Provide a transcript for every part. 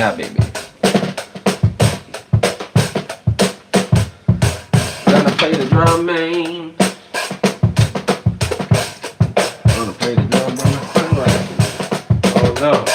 Yeah, baby. Gonna play the drum, man. Gonna play the drum with my sunglasses. Oh no.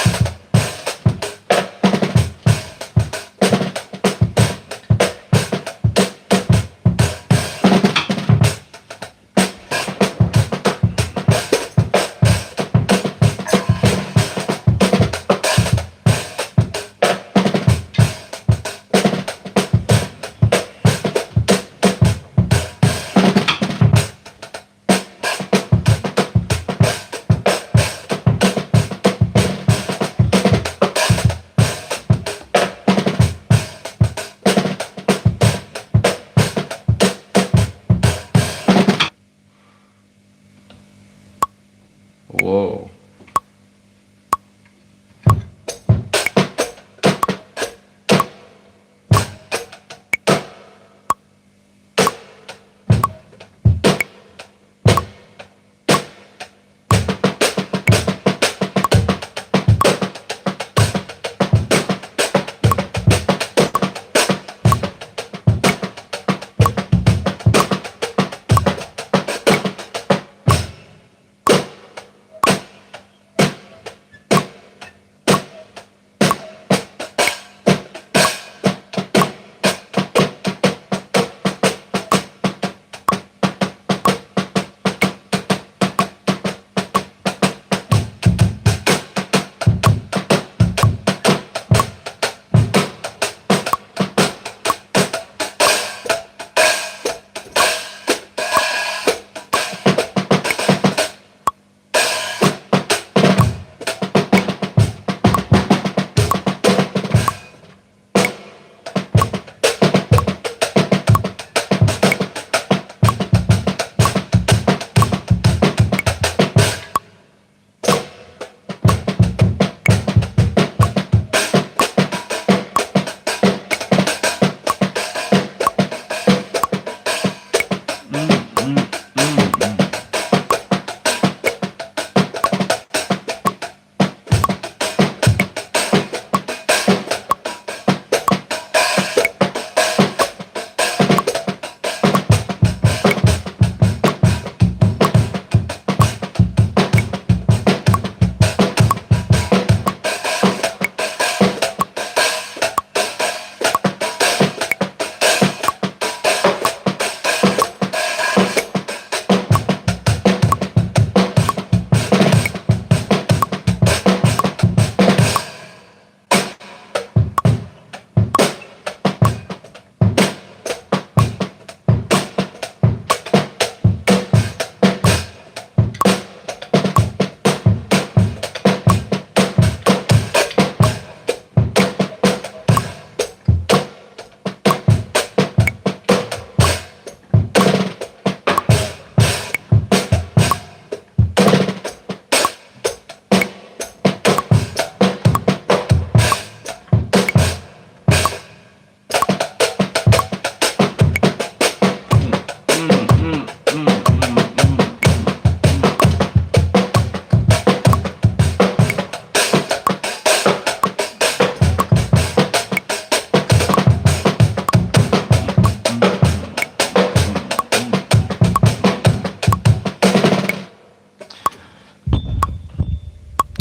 Whoa.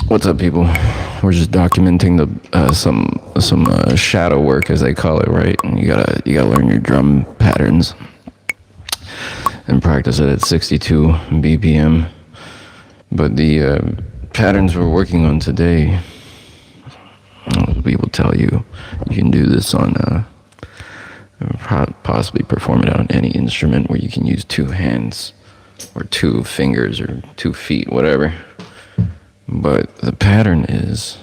What's up, people? We're just documenting the some shadow work, as they call it, right? And you gotta learn your drum patterns and practice it at 62 BPM. But the patterns we're working on today, we will tell you you can do this on possibly perform it on any instrument where you can use two hands or two fingers or 2 feet, whatever. But the pattern is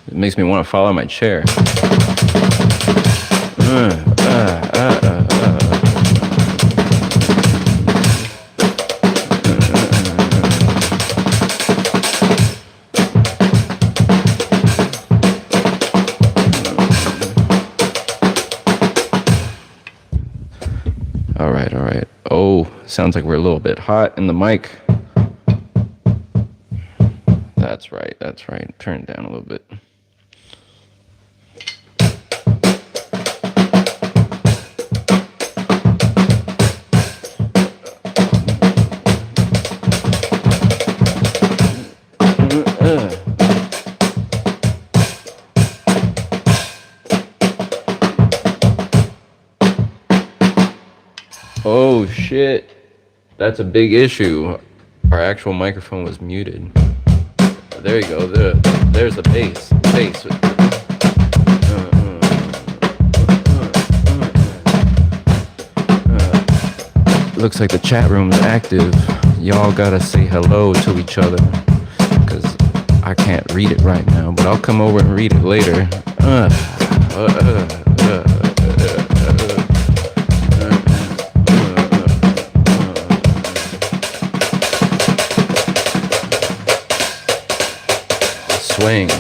it makes me want to fall on my chair. Sounds like we're a little bit hot in the mic. That's right, that's right. Turn it down a little bit. Oh shit, that's a big issue. Our actual microphone was muted. There you go. There's the bass. Looks like the chat room's active. Y'all gotta say hello to each other, because I can't read it right now, but I'll come over and read it later. Swing.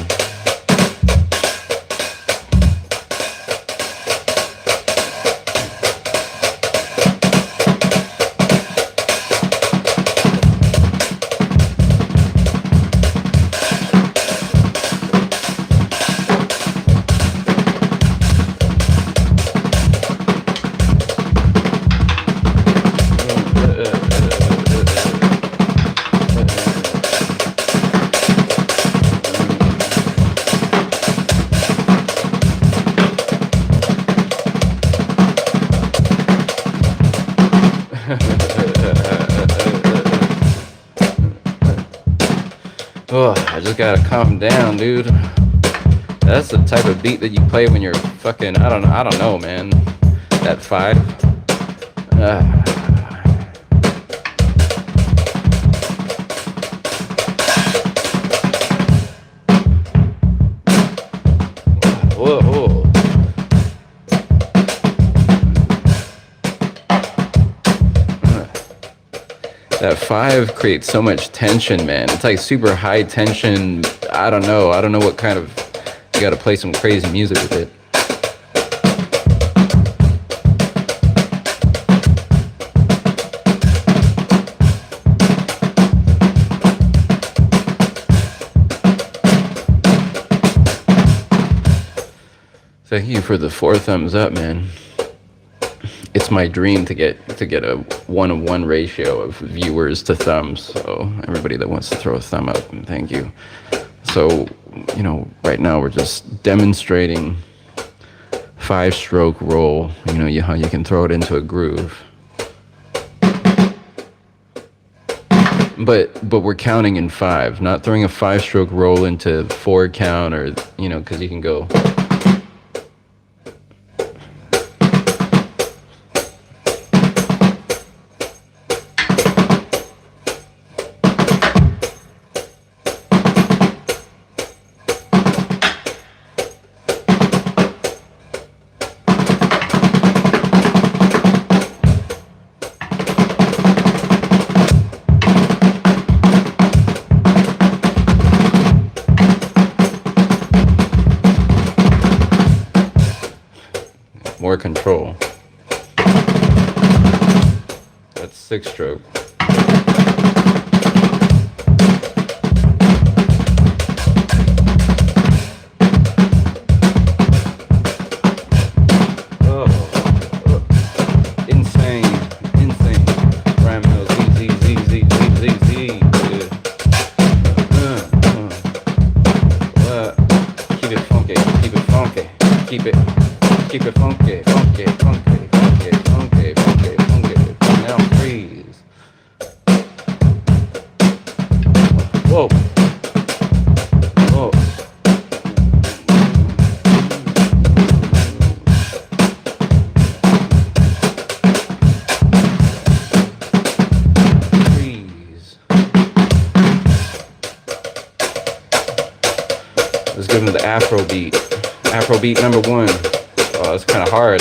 Oh, I just gotta calm down, dude. That's the type of beat that you play when you're fucking, I don't know, man. That 5. Whoa. That 5 creates so much tension, man. It's like super high tension. I don't know what kind of, you gotta play some crazy music with it. Thank you for the 4 thumbs up, man. It's my dream to get a 1-to-1 ratio of viewers to thumbs. So everybody that wants to throw a thumb up, thank you. So, right now we're just demonstrating 5-stroke roll. How you can throw it into a groove. But we're counting in 5, not throwing a 5-stroke roll into 4 count, or because you can go. More control. That's 6-stroke. Insane. Ram hill, Z. Keep it funky. Keep it funky. Now freeze. Whoa. Freeze. Let's give him the Afro beat. Afro beat number 1. Oh, that's kind of hard.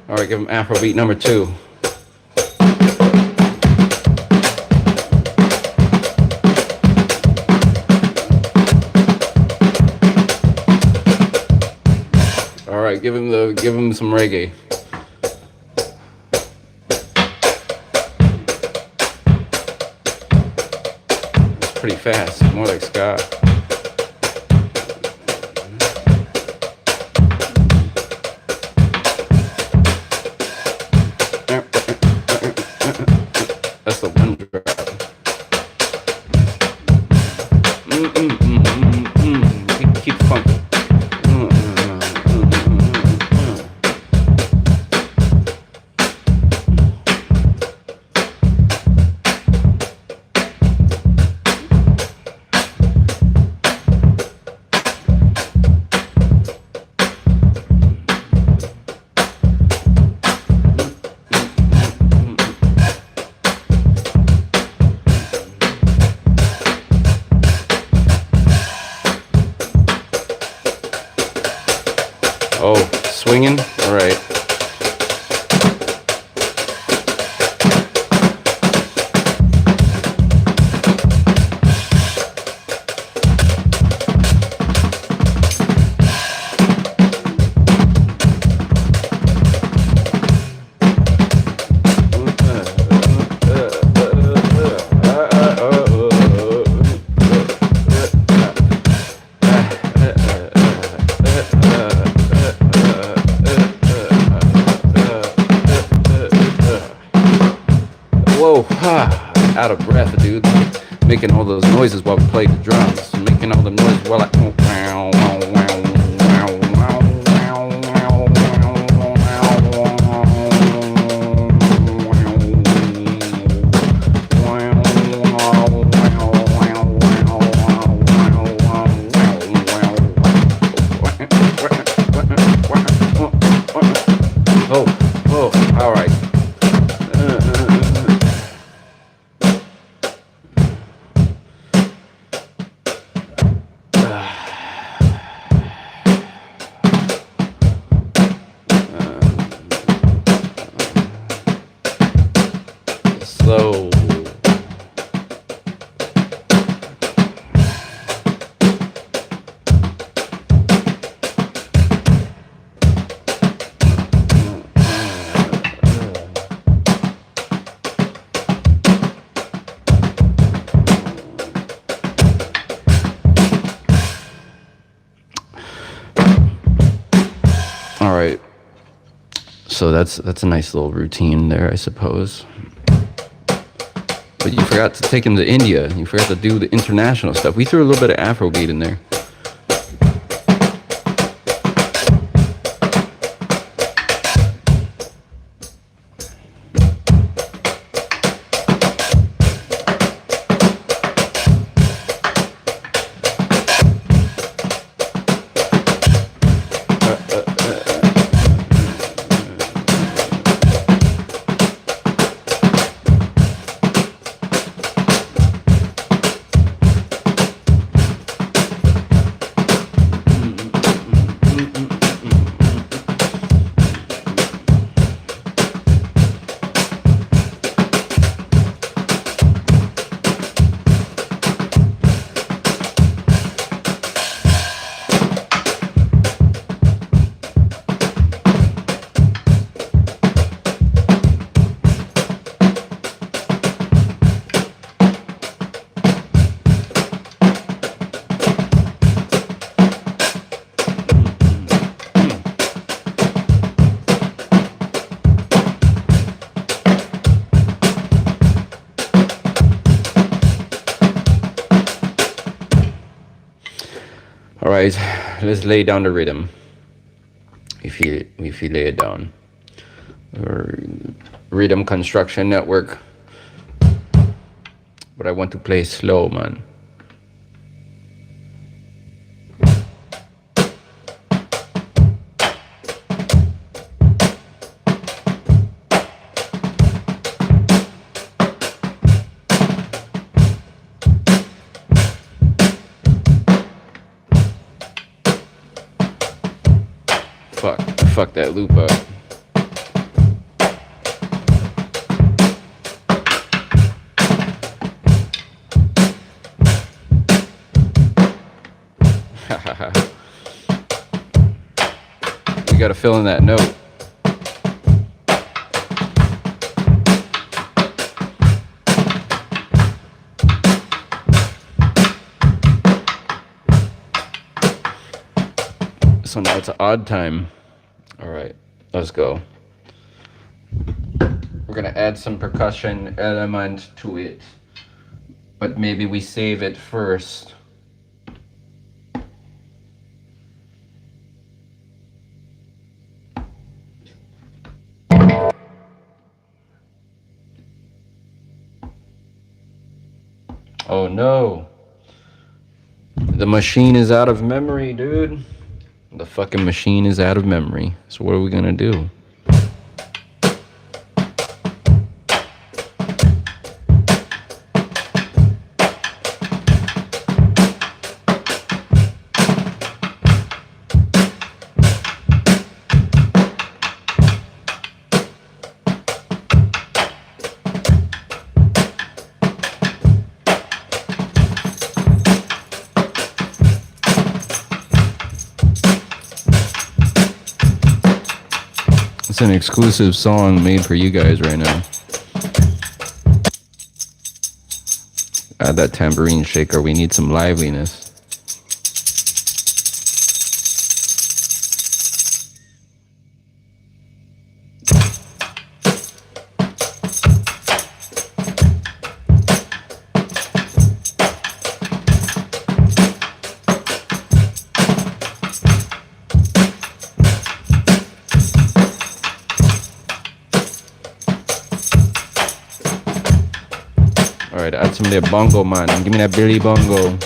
All right, give him Afro beat number 2. All right, give him some reggae. It's pretty fast, more like ska. That's the one drop. Keep funky. Oh, swinging? All right. Whoa, out of breath, dude. Making all those noises while we play the drums. Making all the noises while oh, all right. Slow. All right. So that's a nice little routine there, I suppose. But you forgot to take him to India. You forgot to do the international stuff. We threw a little bit of Afrobeat in there. All right, let's lay down the rhythm. If you lay it down, or rhythm construction network. But I want to play slow, man. Fuck that loop up. gotta fill in that note. So now it's an odd time. All right, let's go. We're gonna add some percussion element to it, but maybe we save it first. Oh no. The machine is out of memory, dude. The fucking machine is out of memory. So what are we gonna do? It's an exclusive song made for you guys right now. Add that tambourine shaker. We need some liveliness. Alright, add some of that bongo, man. Give me that Billy Bongo.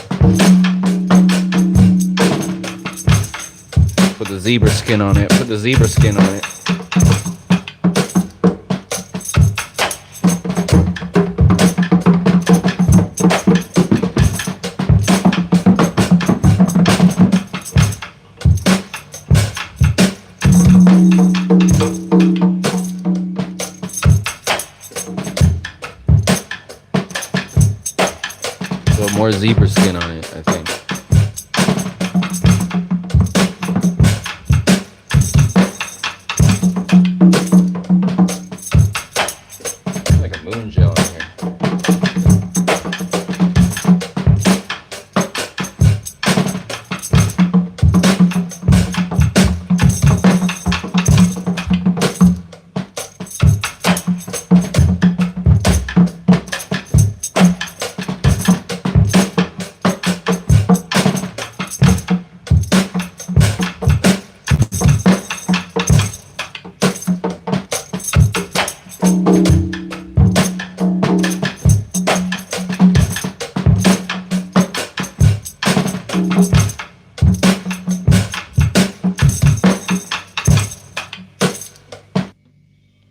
Put the zebra skin on it. Put the zebra skin on it. More zebra skin on it, I think. Like a moon gel in here.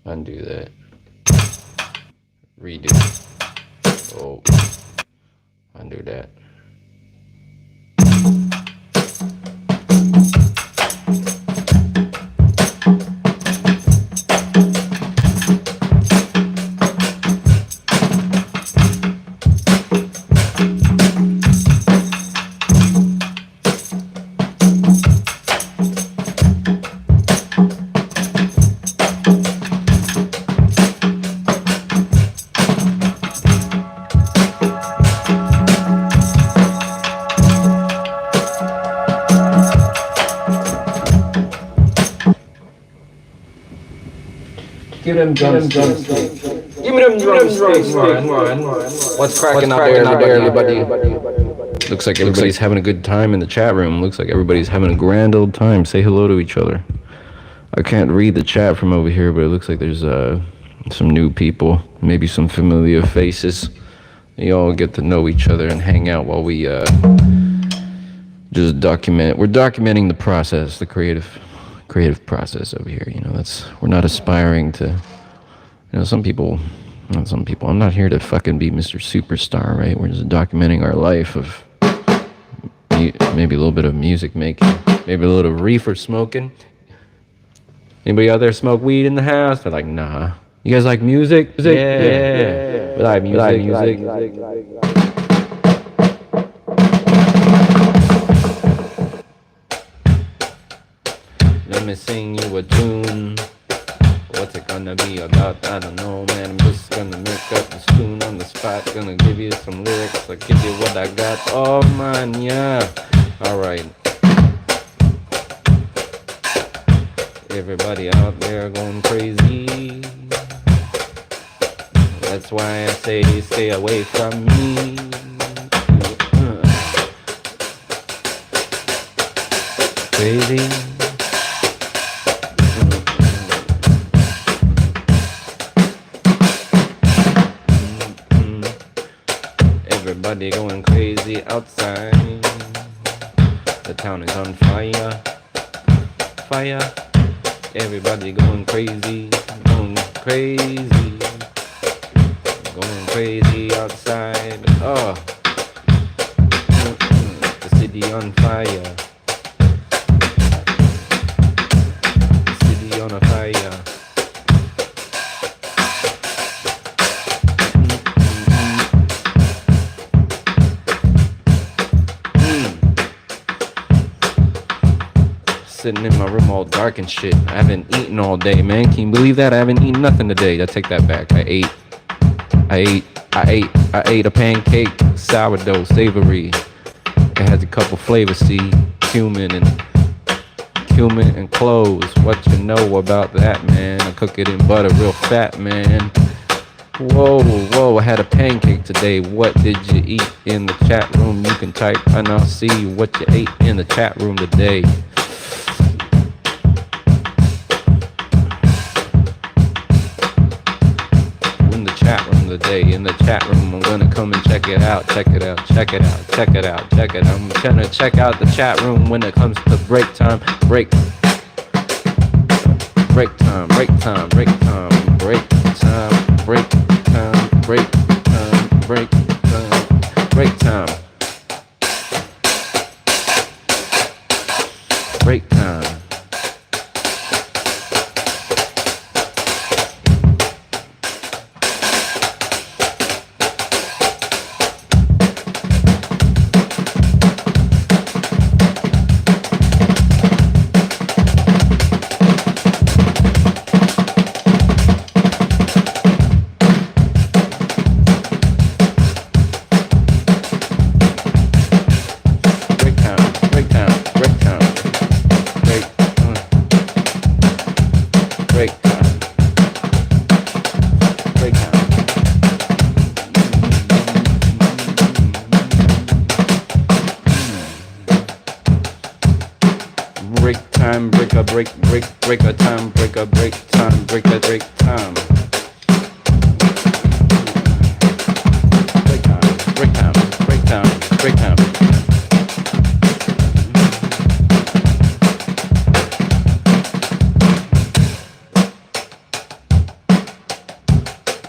Undo that. Redo. Oh. Undo that. Give them drumsticks. Give me them drumsticks, man. What's cracking out there, everybody? Looks like everybody's having a good time in the chat room. Looks like everybody's having a grand old time. Say hello to each other. I can't read the chat from over here, but it looks like there's some new people, maybe some familiar faces. You all get to know each other and hang out while we just document. We're documenting the process, the creative process over here. You know, we're not aspiring to, you know, some people. I'm not here to fucking be Mr. Superstar, right? We're just documenting our life of maybe a little bit of music making, maybe a little reefer smoking. Anybody out there smoke weed in the house? They're like, nah. You guys like music? Yeah. We like music. me sing you a tune. What's it gonna be about? I don't know, man. I'm just gonna make up this tune on the spot. Gonna give you some lyrics. I'll give you what I got. Oh man, yeah. Alright. Everybody out there going crazy. That's why I say stay away from me. Crazy. Everybody going crazy outside. The town is on fire. Fire. Everybody going crazy. Going crazy. Going crazy outside. Oh. The city on fire. The city on a fire. Sitting in my room all dark and shit. I haven't eaten all day, man. Can you believe that? I haven't eaten nothing today. I take that back. I ate a pancake, sourdough, savory. It has a couple flavors, see, cumin and cloves. What you know about that, man? I cook it in butter real fat, man. Whoa, I had a pancake today. What did you eat in the chat room? You can type and I'll see what you ate in the chat room today. In the chat room, I'm gonna come and check it out. I'm gonna check out the chat room when it comes to break time. Break time.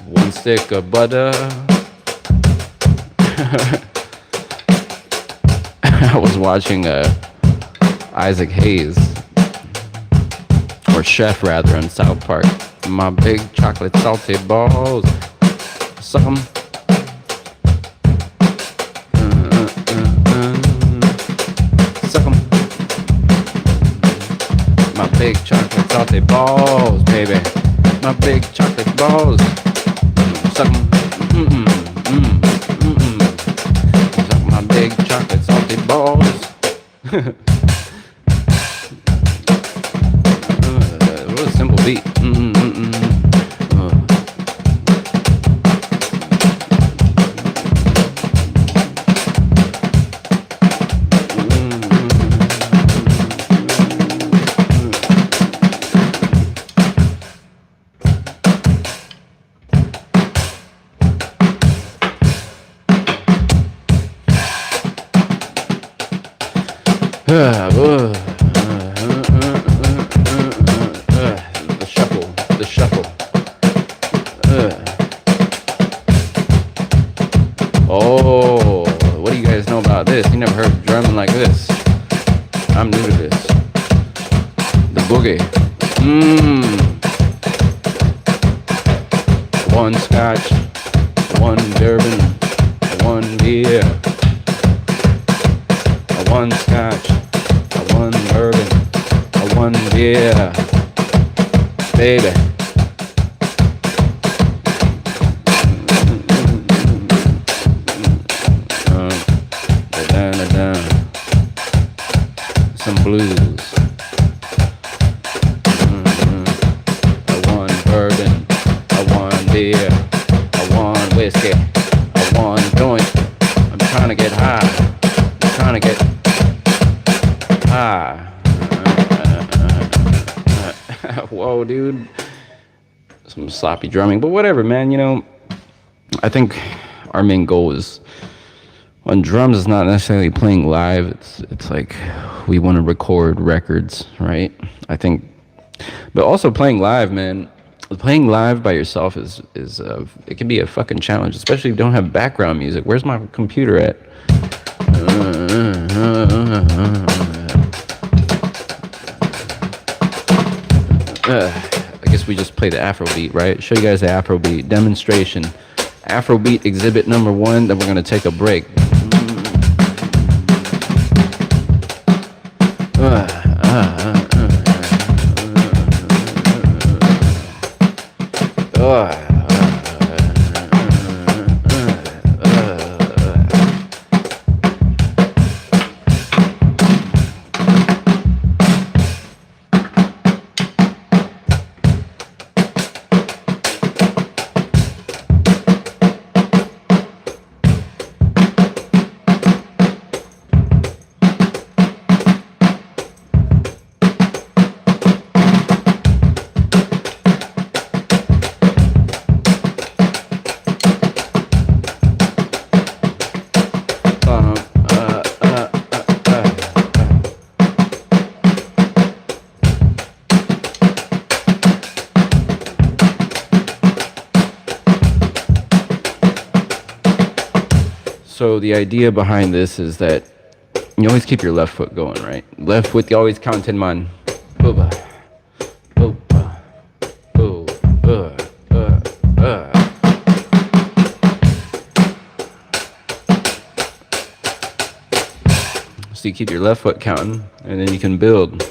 One stick of butter. I was watching Isaac Hayes, or Chef rather, on South Park. My big chocolate salty balls. Suck 'em. Suck 'em. My big chocolate salty balls, baby. My big chocolate balls. Suck 'em. Suck my big chocolate salty balls. What a simple beat. The shuffle. Oh, what do you guys know about this? You never heard drumming like this. I'm new to this. The boogie. One scotch, one bourbon, one beer. One scotch, one bourbon, one beer. Yeah, baby. Some blues. I want bourbon. I want beer. I want whiskey. I want joint. I'm trying to get high. I'm trying to get high. Whoa, dude. Some sloppy drumming, but whatever, man. You know, I think our main goal is on drums. It's not necessarily playing live. It's like we want to record records, right? I think, but also playing live, man. Playing live by yourself is it can be a fucking challenge, especially if you don't have background music. Where's my computer at? I guess we just play the Afrobeat, right? Show you guys the Afrobeat demonstration. Afrobeat exhibit number 1. Then we're gonna take a break. So the idea behind this is that you always keep your left foot going, right? Left foot, you always count in man. Booba, booba, boo, So you keep your left foot counting, and then you can build.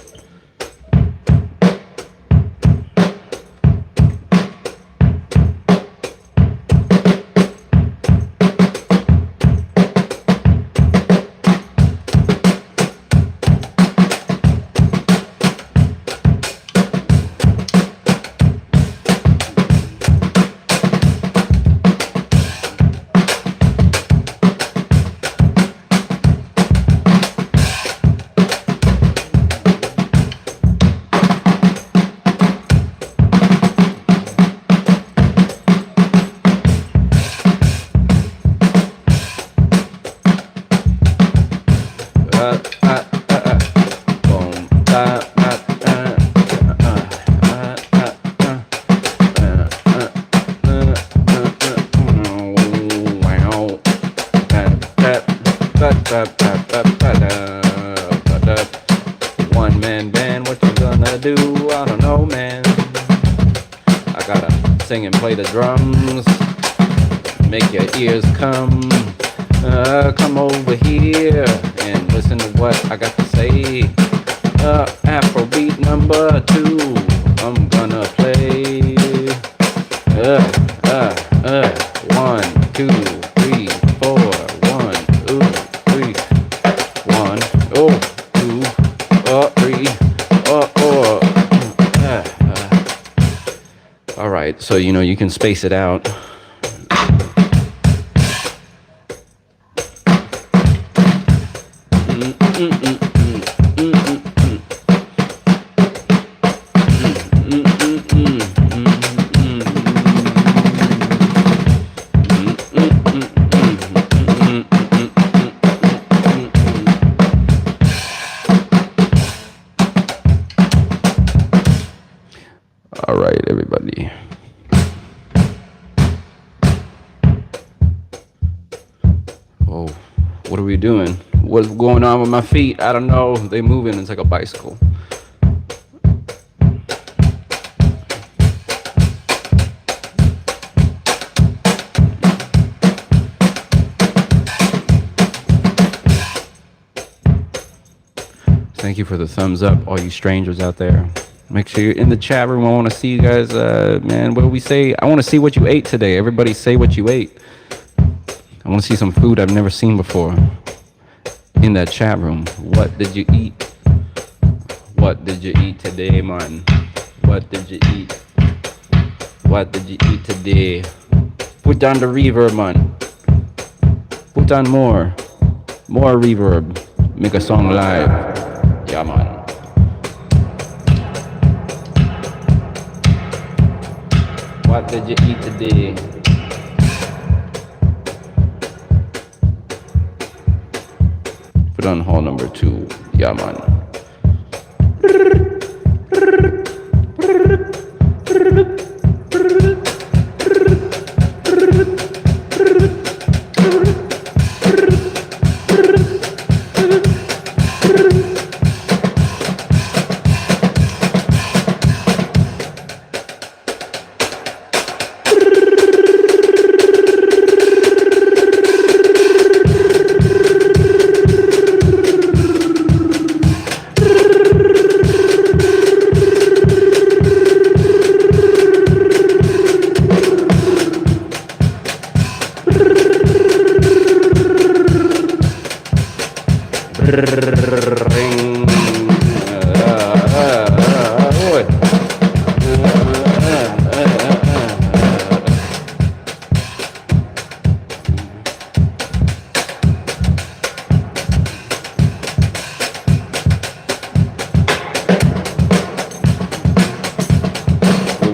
One man band, what you gonna do? I don't know, man. I gotta sing and play the drums, make your ears come over here and listen to what I got to say. Afrobeat number 2, I'm gonna play. 1, 2, 3, 4. 1, 2, 3. 1, 2, 3. All right, so you know you can space it out. All right, everybody. Oh, what are we doing? What's going on with my feet? I don't know. They moving. It's like a bicycle. Thank Thank you for the thumbs up, all you strangers out there. Make sure you're in the chat room. I want to see you guys, man. What do we say? I want to see what you ate today. Everybody say what you ate. I want to see some food I've never seen before. In that chat room. What did you eat? What did you eat today, man? What did you eat? What did you eat today? Put down the reverb, man. Put on more reverb. Make a song live. Yeah, man. What did you eat today? Put on hall number 2. Yeah, man.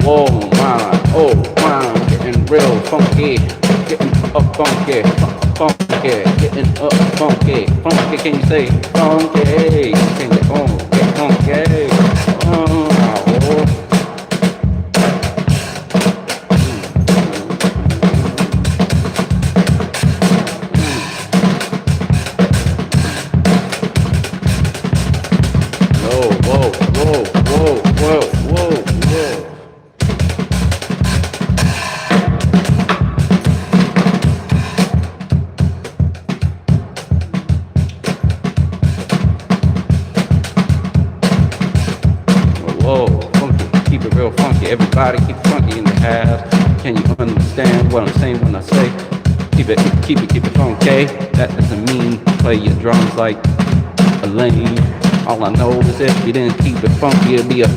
Whoa, man, oh, man, getting real funky, getting up funky, getting up funky, funky, can you say funky, can you get funky, oh. Everybody keep it funky in the house. Can you understand what I'm saying when I say keep it funky? That doesn't mean play your drums like a lame. All I know is if you didn't keep it funky, it'd be a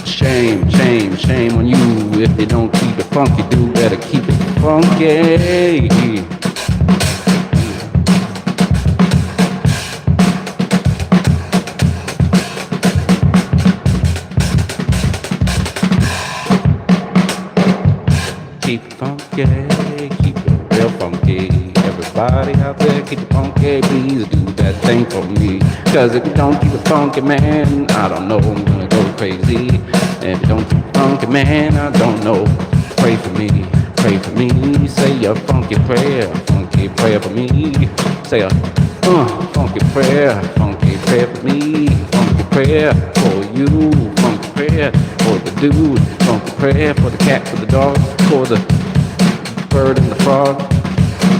shame on you. If you don't keep it funky, do better keep it funky. Keep it real funky. Everybody out there, keep it funky. Please do that thing for me. Cause if you don't keep it funky, man, I don't know, I'm gonna go crazy. And if you don't keep it funky, man, I don't know. Pray for me, say a funky prayer for me. Say a funky prayer for me. Funky prayer for you, funky prayer for the dude, funky prayer for the cat, for the dog, for the bird and the frog,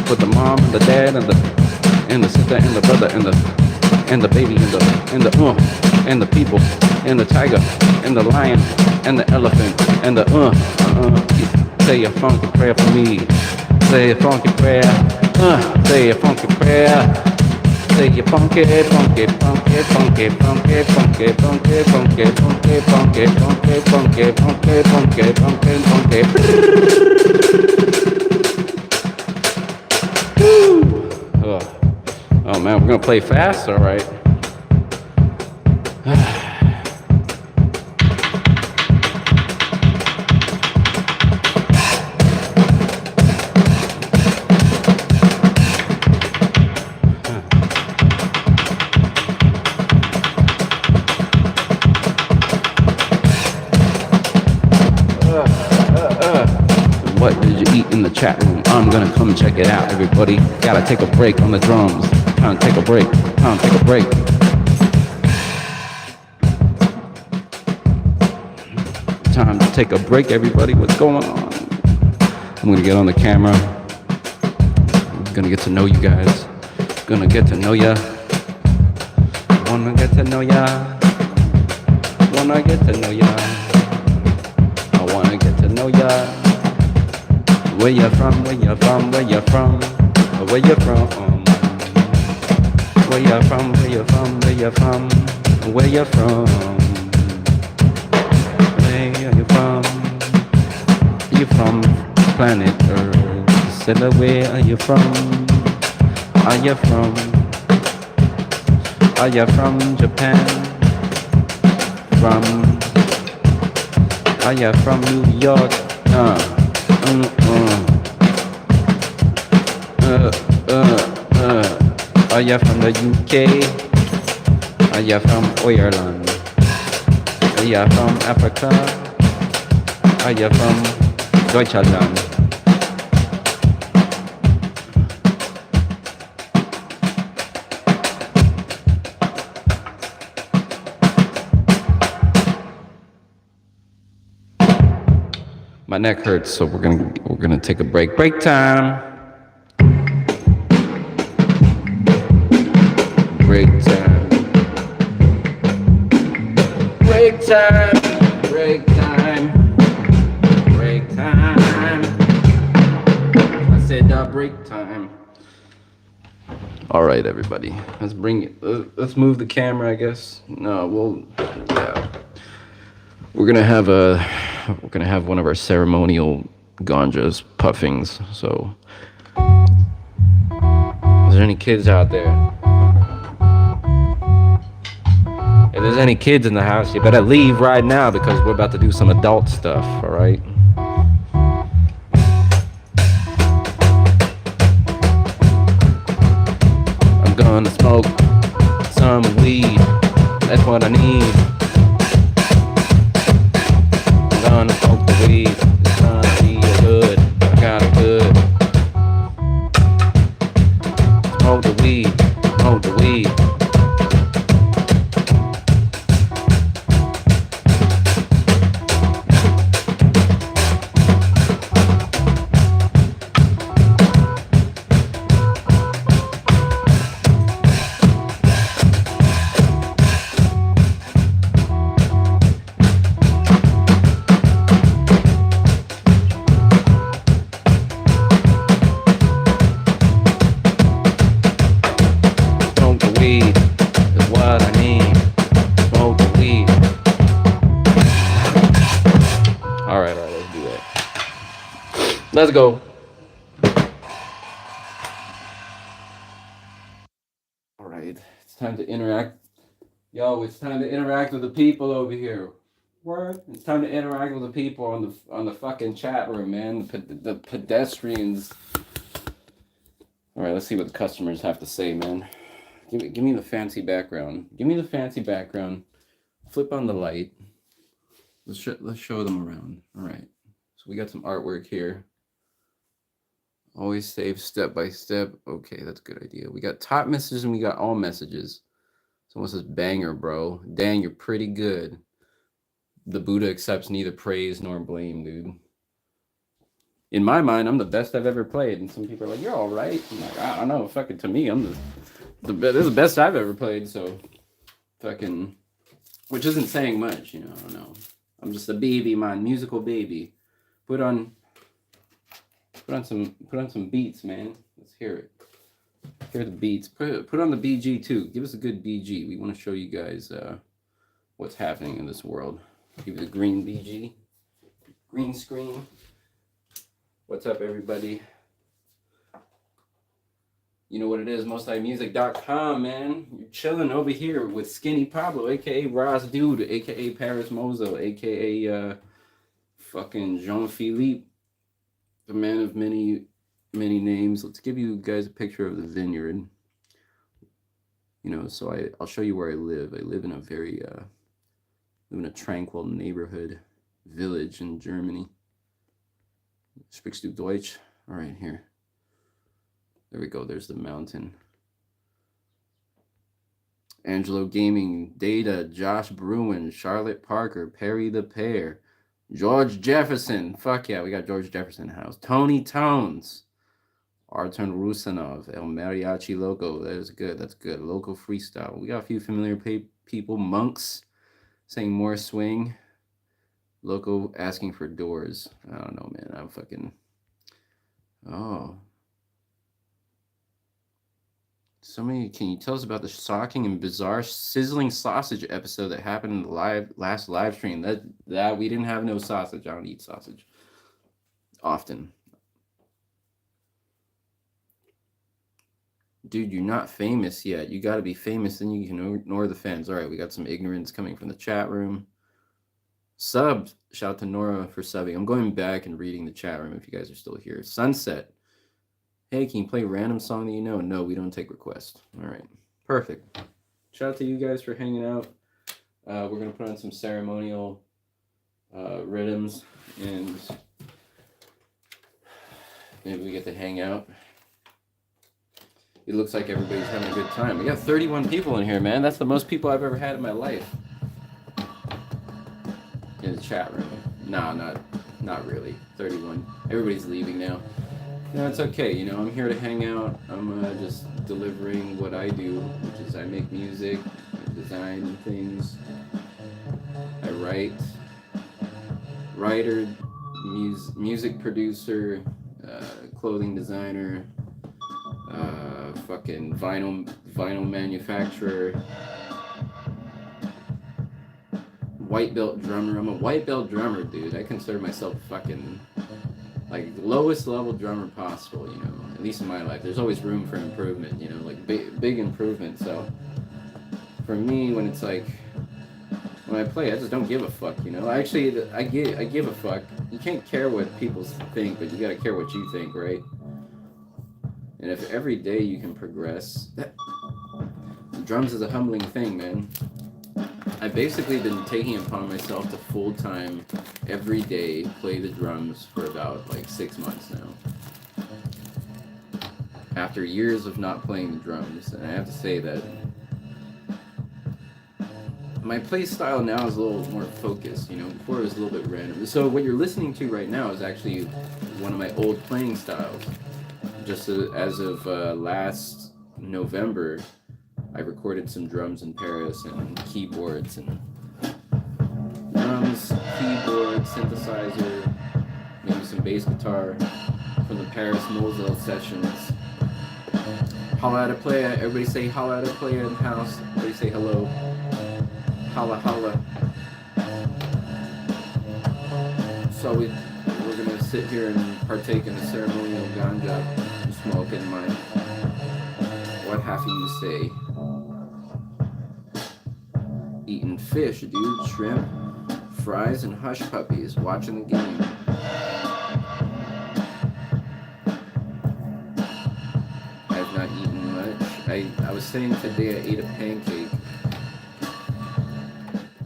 for the mom and the dad and the sister and the brother and the baby and the people and the tiger and the lion and the elephant and the say a funky prayer for me. Say a funky prayer. Say a funky prayer. Say a funky funky funky funky funky funky funky funky funky funky funky funky funky funky funky funky. Oh man, we're gonna play fast, all right. What did you eat in the chat room? I'm gonna come check it out, everybody. Gotta take a break on the drums. Time to take a break. Time to take a break. Time to take a break, everybody. What's going on? I'm gonna get on the camera. I'm gonna get to know you guys. Gonna get to know ya one Wanna get to know ya. Wanna get to know ya. I wanna get to know ya. Where you from? Where you from? Where you from? Where you from? Where you from? Where you from? Where you from? Where you from? Where are you from? You from planet Earth? Say where are you from? Are you from? Are you from Japan? From? Are you from New York? Mm, mm. Are you from the UK? Are you from Ireland? Are you from Africa? Are you from Deutschland? My neck hurts, so we're gonna take a break. Break time. Break time. Break time. Break time. Break time. I said break time. All right, everybody. Let's bring it. Let's move the camera, I guess. No, yeah. We're gonna have one of our ceremonial ganjas puffings. So, is there any kids out there? If there's any kids in the house, you better leave right now because we're about to do some adult stuff. All right. I'm gonna smoke some weed. That's what I need. I'm gonna smoke the weed. It's gonna be good. I got it good. Smoke the weed. Smoke the weed. Let's go. All right, it's time to interact. Yo, it's time to interact with the people over here. What? It's time to interact with the people on the fucking chat room, man. The pedestrians. All right, let's see what the customers have to say, man. Give me the fancy background. Give me the fancy background. Flip on the light. Let's show them around. All right. So we got some artwork here. Always save step by step. Okay, that's a good idea. We got top messages and we got all messages. Someone says, banger, bro. Dang, you're pretty good. The Buddha accepts neither praise nor blame, dude. In my mind, I'm the best I've ever played. And some people are like, you're all right. I'm like, I don't know. Fucking to me, I'm this is the best I've ever played. So, fucking, which isn't saying much, you know. I don't know. I'm just a baby, man. Musical baby. Put on some beats, man. Let's hear it. Hear the beats. Put on the BG too. Give us a good BG. We want to show you guys what's happening in this world. Give you the green BG. Green screen. What's up, everybody? You know what it is, mostlymusic.com, man. You're chilling over here with Skinny Pablo, aka Ross Dude, aka Paris Mozo, aka fucking Jean-Philippe, the man of many names. Let's give you guys a picture of the vineyard. You know, so I'll show you where I live. I live in a very live in a tranquil neighborhood village in Germany. Sprichst du Deutsch? All right, here. There we go. There's the mountain. Angelo Gaming, Data, Josh Bruin, Charlotte Parker, Perry the Pear, George Jefferson. Fuck yeah, we got George Jefferson in the house. Tony Tones. Arton Rusanov, El Mariachi Loco. That is good. That's good. Local freestyle. We got a few familiar people. Monks saying more swing. Loco asking for doors. I don't know, man. I'm fucking. Oh. Somebody, can you tell us about the shocking and bizarre sizzling sausage episode that happened in the last live stream? That we didn't have no sausage. I don't eat sausage often. Dude, you're not famous yet. You got to be famous, then you can ignore the fans. All right, we got some ignorance coming from the chat room. Subbed. Shout out to Nora for subbing. I'm going back and reading the chat room if you guys are still here. Sunset. Hey, can you play a random song that you know? No, we don't take requests. All right. Perfect. Shout out to you guys for hanging out. We're going to put on some ceremonial rhythms, and maybe we get to hang out. It looks like everybody's having a good time. We got 31 people in here, man. That's the most people I've ever had in my life. In the chat room. Nah, not really. 31. Everybody's leaving now. No, it's okay. You know, I'm here to hang out. I'm just delivering what I do, which is I make music, I design things, I writer, music producer, clothing designer, fucking vinyl manufacturer, white belt drummer. I'm a white belt drummer, dude. I consider myself fucking like lowest level drummer possible, you know, at least in my life. There's always room for improvement, you know, like big improvement. So for me, when it's like, when I play, I just don't give a fuck, you know. Actually, I give a fuck. You can't care what people think, but you gotta care what you think, right? And if every day you can progress, drums is a humbling thing, man. I've basically been taking it upon myself to full-time, every day, play the drums for about like 6 months now. After years of not playing the drums, and I have to say that my play style now is a little more focused, you know. Before it was a little bit random. So what you're listening to right now is actually one of my old playing styles. Just as of last November, I recorded some drums in Paris and keyboards and drums, keyboard, synthesizer, maybe some bass guitar from the Paris Moselle sessions. Holla at a player. Everybody say holla at a player in the house. Everybody say hello. Holla holla. So we're gonna sit here and partake in the ceremonial ganja, smoking my what have you say. Eating fish, dude, shrimp, fries, and hush puppies, watching the game. I have not eaten much. I was saying today I ate a pancake.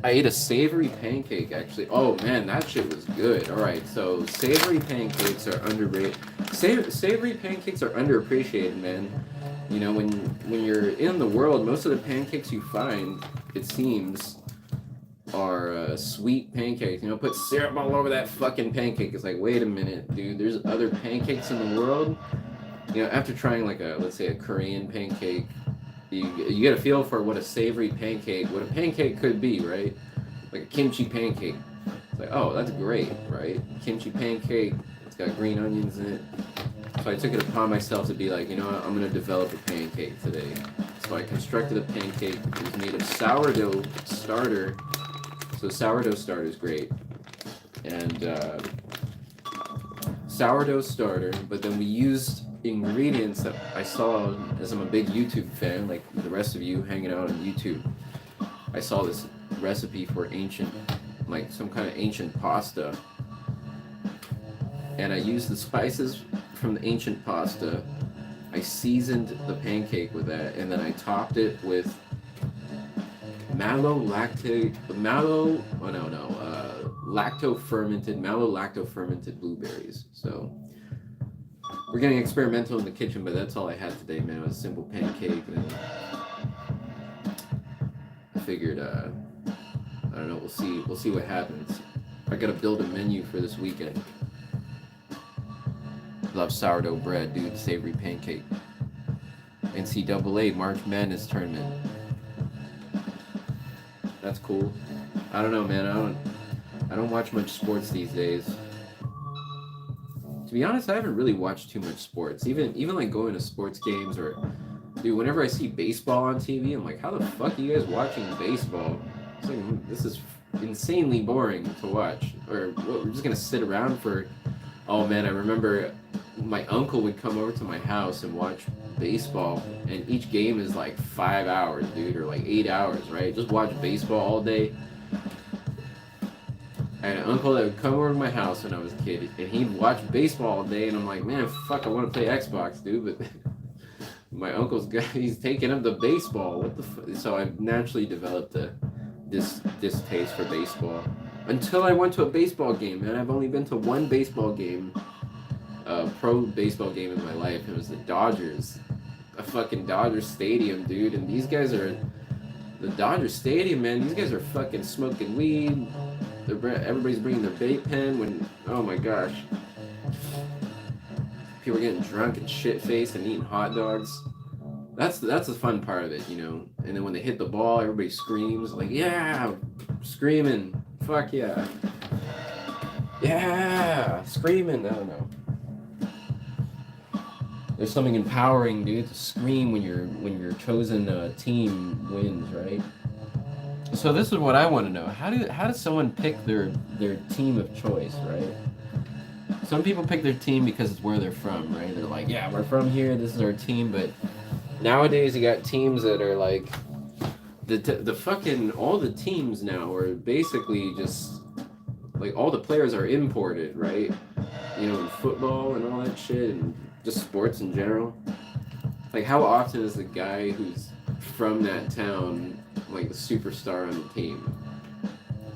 I ate a savory pancake, actually. Oh, man, that shit was good. All right, so savory pancakes are underrated. Savory pancakes are underappreciated, man. You know, when you're in the world, most of the pancakes you find, it seems, are sweet pancakes. You know, put syrup all over that fucking pancake. It's like, wait a minute, dude. There's other pancakes in the world. You know, after trying like let's say a Korean pancake, you get a feel for what a savory pancake, what a pancake could be, right? Like a kimchi pancake. It's like, oh, that's great, right? Kimchi pancake. It's got green onions in it. So I took it upon myself to be like, you know what, I'm going to develop a pancake today. So I constructed a pancake. It was made of sourdough starter. So sourdough starter is great. And sourdough starter, but then we used ingredients that I saw, as I'm a big YouTube fan, like the rest of you hanging out on YouTube. I saw this recipe for ancient, like some kind of ancient pasta. And I used the spices from the ancient pasta. I seasoned the pancake with that, and then I topped it with mallow lacto fermented blueberries. So we're getting experimental in the kitchen, but that's all I had today, man. It was a simple pancake, and I figured, I don't know, we'll see what happens. I gotta build a menu for this weekend. Love sourdough bread, dude. Savory pancake. NCAA March Madness tournament. That's cool. I don't know, man. I don't watch much sports these days. To be honest, I haven't really watched too much sports. Even like going to sports games or, dude, whenever I see baseball on TV, I'm like, how the fuck are you guys watching baseball? It's like, this is insanely boring to watch. Or what, we're just gonna sit around for. Oh man, I remember my uncle would come over to my house and watch baseball, and each game is like 5 hours, dude, or like 8 hours, right? Just watch baseball all day. I had an uncle that would come over to my house when I was a kid, and he'd watch baseball all day, and I'm like, man, fuck, I want to play Xbox, dude, but my uncle's guy, he's taking up the baseball. What the fuck? So I've naturally developed this distaste for baseball. Until I went to a baseball game, man. I've only been to one baseball game, pro baseball game in my life. It was the Dodgers, a fucking Dodgers stadium, dude. And these guys are, the Dodgers stadium, man. These guys are fucking smoking weed. Everybody's bringing their vape pen when, oh my gosh. People are getting drunk and shit-faced and eating hot dogs. That's the fun part of it, you know. And then when they hit the ball, everybody screams, like, yeah, screaming. Fuck yeah. Yeah, screaming. I don't know. There's something empowering, dude, to scream when your chosen team wins, right? So this is what I want to know. How does someone pick their team of choice, right? Some people pick their team because it's where they're from, right? They're like, yeah, we're from here, this is our team, but nowadays you got teams that are like the fucking all the teams now are basically just like all the players are imported, right? You know, in football and all that shit and just sports in general. Like how often is the guy who's from that town like the superstar on the team?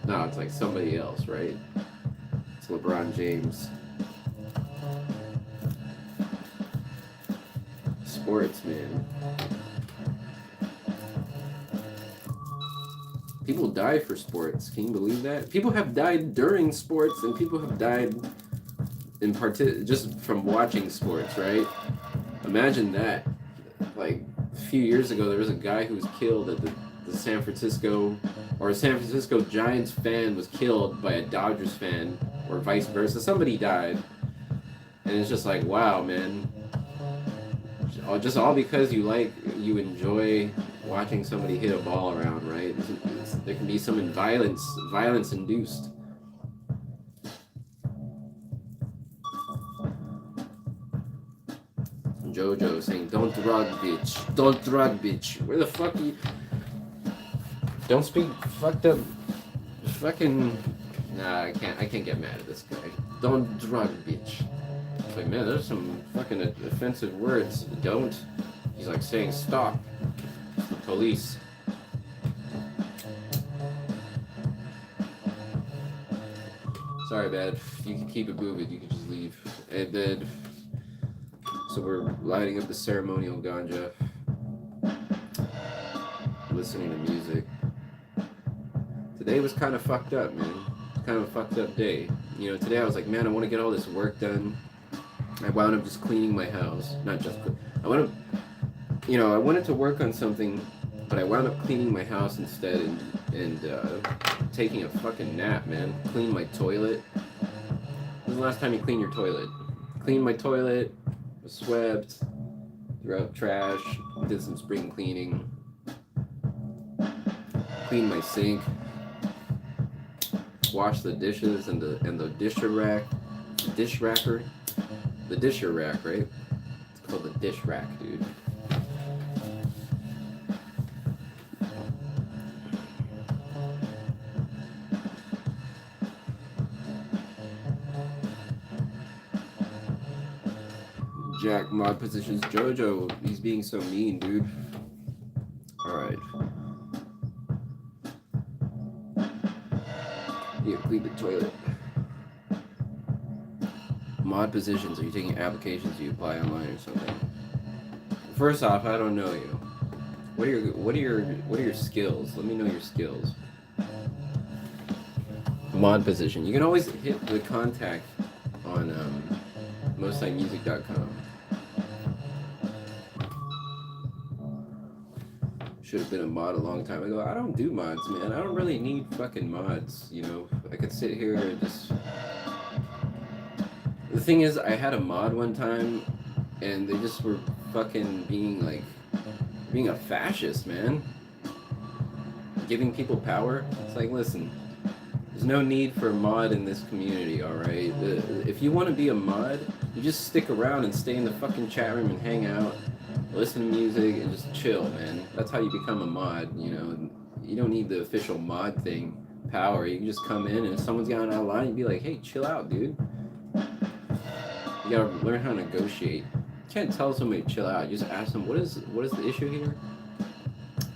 No, it's like somebody else, right? It's LeBron James. Sports, man. People die for sports. Can you believe that? People have died during sports, and people have died just from watching sports, right? Imagine that. Like a few years ago, there was a guy who was killed at the San Francisco, or a San Francisco Giants fan was killed by a Dodgers fan, or vice versa. Somebody died, and it's just like, wow, man. Just all because you enjoy watching somebody hit a ball around, right? There can be some violence induced. Jojo saying, "Don't drug, bitch. Don't drug, bitch." Where the fuck are you? Don't speak fucked up. Fucking. Nah, I can't get mad at this guy. Don't drug, bitch. It's like, man, there's some fucking offensive words. Don't. He's like saying stop. The police. Sorry, man. You can keep it moving. You can just leave. And then, so we're lighting up the ceremonial ganja, listening to music. Today was kind of fucked up, man. Kind of a fucked up day. You know, today I was like, man, I want to get all this work done. I wound up just cleaning my house. Not just I wanted to work on something, but I wound up cleaning my house instead and taking a fucking nap, man. Cleaned my toilet. When was the last time you cleaned your toilet? Cleaned my toilet, swept, threw out trash, did some spring cleaning, cleaned my sink, washed the dishes and the disher rack, the disher rack, right? It's called the dish rack, dude. Jack mod positions Jojo. He's being so mean, dude. Alright. Yeah, clean the toilet. Mod positions. Are you taking applications you apply online or something? First off, I don't know you. What are your skills? Let me know your skills. Mod position. You can always hit the contact on Mostlightmusic.com. Should have been a mod a long time ago. I don't do mods, man. I don't really need fucking mods, you know. I could sit here and just... The thing is, I had a mod one time, and they just were fucking being a fascist, man. Giving people power. It's like, listen, there's no need for a mod in this community, alright? If you want to be a mod, you just stick around and stay in the fucking chat room and hang out, listen to music, and just chill, man. That's how you become a mod, you know? You don't need the official mod thing, power. You can just come in, and if someone's got an outline, you be like, hey, chill out, dude. You gotta learn how to negotiate. You can't tell somebody to chill out. You just ask them, what is the issue here?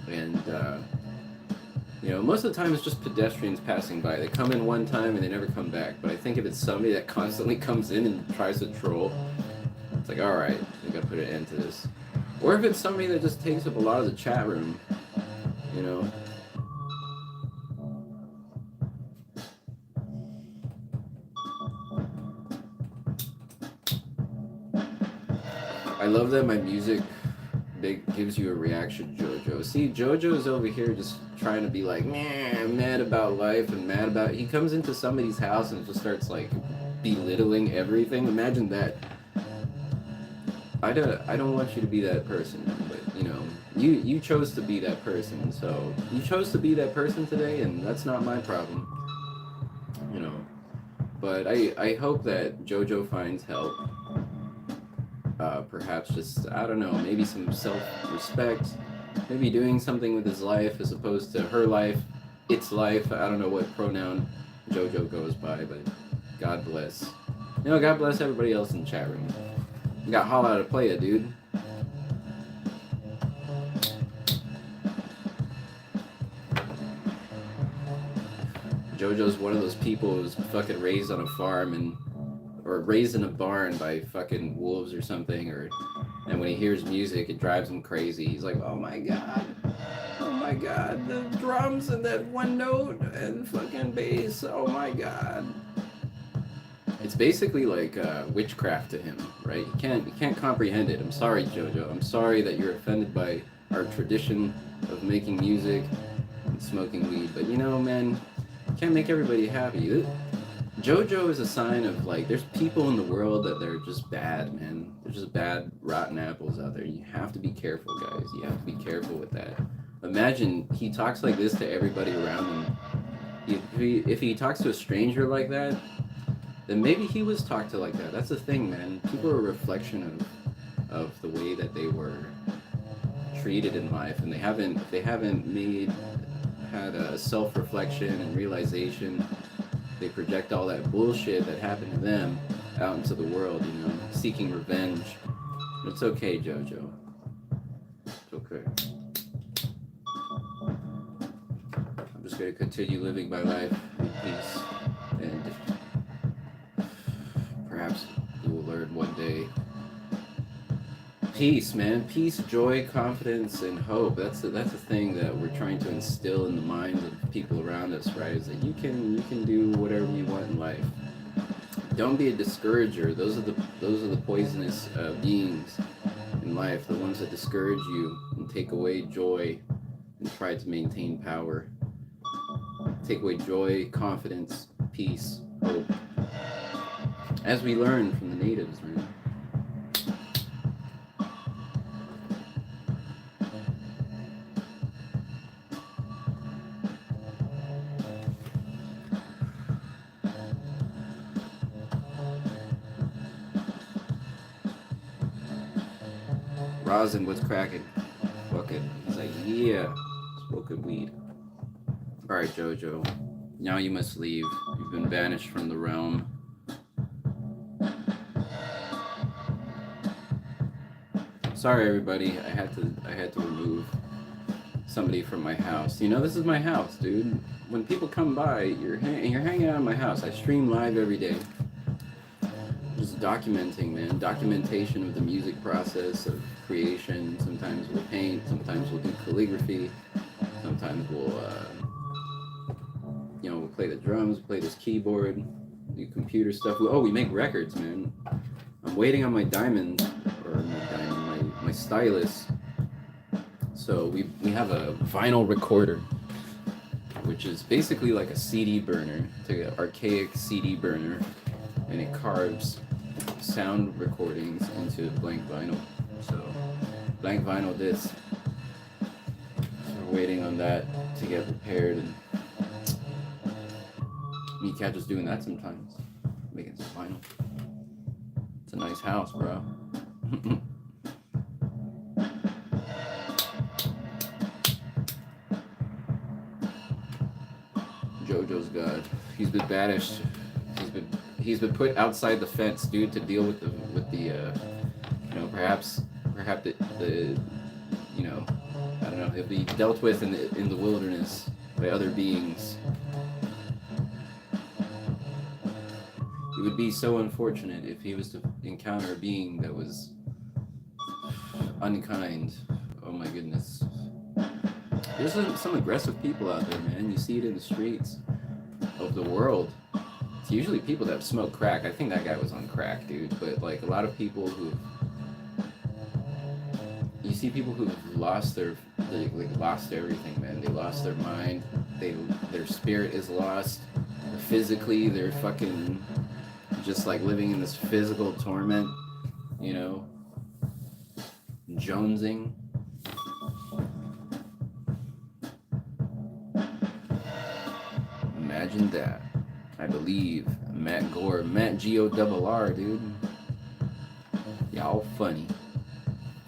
And, you know, most of the time it's just pedestrians passing by. They come in one time and they never come back. But I think if it's somebody that constantly comes in and tries to troll, it's like, all right, we gotta put an end to this. Or if it's somebody that just takes up a lot of the chat room, you know. I love that my music gives you a reaction, Jojo. See, Jojo's over here just trying to be like, man, mad about life and mad about... He comes into somebody's house and just starts like belittling everything. Imagine that. I don't want you to be that person, but you know, you chose to be that person. So you chose to be that person today, and that's not my problem. You know, but I hope that Jojo finds help. Perhaps just, I don't know, maybe some self-respect, maybe doing something with his life as opposed to her life, its life. I don't know what pronoun Jojo goes by, but God bless. You know, God bless everybody else in the chat room. You got holla to play it, dude. Jojo's one of those people who's fucking raised on a farm or raised in a barn by fucking wolves or something, and when he hears music, it drives him crazy. He's like, oh my god, the drums and that one note and fucking bass, oh my god. It's basically like witchcraft to him, right? You can't comprehend it. I'm sorry, Jojo. I'm sorry that you're offended by our tradition of making music and smoking weed, but you know, man, you can't make everybody happy. Jojo is a sign of, like, there's people in the world that they're just bad, man. They're just bad, rotten apples out there. You have to be careful, guys. You have to be careful with that. Imagine he talks like this to everybody around him. If he talks to a stranger like that, then maybe he was talked to like that. That's the thing, man. People are a reflection of the way that they were treated in life, and if they haven't had a self-reflection and realization. They project all that bullshit that happened to them out into the world, you know, seeking revenge. But it's okay, Jojo. It's okay. I'm just going to continue living my life in peace, and perhaps you will learn one day. Peace, man. Peace, joy, confidence, and hope. That's the thing that we're trying to instill in the minds of people around us, right? Is that you can do whatever you want in life. Don't be a discourager. Those are the poisonous beings in life. The ones that discourage you and take away joy and try to maintain power. Take away joy, confidence, peace, hope. As we learn from the natives, man. Rosin, what's cracking? Fucking, he's like, yeah, smoking weed. All right, Jojo, now you must leave. You've been banished from the realm. Sorry, everybody. I had to remove somebody from my house. You know, this is my house, dude. When people come by, you're hanging out in my house. I stream live every day. Just documenting, man. Documentation of the music process of creation. Sometimes we'll paint. Sometimes we'll do calligraphy. Sometimes we'll play the drums, play this keyboard, do computer stuff. We make records, man. I'm waiting on my diamond, or my stylus. So we have a vinyl recorder, which is basically like a CD burner, it's like an archaic CD burner, and it carves sound recordings into blank vinyl. So blank vinyl disc. So we're waiting on that to get prepared, and me catch us doing that sometimes, making some vinyl. It's a nice house, bro. JoJo's God. He's been banished. He's been put outside the fence, dude, to deal with the you know, perhaps the you know, I don't know, he'll be dealt with in the wilderness by other beings. It would be so unfortunate if he was to encounter a being that was unkind. Oh my goodness. There's some aggressive people out there, man. You see it in the streets of the world. It's usually people that smoke crack. I think that guy was on crack, dude. But like a lot of people you see people who've lost lost everything, man. They lost their mind. Their spirit is lost. Physically, they're fucking just like living in this physical torment, you know, jonesing. Imagine that. I believe Matt Gore, Matt G-O-R-R, dude. Y'all funny.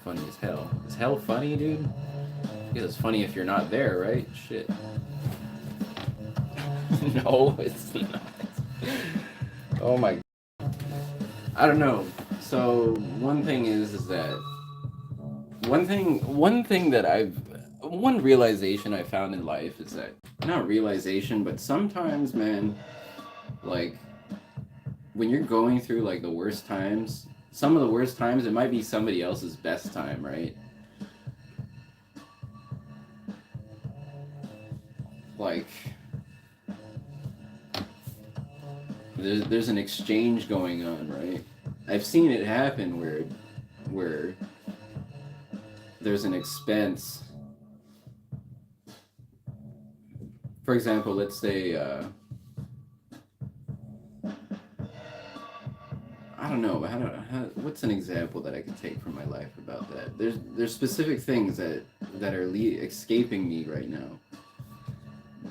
Funny as hell. Is hell funny, dude? I guess it's funny if you're not there, right? Shit. No, it's not. Oh my. I don't know. So one thing is that one realization I found in life is that, not realization, but sometimes, man, like when you're going through like the worst times, some of the worst times, it might be somebody else's best time, right? Like there's an exchange going on, right? I've seen it happen where there's an expense. For example, let's say I don't know. What's an example that I could take from my life about that? There's specific things that are escaping me right now.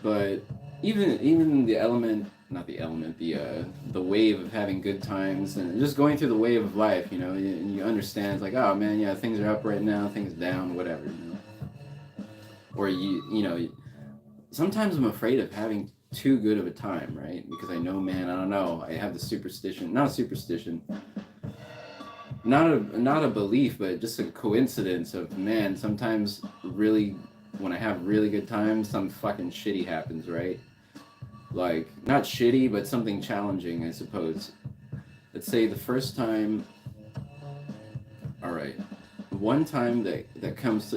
But even the element, not the element, the wave of having good times and just going through the wave of life, you know, and you understand, it's like, oh man, yeah, things are up right now, things down, whatever, you know. Or you know, sometimes I'm afraid of having too good of a time, right? Because I know, man, I don't know, I have the superstition, not a superstition, not a belief, but just a coincidence of, man, sometimes really, when I have really good times, some fucking shitty happens, right? Like, not shitty, but something challenging, I suppose. Let's say the first time, all right, one time that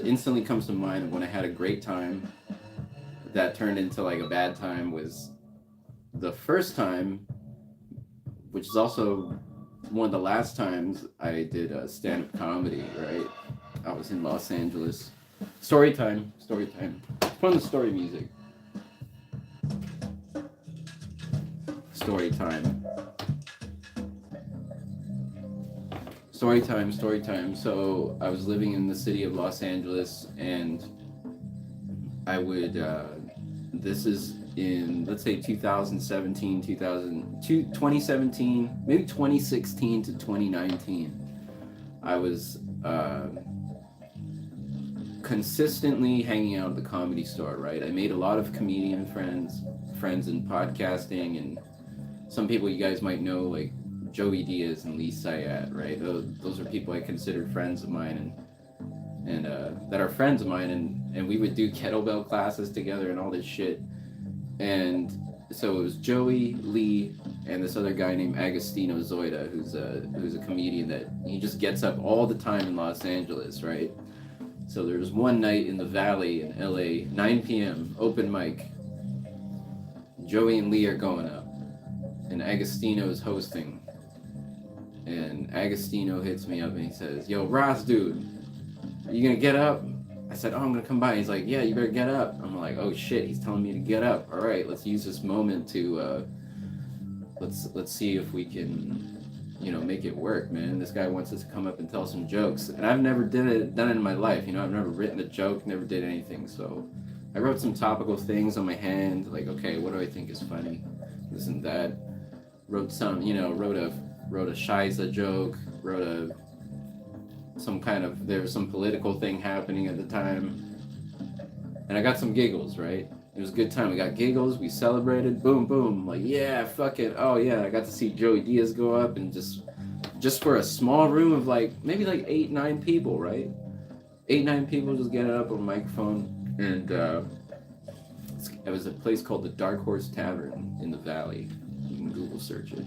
instantly comes to mind of when I had a great time that turned into like a bad time was the first time, which is also one of the last times I did stand-up comedy, right? I was in Los Angeles. Story time. From the story music. Story time. So I was living in the city of Los Angeles, and I would, this is in, let's say 2017, 2017, maybe 2016 to 2019. I was consistently hanging out at the Comedy Store, right? I made a lot of comedian friends in podcasting, and some people you guys might know, like Joey Diaz and Lee Sayat, right? Those are people I considered friends of mine, and that are friends of mine, and we would do kettlebell classes together and all this shit. And so it was Joey, Lee, and this other guy named Agostino Zoida, who's a comedian that he just gets up all the time in Los Angeles, right? So there was one night in the Valley in LA, 9 p.m., open mic. Joey and Lee are going up, and Agostino is hosting. And Agostino hits me up and he says, "Yo, Ross, dude, are you gonna get up?" I said, "Oh, I'm gonna come by." He's like, "Yeah, you better get up." I'm like, "Oh shit, he's telling me to get up. All right, let's use this moment to let's see if we can, make it work, man. This guy wants us to come up and tell some jokes, and I've never done it in my life. I've never written a joke, never did anything. So I wrote some topical things on my hand, like, okay, what do I think is funny, this and that. Wrote some, wrote a Shiza joke, there was some political thing happening at the time, and I got some giggles, right? It was a good time. We got giggles, we celebrated, boom, boom, like, yeah, fuck it. Oh yeah, I got to see Joey Diaz go up, and just for a small room of maybe 8-9 people, right? 8-9 people just getting up on a microphone, and it was a place called the Dark Horse Tavern in the Valley. You can Google search it.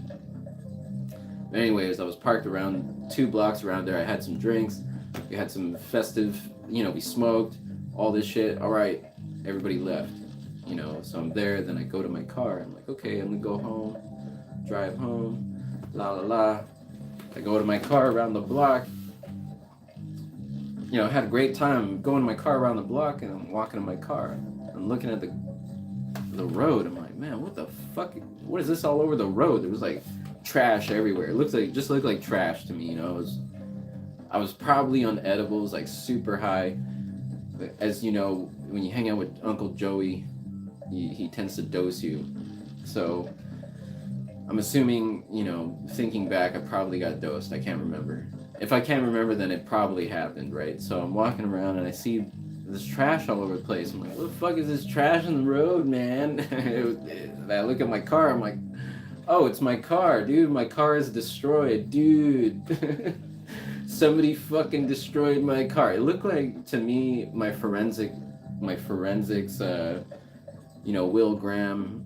Anyways, I was parked around 2 blocks around there. I had some drinks. We had some festive, we smoked, all this shit. All right, everybody left, so I'm there. Then I go to my car. I'm like, okay, I'm gonna go home, drive home, la la la. I go to my car around the block. I had a great time going to my car around the block, and I'm walking to my car. I'm looking at the road. I'm like, man, what the fuck? What is this all over the road? There was trash everywhere. It just looked like trash to me. I was probably on edibles, super high. As you know, when you hang out with Uncle Joey, he tends to dose you. So I'm assuming, thinking back, I probably got dosed. I can't remember. If I can't remember, then it probably happened, right? So I'm walking around and I see this trash all over the place. I'm like, what the fuck is this trash on the road, man? I look at my car. I'm like, oh, it's my car, dude. My car is destroyed, dude. Somebody fucking destroyed my car. It looked like, to me, my forensics, Will Graham,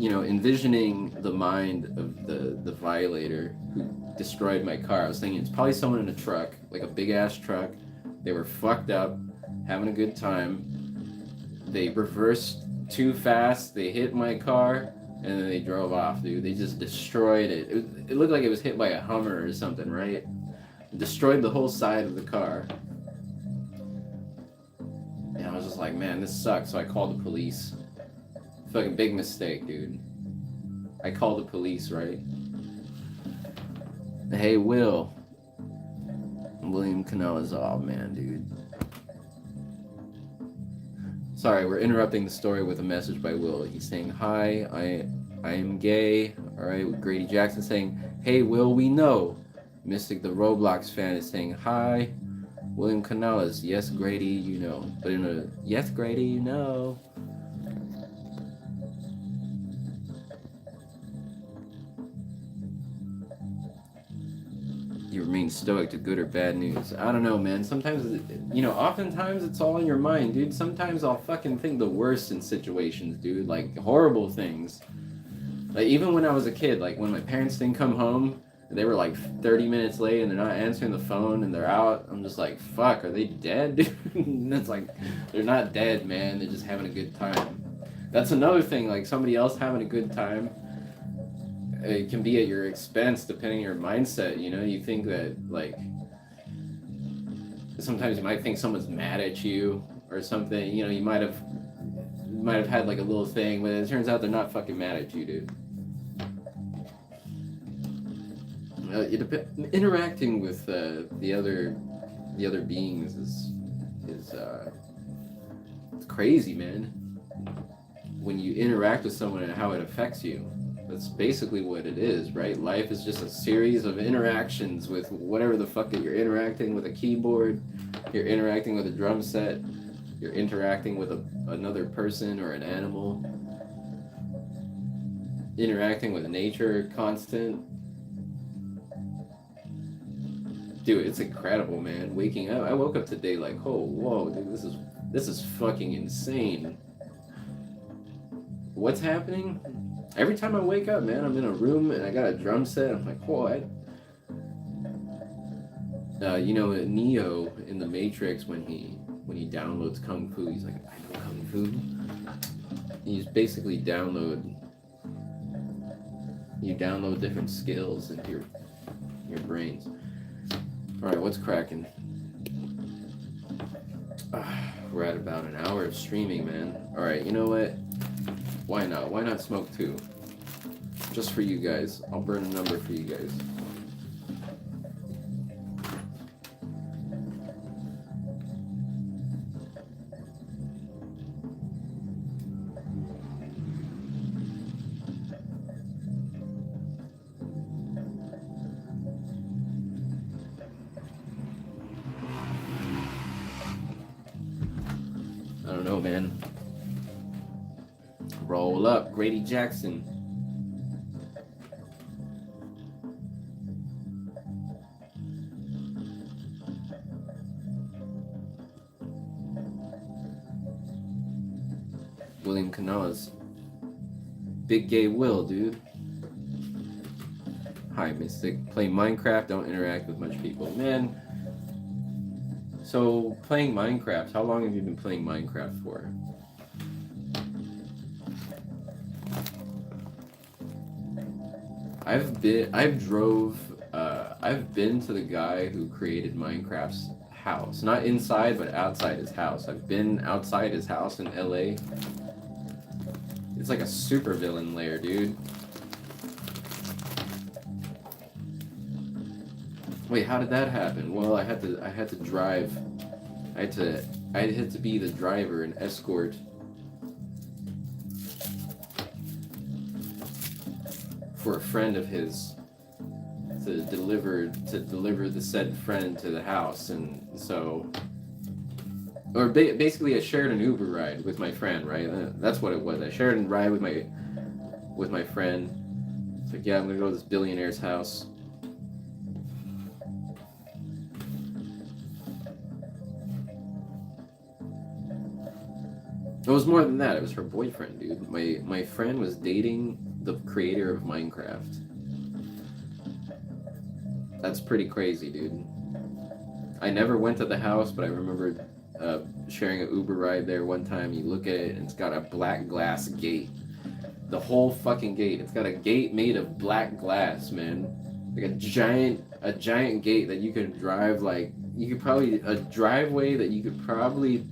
envisioning the mind of the violator who destroyed my car. I was thinking it's probably someone in a truck, like a big ass truck. They were fucked up, having a good time. They reversed too fast. They hit my car, and then they drove off, dude. They just destroyed it. It looked like it was hit by a Hummer or something, right? Destroyed the whole side of the car. And I was just like, man, this sucks. So I called the police. Fucking big mistake, dude. I called the police, right? Hey, Will. William Canela's off, man, dude. Sorry, we're interrupting the story with a message by Will. He's saying, hi, I am gay. All right, with Grady Jackson saying, hey, Will, we know. Mystic, the Roblox fan, is saying, hi. William Canales, yes, Grady, you know. But in a, yes, Grady, you know. You remain stoic to good or bad news. I don't know, man. Sometimes, oftentimes it's all in your mind, dude. Sometimes I'll fucking think the worst in situations, dude. Like, horrible things. Like, even when I was a kid, like, when my parents didn't come home, they were like 30 minutes late and they're not answering the phone and they're out, I'm just like, fuck, are they dead, dude? And it's like, they're not dead, man. They're just having a good time. That's another thing, like, somebody else having a good time, it can be at your expense depending on your mindset, you think that, like, sometimes you might think someone's mad at you or something, you might have had like a little thing, but it turns out they're not fucking mad at you, dude. Interacting with the other beings is it's crazy, man. When you interact with someone and how it affects you. That's basically what it is, right? Life is just a series of interactions with whatever the fuck that you're interacting with, a keyboard, you're interacting with a drum set, you're interacting with another person or an animal, interacting with nature, constant. Dude, it's incredible, man. Waking up, I woke up today like, oh, whoa, dude, this is fucking insane. What's happening? Every time I wake up, man, I'm in a room and I got a drum set. I'm like, what? Neo in the Matrix, when he downloads Kung Fu, he's like, I know Kung Fu. He's basically download You download different skills into your brains. All right, what's cracking? We're at about an hour of streaming, man. All right, you know what? Why not? Why not smoke two? Just for you guys. I'll burn a number for you guys. I don't know, man. Roll up, Grady Jackson. William Canales. Big Gay Will, dude. Hi, Mystic. Play Minecraft, don't interact with much people. Man, so playing Minecraft, how long have you been playing Minecraft for? I've been to the guy who created Minecraft's house. Not inside, but outside his house. I've been outside his house in LA. It's like a supervillain lair, dude. Wait, how did that happen? Well, I had to drive. I had to be the driver and escort for a friend of his to deliver the said friend to the house, and so, or basically I shared an Uber ride with my friend, right? That's what it was. I shared a ride with my friend. It's like, yeah, I'm gonna go to this billionaire's house. It was more than that. It was her boyfriend, dude. My friend was dating the creator of Minecraft. That's pretty crazy, dude. I never went to the house, but I remember sharing an Uber ride there one time. You look at it, and it's got a black glass gate. The whole fucking gate. It's got a gate made of black glass, man. Like a giant gate that you could drive, like, a driveway that you could probably,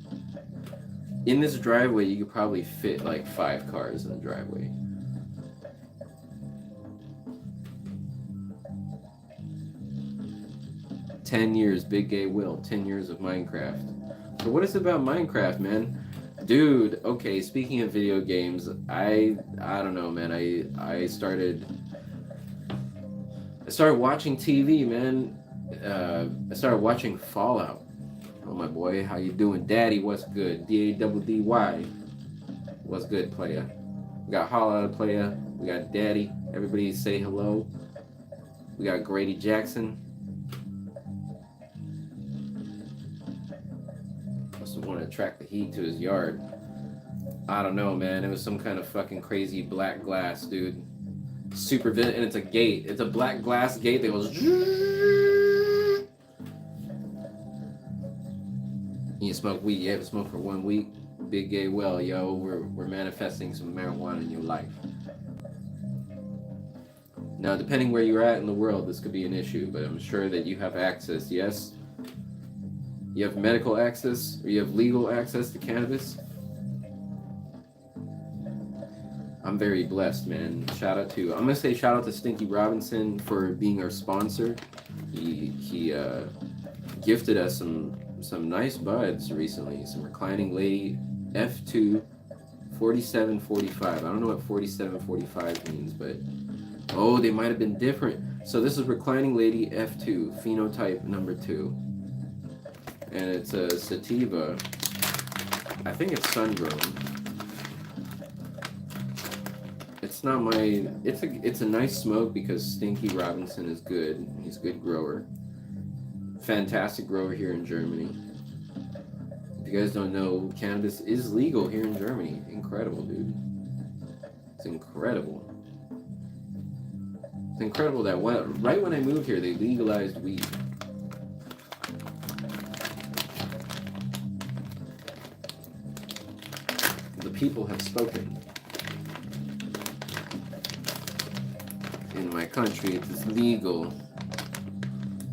in this driveway, you could probably fit like 5 cars in the driveway. "10 years, Big Gay Will. 10 years of Minecraft." So what is it about Minecraft, man? Dude, okay, speaking of video games, I don't know, man. I started watching TV, man. I started watching Fallout. Oh, my boy, how you doing? Daddy, what's good? D-A-double-D-Y. What's good, playa? We got Holla playa. We got Daddy. Everybody say hello. We got Grady Jackson. Must want to attract the heat to his yard. I don't know, man. It was some kind of fucking crazy black glass, dude. Super and it's a gate. It's a black glass gate that goes. You smoke weed? You haven't smoked for 1 week? Big Gay Well, yo. We're manifesting some marijuana in your life. Now, depending where you're at in the world, this could be an issue, but I'm sure that you have access, yes? You have medical access, or you have legal access to cannabis? I'm very blessed, man. I'm gonna say shout out to Stinky Robinson for being our sponsor. He gifted us some nice buds recently. Some Reclining Lady F2 4745. I don't know what 4745 means, but oh, they might have been different. So this is Reclining Lady F2 phenotype number 2, and it's a sativa. I think it's sun-grown. It's not my. It's a nice smoke because Stinky Robinson is good. He's a good grower. Fantastic grower here in Germany. If you guys don't know, cannabis is legal here in Germany. Incredible, dude. It's incredible. It's incredible that right when I moved here, they legalized weed. The people have spoken. in my country it is legal.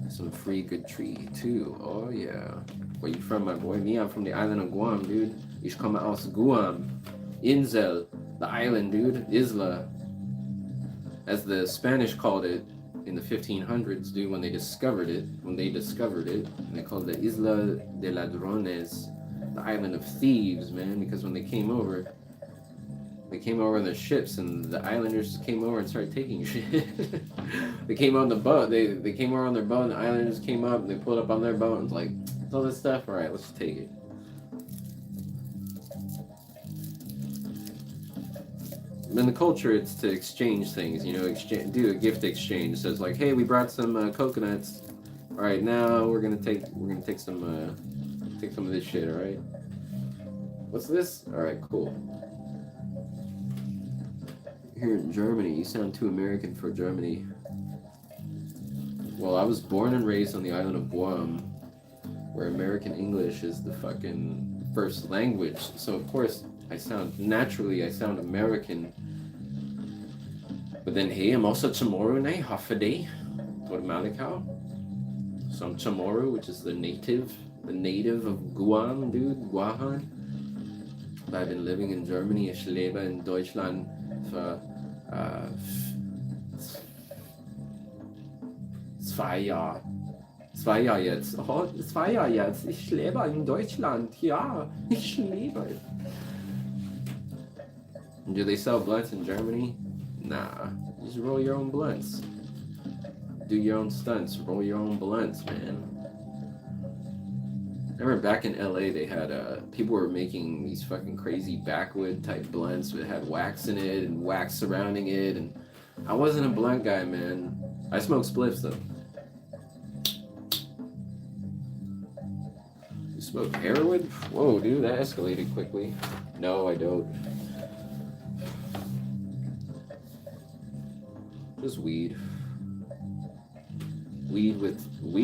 Some free good tree too. Oh yeah. Where you from, my boy? Me, I'm from the island of Guam, dude. Ich komme aus Guam. Insel, the island, dude. Isla, as the Spanish called it in the 1500s, dude. When they discovered it, and they called it Isla de Ladrones, the island of thieves, man. Because when they came over on their ships, and the islanders just came over and started taking shit. They came on the boat. They came over on their boat, and the islanders came up, and they pulled up on their boat, and was like, "It's all this stuff. All right, let's just take it." In the culture, it's to exchange things. You know, do a gift exchange. So it's like, "Hey, we brought some coconuts. All right, now we're gonna take some of this shit. All right. What's this? All right, cool." Here in Germany, you sound too American for Germany. Well, I was born and raised on the island of Guam, where American English is the fucking first language. So of course, I sound American. But then, hey, I'm also Chamorro and Hafade, or Malakau. So I'm Chamorro, which is the native of Guam, dude, Guahan. But I've been living in Germany. Ich lebe in Deutschland für 2 Jahre. 2 Jahre jetzt. Oh, 2 Jahre jetzt. Ich lebe in Deutschland. Ja, ich lebe. Do they sell blunts in Germany? Nah. Just roll your own blunts. Do your own stunts. Roll your own blunts, man. I remember back in LA, they had people were making these fucking crazy backwood type blunts that had wax in it and wax surrounding it, and I wasn't a blunt guy, man. I smoked spliffs though. You smoke heroin? Whoa, dude, that escalated quickly. No, I don't. Just weed. Weed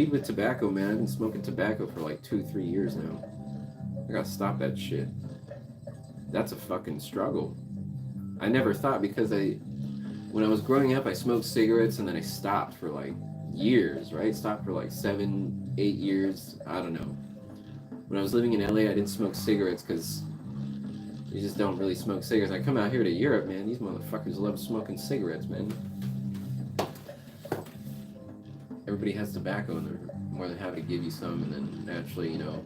with tobacco, man. I've been smoking tobacco for like 2-3 years now. I gotta stop that shit. That's a fucking struggle. I never thought, because when I was growing up, I smoked cigarettes and then I stopped for like years, right? Stopped for like 7-8 years. I don't know. When I was living in LA, I didn't smoke cigarettes because you just don't really smoke cigarettes. I come out here to Europe, man. These motherfuckers love smoking cigarettes, man. Everybody has tobacco and they're more than happy to give you some, and then naturally, you know,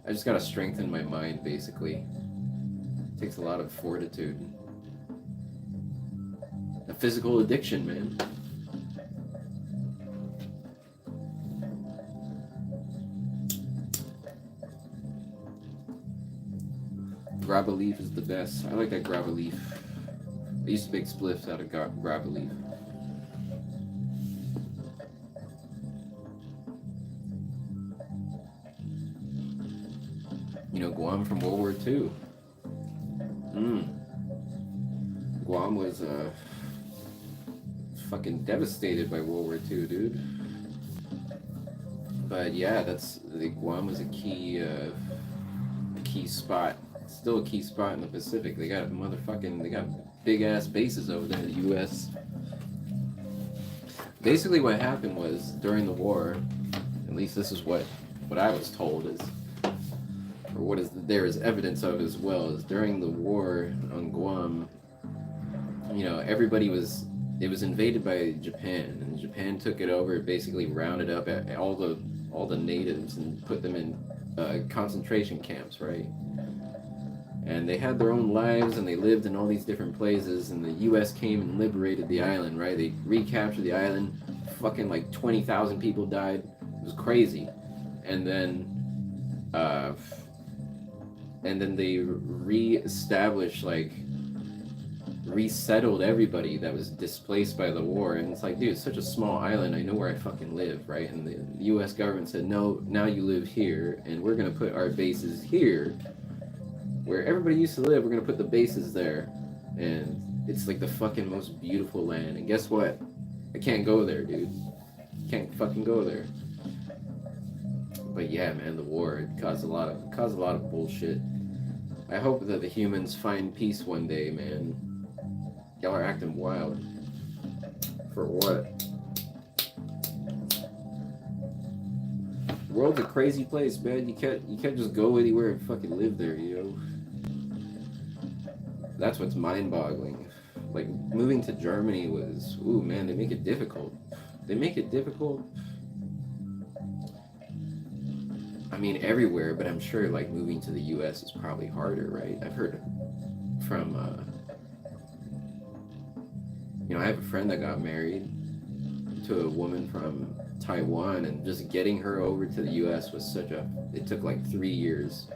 I just gotta strengthen my mind, basically. It takes a lot of fortitude. A physical addiction, man. Grab a leaf is the best. I like that grab a leaf. I used to make spliffs out of grab a leaf. You know, Guam from World War II. Guam was fucking devastated by World War II, dude. But yeah, Guam was a key spot. Still a key spot in the Pacific. They got big ass bases over there in the U.S. Basically, what happened was during the war, at least this is what I was told is. Or there is evidence of as well, is during the war on Guam, you know, it was invaded by Japan, and Japan took it over. It basically rounded up all the natives and put them in concentration camps, right? And they had their own lives, and they lived in all these different places, and the U.S. came and liberated the island, right? They recaptured the island. Fucking like 20,000 people died. It was crazy. And then they resettled everybody that was displaced by the war. And it's like, dude, it's such a small island. I know where I fucking live, right? And the U.S. government said, no, now you live here, and we're gonna put our bases here, where everybody used to live. We're gonna put the bases there, and it's like the fucking most beautiful land. And guess what? I can't go there, dude. Can't fucking go there. But yeah, man, the war, it caused a lot of bullshit. I hope that the humans find peace one day, man. Y'all are acting wild. For what? The world's a crazy place, man. You can't just go anywhere and fucking live there, you know? That's what's mind-boggling. Like, moving to Germany was, ooh, man, they make it difficult. They make it difficult. I mean, everywhere, but I'm sure, like, moving to the U.S. is probably harder, right? I've heard from, you know, I have a friend that got married to a woman from Taiwan, and just getting her over to the U.S. was it took like 3 years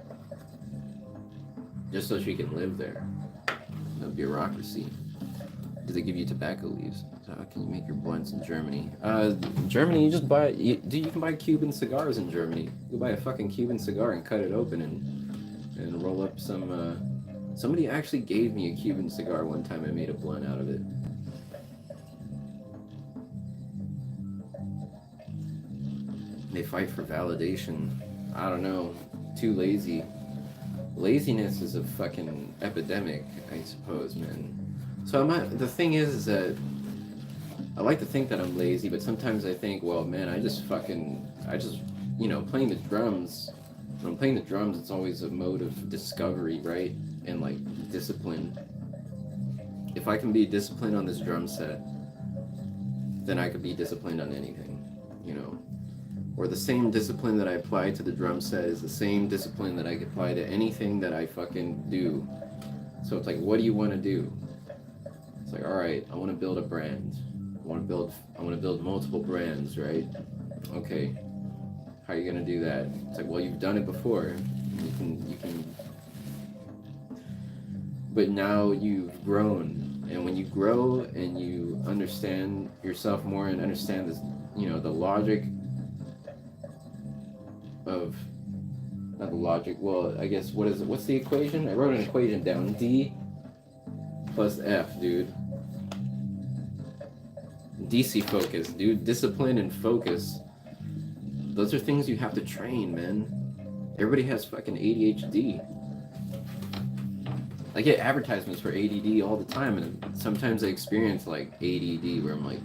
just so she can live there. The bureaucracy. Do they give you tobacco leaves? So how can you make your blunts in Germany? Germany, you just buy. You can buy Cuban cigars in Germany. You buy a fucking Cuban cigar and cut it open and roll up some. Somebody actually gave me a Cuban cigar one time. I made a blunt out of it. They fight for validation. I don't know. Too lazy. Laziness is a fucking epidemic, I suppose, man. So the thing is that I like to think that I'm lazy, but sometimes I think, well, man, I just, you know, playing the drums. When I'm playing the drums, it's always a mode of discovery, right? And like discipline. If I can be disciplined on this drum set, then I could be disciplined on anything, you know. Or the same discipline that I apply to the drum set is the same discipline that I could apply to anything that I fucking do. So it's like, what do you want to do? It's like, all right, I want to build a brand. I want to build multiple brands, right? Okay. How are you gonna do that? It's like, well, you've done it before. You can. But now you've grown, and when you grow and you understand yourself more and understand this, you know, the logic of, not the logic, well, I guess, what's the equation? I wrote an equation down. D plus F, dude. DC focus, dude. Discipline and focus. Those are things you have to train, man. Everybody has fucking ADHD. I get advertisements for ADD all the time, and sometimes I experience like ADD where I'm like,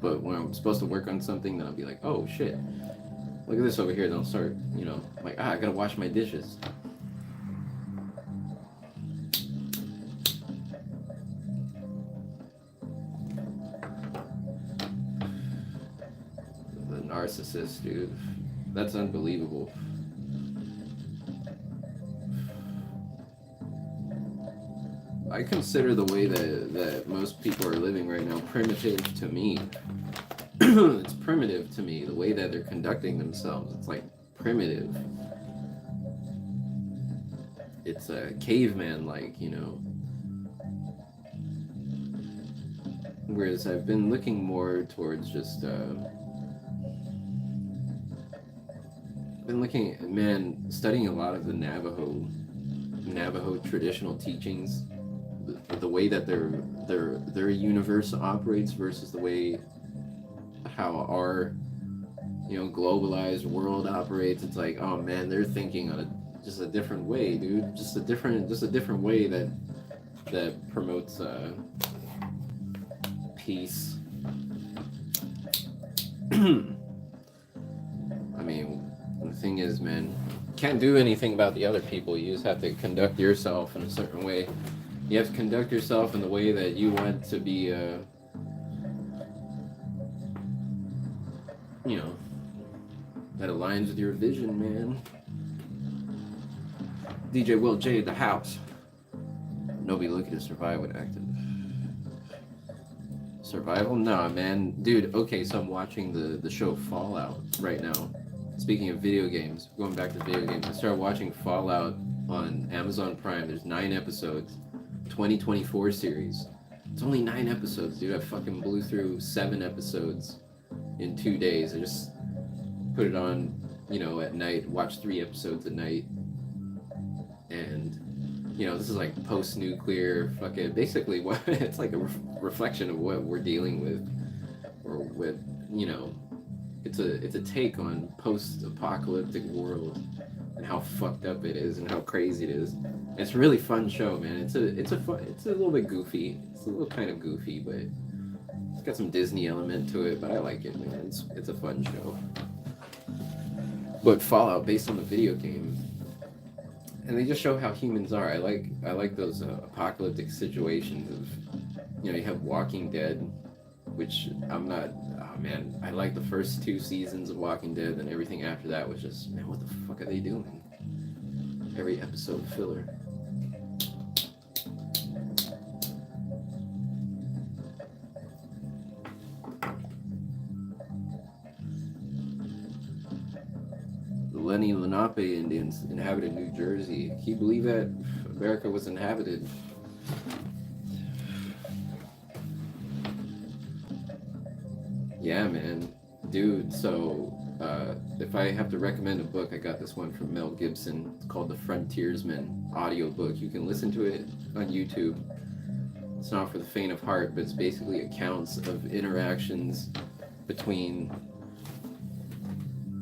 but when I'm supposed to work on something, then I'll be like, oh shit, look at this over here. Then I'll start, you know, like, I gotta wash my dishes. The narcissist, dude. That's unbelievable. I consider the way that most people are living right now primitive to me. It's primitive to me, the way that they're conducting themselves. It's like primitive. It's a caveman-like, you know. Whereas I've been looking more towards just, studying a lot of the Navajo traditional teachings. The way that their universe operates versus the way how our, you know, globalized world operates. It's like, oh man, they're thinking on just a different way, dude. Just a different way that promotes peace. I mean, the thing is, man, you can't do anything about the other people. You just have to conduct yourself in a certain way. You have to conduct yourself in the way that you want to be, you know, that aligns with your vision, man. DJ Will J at the house. Nobody looking to survive with active. Survival? Nah, man. Dude, okay, so I'm watching the show Fallout right now. Speaking of video games, going back to video games, I started watching Fallout on Amazon Prime. There's 9 episodes. 2024 series. It's only 9 episodes, dude. I fucking blew through 7 episodes in 2 days. I just put it on, you know, at night, watch 3 episodes at night. And, you know, this is like post-nuclear fucking, basically what it's like a reflection of what we're dealing with, or with, you know, it's a take on post-apocalyptic world and how fucked up it is and how crazy it is. It's a really fun show, man. It's a little bit goofy. It's a little kind of goofy, but It's got some Disney element to it, but I like it, man. It's a fun show. But Fallout, based on the video game, and they just show how humans are. I like those apocalyptic situations of, you have Walking Dead, which I'm not. Oh man, I like the first 2 seasons of Walking Dead, and everything after that was just, man, what the fuck are they doing? Every episode filler. Lenni Lenape Indians inhabited New Jersey. Can you believe that America was inhabited? Yeah, man. Dude, so if I have to recommend a book, I got this one from Mel Gibson. It's called The Frontiersman audiobook. You can listen to it on YouTube. It's not for the faint of heart, but it's basically accounts of interactions between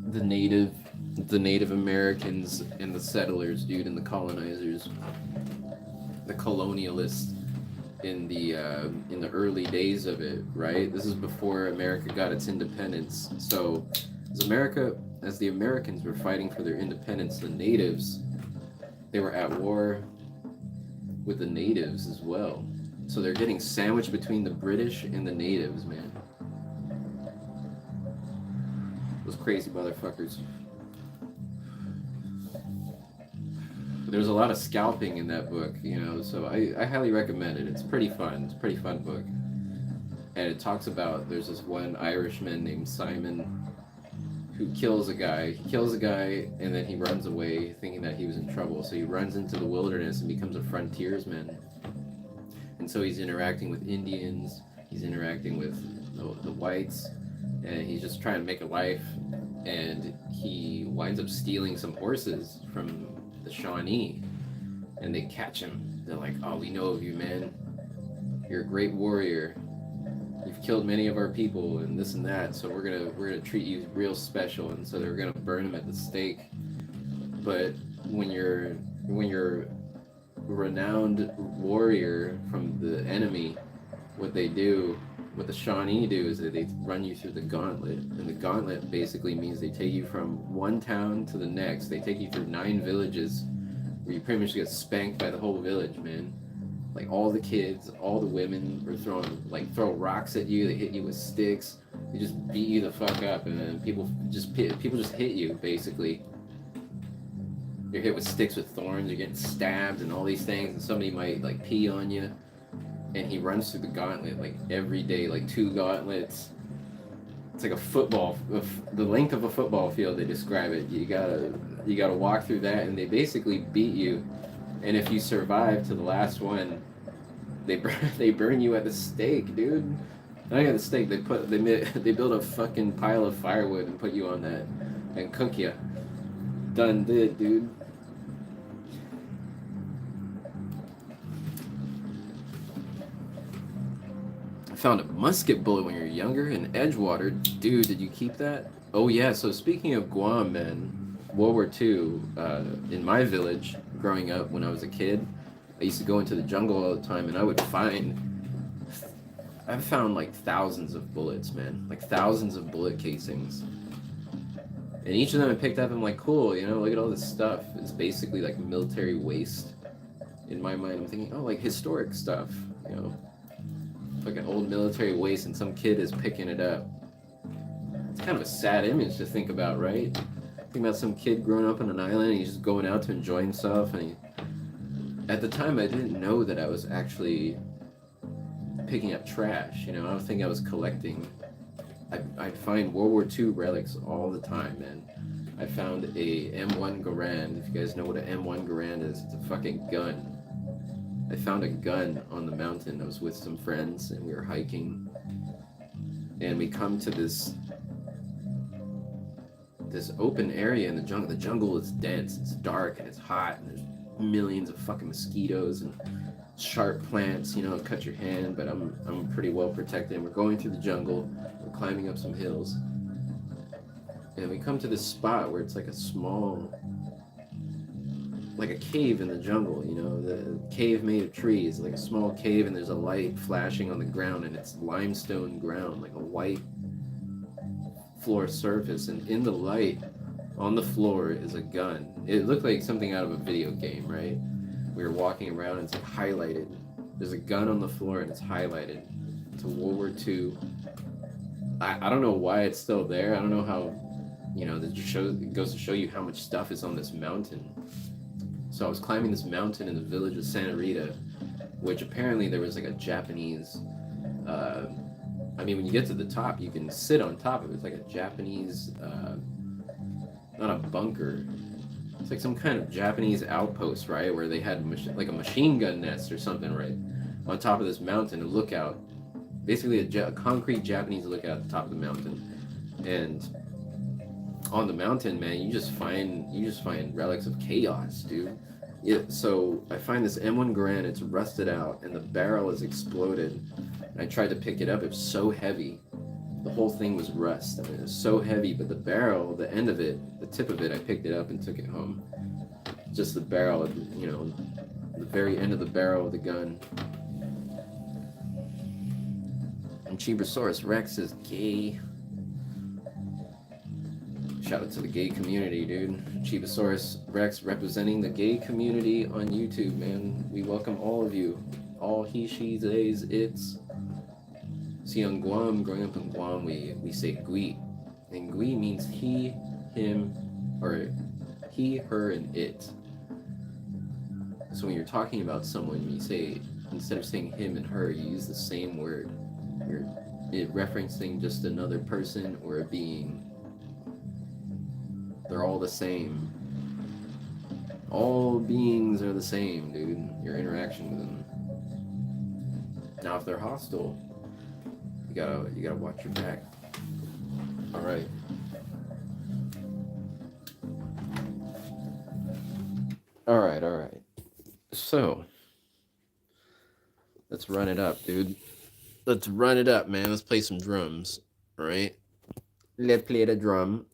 the Native Americans and the settlers, dude, and the colonizers, the colonialists in the early days of it, right? This is before America got its independence. So as the Americans were fighting for their independence, the natives, they were at war with the natives as well. So they're getting sandwiched between the British and the natives, man. Those crazy motherfuckers. There's a lot of scalping in that book, so I highly recommend it. It's pretty fun. It's a pretty fun book. And it talks about, there's this one Irishman named Simon who kills a guy. He kills a guy and then he runs away thinking that he was in trouble. So he runs into the wilderness and becomes a frontiersman. And so he's interacting with Indians, he's interacting with the whites, and he's just trying to make a life. And he winds up stealing some horses from the Shawnee, and they catch him. They're like, "Oh, we know of you, man. You're a great warrior. You've killed many of our people, and this and that. So we're gonna treat you real special." And so they're gonna burn him at the stake. But when you're a renowned warrior from the enemy, what the Shawnee do is that they run you through the gauntlet. And the gauntlet basically means they take you from one town to the next. They take you through 9 villages where you pretty much get spanked by the whole village, man. Like all the kids, all the women are throw rocks at you. They hit you with sticks. They just beat you the fuck up, and then people just hit you basically. You're hit with sticks with thorns. You're getting stabbed and all these things, and somebody might pee on you. And he runs through the gauntlet every day, 2 gauntlets. It's like a football, the length of a football field. They describe it. You gotta walk through that, and they basically beat you. And if you survive to the last one, they burn you at the stake, dude. Not at the stake. They build a fucking pile of firewood and put you on that and cook you. Done did, dude. Found a musket bullet when you were younger in Edgewater. Dude, did you keep that? Oh yeah, so speaking of Guam, man, World War II, in my village, growing up when I was a kid, I used to go into the jungle all the time, and I've found thousands of bullets, man. Thousands of bullet casings. And each of them I picked up, I'm like, cool, look at all this stuff. It's basically military waste. In my mind, I'm thinking, oh, historic stuff, an old military waste, and some kid is picking it up. It's kind of a sad image to think about, right? Think about some kid growing up on an island and he's just going out to enjoy himself, and at the time I didn't know that I was actually picking up trash. I don't think I was collecting. I'd find World War II relics all the time, man. I found a M1 Garand. If you guys know what an M1 Garand is, it's a fucking gun. I found a gun on the mountain. I was with some friends and we were hiking, and we come to this open area in the jungle. The jungle is dense, it's dark, and it's hot, and there's millions of fucking mosquitoes and sharp plants, cut your hand, but I'm pretty well protected. And we're going through the jungle, we're climbing up some hills, and we come to this spot where it's a small like a cave in the jungle, you know, the cave made of trees, like a small cave, and there's a light flashing on the ground, and it's limestone ground, like a white floor surface, and in the light on the floor is a gun. It looked like something out of a video game, right? We were walking around and it's like highlighted. There's a gun on the floor and it's highlighted. It's a World War II. I don't know why it's still there. I don't know how, you know, it goes to show you how much stuff is on this mountain. So I was climbing this mountain in the village of Santa Rita, which apparently there was like a Japanese, I mean, when you get to the top, you can sit on top of it. It's like a Japanese, not a bunker. It's like some kind of Japanese outpost, right? Where they had like a machine gun nest or something, right? On top of this mountain, a lookout. Basically a concrete Japanese lookout at the top of the mountain. And on the mountain, man, you just find relics of chaos, dude. Yeah, so I find this M1 Garand, it's rusted out, and the barrel is exploded. And I tried to pick it up, it was so heavy. The whole thing was rust. I mean, it was so heavy, but the barrel, the end of it, the tip of it, I picked it up and took it home. Just the barrel, you know, the very end of the barrel of the gun. And Chibosaurus Rex is gay. Shout out to the gay community, dude. Chibosaurus Rex representing the gay community on YouTube, man. We welcome all of you. All he, she, theys, it's. See, on Guam, growing up in Guam, we say gui. And gui means he, him, or he, her, and it. So when you're talking about someone, you say, instead of saying him and her, you use the same word. You're referencing just another person or a being. They're all the same. All beings are the same, dude. Your interaction with them. Now, if they're hostile, you gotta watch your back. All right. All right. So, let's run it up, dude. Let's run it up, man. Let's play some drums. All right. Let's play the drum.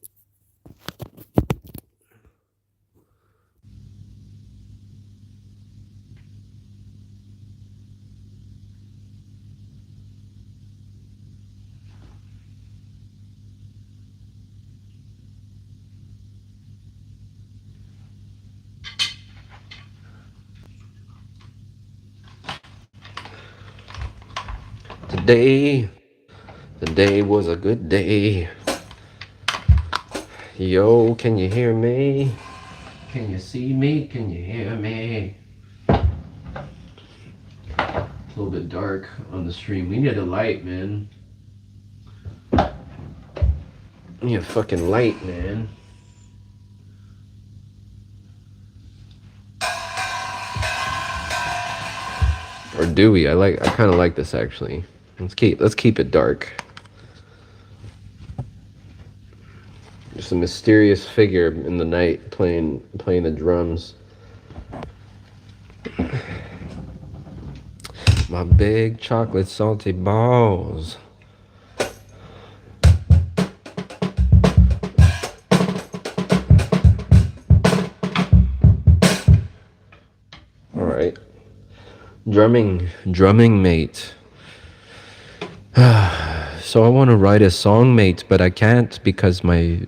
Today was a good day. Yo, can you hear me? Can you see me? Can you hear me? It's a little bit dark on the stream. We need a light, man. We need a fucking light, man. Or do we? I kind of like this actually. Let's keep it dark. Just a mysterious figure in the night playing the drums. My big chocolate salty balls. All right. Drumming mate. So I want to write a song, mate, but I can't because my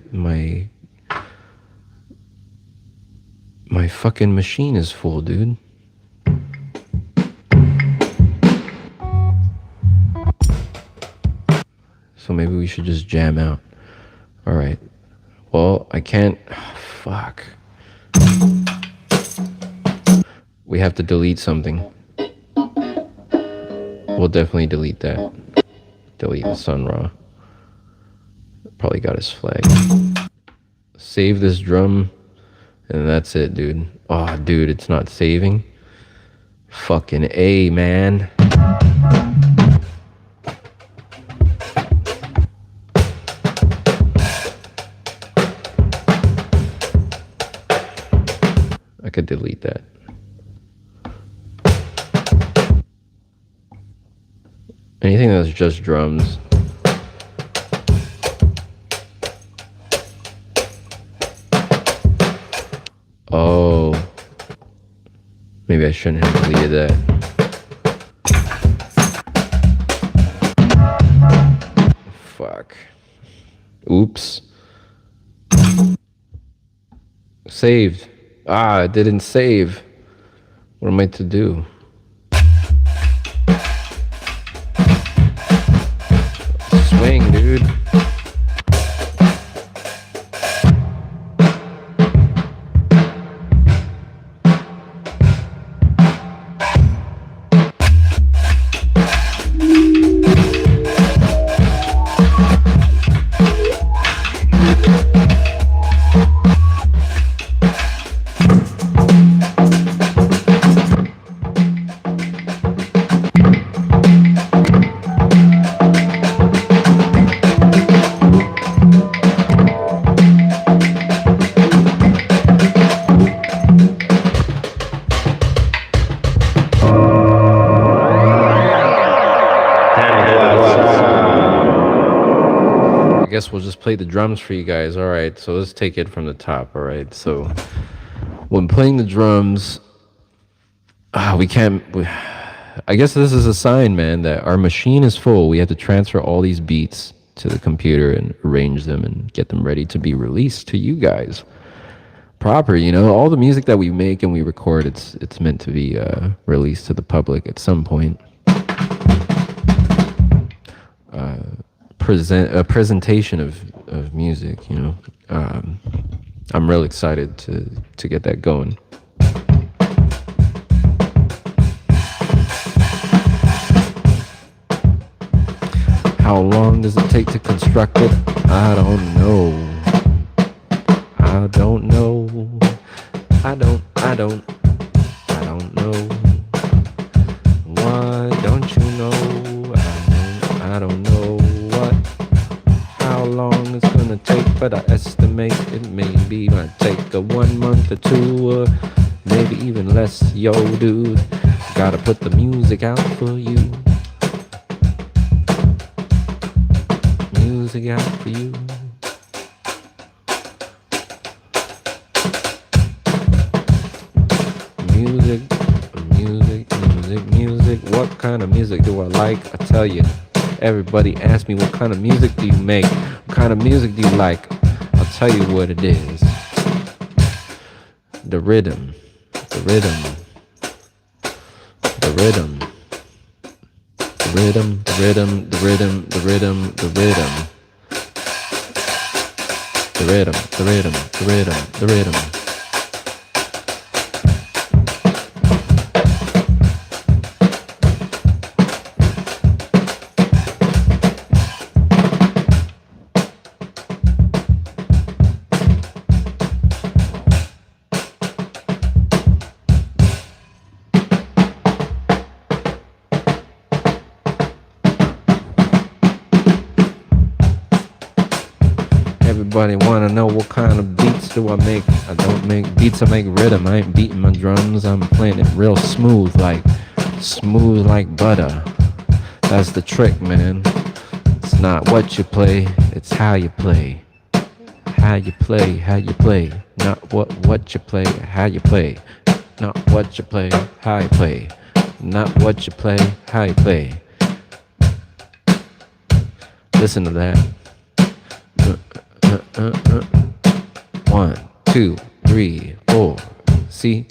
fucking machine is full, dude. So maybe we should just jam out. All right. Well, I can't. Fuck. We have to delete something. We'll definitely delete that. Delete the Sun Ra. Probably got his flag. Save this drum. And that's it, dude. Oh, dude, it's not saving. Fucking A, man. I could delete that. Anything that's just drums. Oh, Maybe I shouldn't have deleted that. Fuck. Oops. Saved. Ah, it didn't save. What am I to do? Swing, dude. I guess we'll just play the drums for you guys. All right, so let's take it from the top. All right, so when playing the drums, we can't. I guess this is a sign, man, that our machine is full. We have to transfer all these beats to the computer and arrange them and get them ready to be released to you guys. Proper, you know, all the music that we make and we record, it's meant to be released to the public at some point. A presentation of music, you know. I'm real excited to get that going. How long does it take to construct it? I don't know. I don't know. I don't know. Why don't you know? I don't know what, how long it's gonna take, but I estimate it maybe might take 1 month or 2, or maybe even less. Yo, dude, gotta put the music out for you. Music out for you. Music. What kind of music do I like? I tell you, everybody asks me, what kind of music do you make? What kind of music do you like? I'll tell you what it is. The rhythm. The rhythm. The rhythm. The rhythm. The rhythm. The rhythm. The rhythm. The rhythm. The rhythm. The rhythm. The rhythm. The rhythm. Everybody wanna know what kind of beats do I make? I don't make beats, I make rhythm. I ain't beating my drums, I'm playing it real smooth like butter. That's the trick, man. It's not what you play, it's how you play. How you play, how you play. Not what you play, how you play. Not what you play, how you play. Not what you play, how you play. Listen to that. 1, 2, 3, 4. See?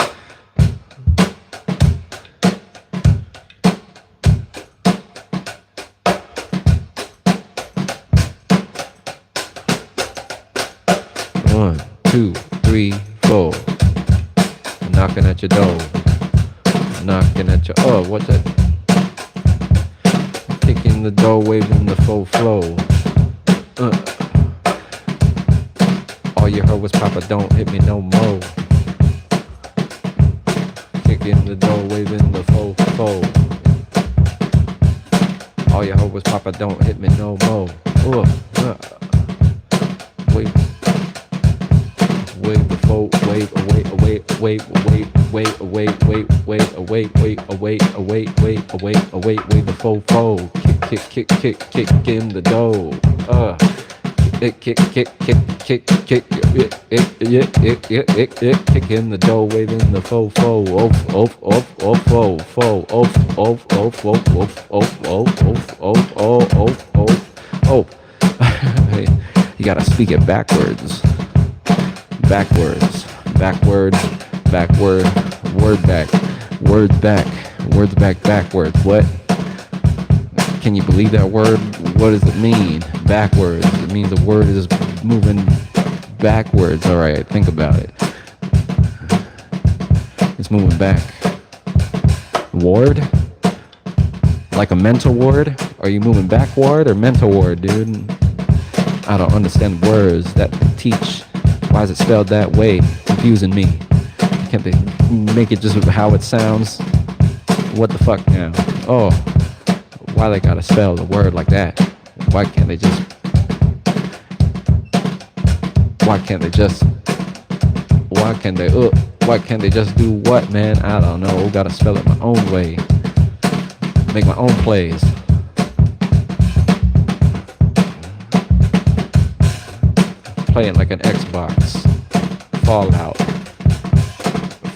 One, two, three, four. Knocking at your door. Knocking at your. Oh, what's that? Kicking the door, waving the full flow. All you heard was Papa, don't hit me no more. Kicking the door, waving the full flow. All you heard was Papa, don't hit me no more. Wave the full, wave away, wave the full flow. Kick in the door. Kick Kick in the door, waving the fofo. Oaf, oaf, oaf, oaf, oaf, oaf, oaf, oaf, oaf, oaf, oaf, oaf, oaf, oaf, oaf, oaf, oaf. You gotta speak it backwards. Backwards. Backwards. Backward. Word back. Words back. Words back backwards. What? Can you believe that word? What does it mean? Backwards. It means the word is moving backwards. All right, think about it. It's moving back. Ward? Like a mental ward? Are you moving backward or mental ward, dude? I don't understand words that teach. Why is it spelled that way? Confusing me. Can't they make it just how it sounds? What the fuck now? Oh, why they gotta spell the word like that? Why can't they just why can't they just do what, man? I don't know. Gotta spell it my own way. Make my own plays. Play it like an Xbox. Fallout.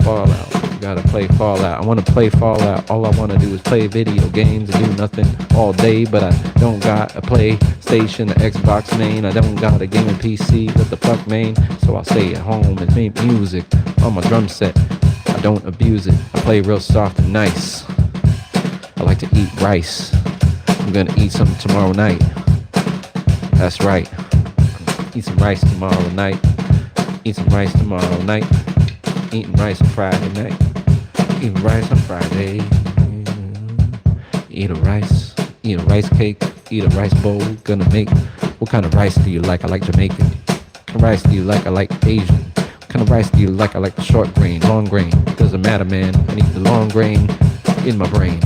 You gotta play Fallout. I wanna play Fallout. All I wanna do is play video games and do nothing all day. But I don't got a PlayStation, an Xbox main. I don't got a gaming PC. What the fuck, man? So I stay at home and make music on my drum set. I don't abuse it. I play real soft and nice. I like to eat rice. I'm gonna eat some tomorrow night. That's right. Eat some rice tomorrow night. Eat some rice tomorrow night. Eating rice on Friday night. Eating rice on Friday. Eat a rice cake, eat a rice bowl. Gonna make, what kind of rice do you like? I like Jamaican. What kind of rice do you like? I like Asian. What kind of rice do you like? I like the short grain, long grain. Doesn't matter, man. I need the long grain in my brain.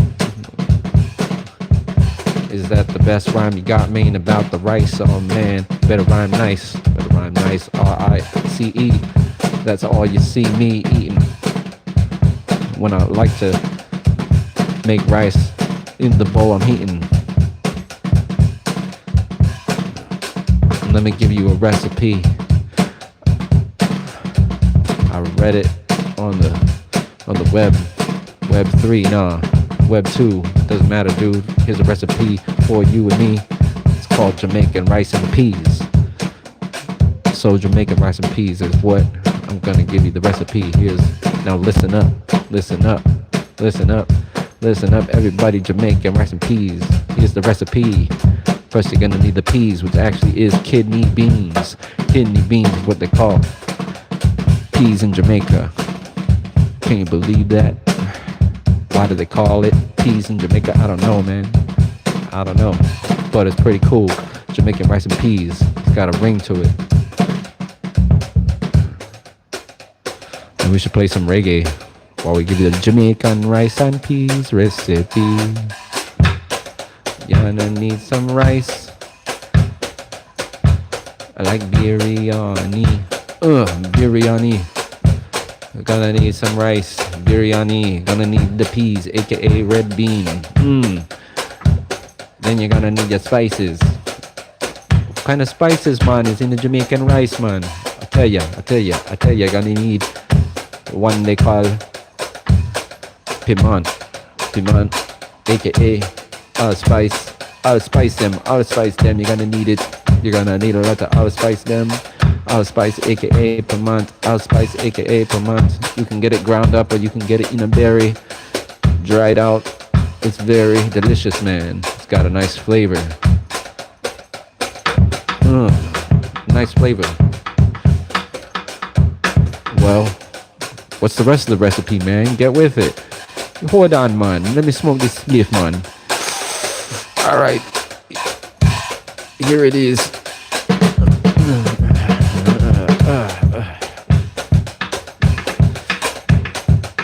Is that the best rhyme you got, man, about the rice? Oh man, better rhyme nice. Better rhyme nice. R-I-C-E. That's all you see me eating. When I like to make rice in the bowl I'm heating. Let me give you a recipe. I read it on the web 3, nah, web 2. Doesn't matter, dude. Here's a recipe for you and me. It's called Jamaican rice and peas. So Jamaican rice and peas is what I'm gonna give you the recipe. Now listen up, everybody. Jamaican rice and peas. Here's the recipe. First you're gonna need the peas, which actually is kidney beans. Kidney beans is what they call peas in Jamaica. Can you believe that? Why do they call it peas in Jamaica? I don't know, man. I don't know, but it's pretty cool. Jamaican rice and peas. It's got a ring to it. And we should play some reggae while we give you the Jamaican rice and peas recipe. You're gonna need some rice. I like biryani. Biryani. You're gonna need some rice. Biryani. Gonna need the peas, aka red bean. Then you're gonna need your spices. What kind of spices, man, is in the Jamaican rice, man? I tell ya, you're gonna need one they call piment, aka allspice. Allspice them. You're gonna need it. You're gonna need a lot of allspice them. Allspice, aka piment. Allspice, aka piment. You can get it ground up or you can get it in a berry, dried out. It's very delicious, man. It's got a nice flavor. Nice flavor. Well, what's the rest of the recipe, man? Get with it. Hold on, man. Let me smoke this spliff, man. Alright. Here it is.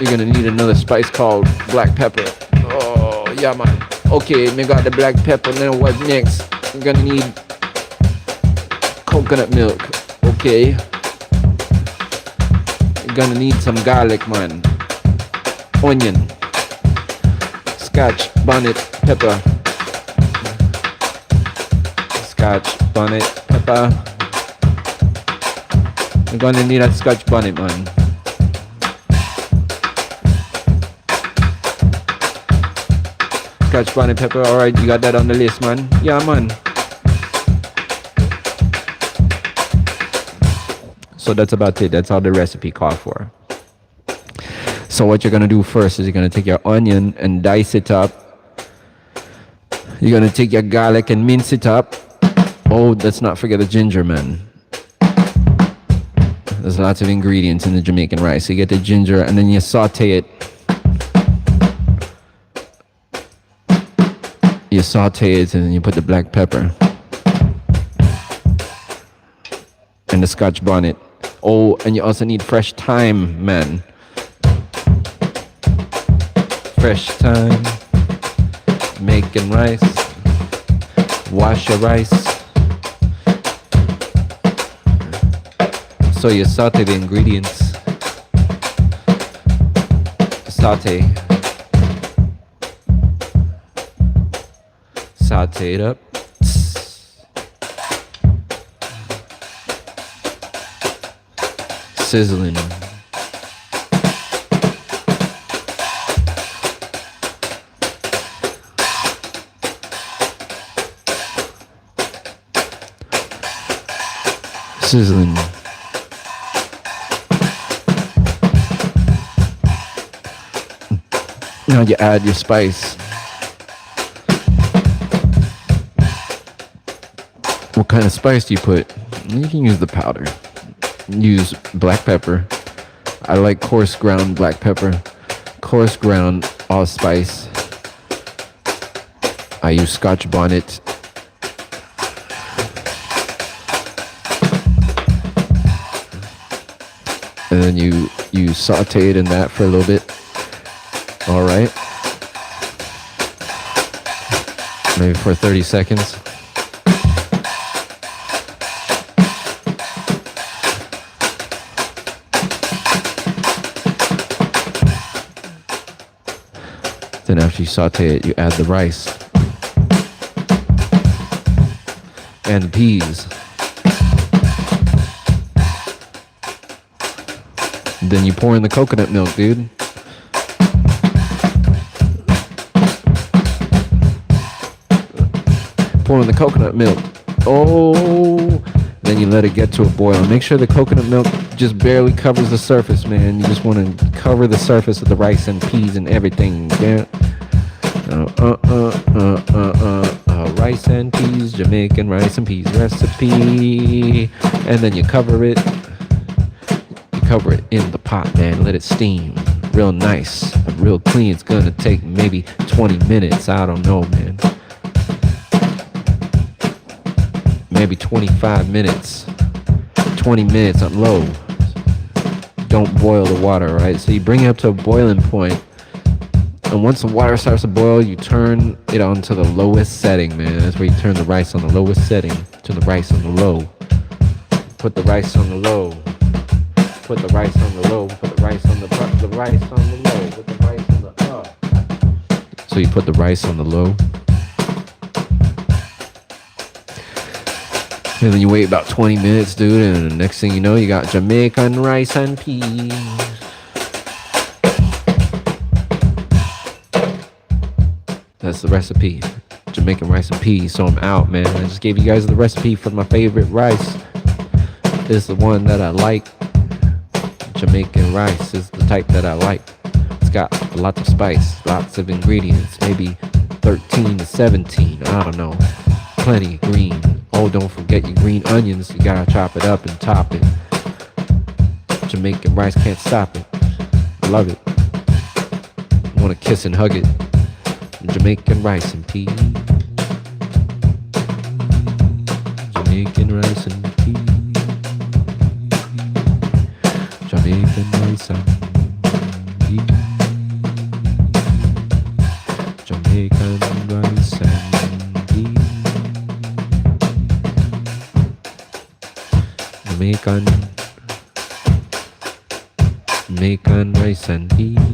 You're gonna need another spice called black pepper. Oh, yeah, man. Okay, we got the black pepper. Then what next? You're gonna need coconut milk. Okay. Gonna need some garlic, man. Onion, scotch bonnet pepper, scotch bonnet pepper, You're gonna need a Scotch bonnet, man. Scotch bonnet pepper. All right, you got that on the list, man. Yeah, man. So that's about it. That's all the recipe called for. So what you're gonna do first is you're gonna take your onion and dice it up. You're gonna take your garlic and mince it up. Oh, let's not forget the ginger, man. There's lots of ingredients in the Jamaican rice. You get the ginger and then you saute it. You saute it and then you put the black pepper. And the Scotch bonnet. Oh, and you also need fresh thyme, man. Fresh thyme. Making rice. Wash your rice. So you saute the ingredients. Saute. Saute it up. Sizzling. Sizzling. Now you add your spice. What kind of spice do you put? You can use the powder. Use black pepper. I like coarse ground black pepper. Coarse ground allspice. I use Scotch bonnet. And then you saute it in that for a little bit. All right. Maybe for 30 seconds. Then after you saute it, you add the rice and the peas. Then you pour in the coconut milk, dude. Pour in the coconut milk. Oh, then you let it get to a boil. Make sure the coconut milk just barely covers the surface, man. You just want to cover the surface of the rice and peas and everything. Yeah. Rice and peas, Jamaican rice and peas recipe. And then you cover it. You cover it in the pot, man. Let it steam real nice, real clean. It's gonna take maybe 20 minutes. I don't know, man. Maybe 25 minutes. 20 minutes on low. Don't boil the water, right? So you bring it up to a boiling point. And once the water starts to boil, you turn it on to the lowest setting, man. That's where you turn the rice on the lowest setting. Turn the rice on the low. Put the rice on the low. Put the rice on the low. Put the rice on the rice on the low. Put the rice on the up. So you put the rice on the low. And then you wait about 20 minutes, dude, and the next thing you know, you got Jamaican rice and peas. That's the recipe. Jamaican rice and peas. So I'm out, man. I just gave you guys the recipe for my favorite rice. It's the one that I like. Jamaican rice is the type that I like. It's got lots of spice, lots of ingredients, maybe 13 to 17. I don't know. Plenty green. Oh, don't forget your green onions. You gotta chop it up and top it. Jamaican rice, can't stop it. I love it. Wanna kiss and hug it. Jamaican rice and peas. Jamaican rice and peas. Jamaican rice and peas. Jamaican rice and peas. Jamaican rice and peas.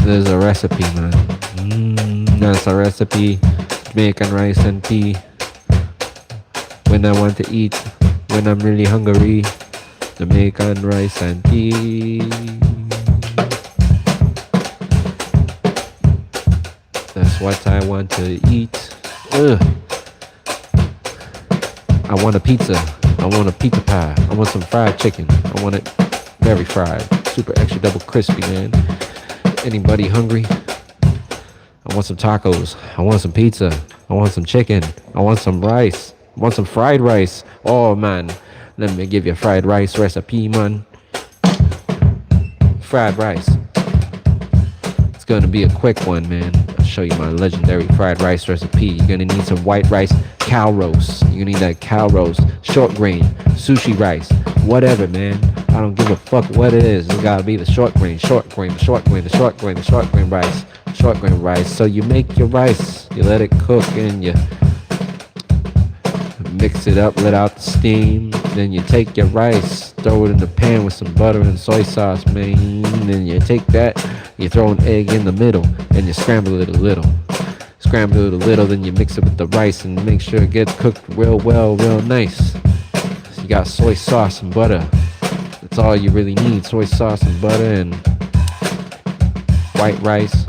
There's a recipe, man. That's a recipe. Jamaican rice and tea. When I want to eat, when I'm really hungry. Jamaican rice and tea. That's what I want to eat. Ugh. I want a pizza. I want a pizza pie. I want some fried chicken. I want it very fried. Super extra double crispy, man. Anybody hungry? I want some tacos. I want some pizza. I want some chicken. I want some rice. I want some fried rice. Oh, man. Let me give you a fried rice recipe, man. Fried rice. It's gonna be a quick one, man. I'll show you my legendary fried rice recipe. You're gonna need some white rice, cow roast. You're gonna need that cow roast, short grain, sushi rice, whatever, man. I don't give a fuck what it is. It's gotta be the short grain, short grain, the short grain, the short grain, the short grain rice, short grain rice. So you make your rice, you let it cook, and you mix it up, let out the steam. Then you take your rice, throw it in the pan with some butter and soy sauce, man. Then you take that, you throw an egg in the middle, and you scramble it a little. Scramble it a little, then you mix it with the rice and make sure it gets cooked real well, real nice. So you got soy sauce and butter. That's all you really need, soy sauce and butter and white rice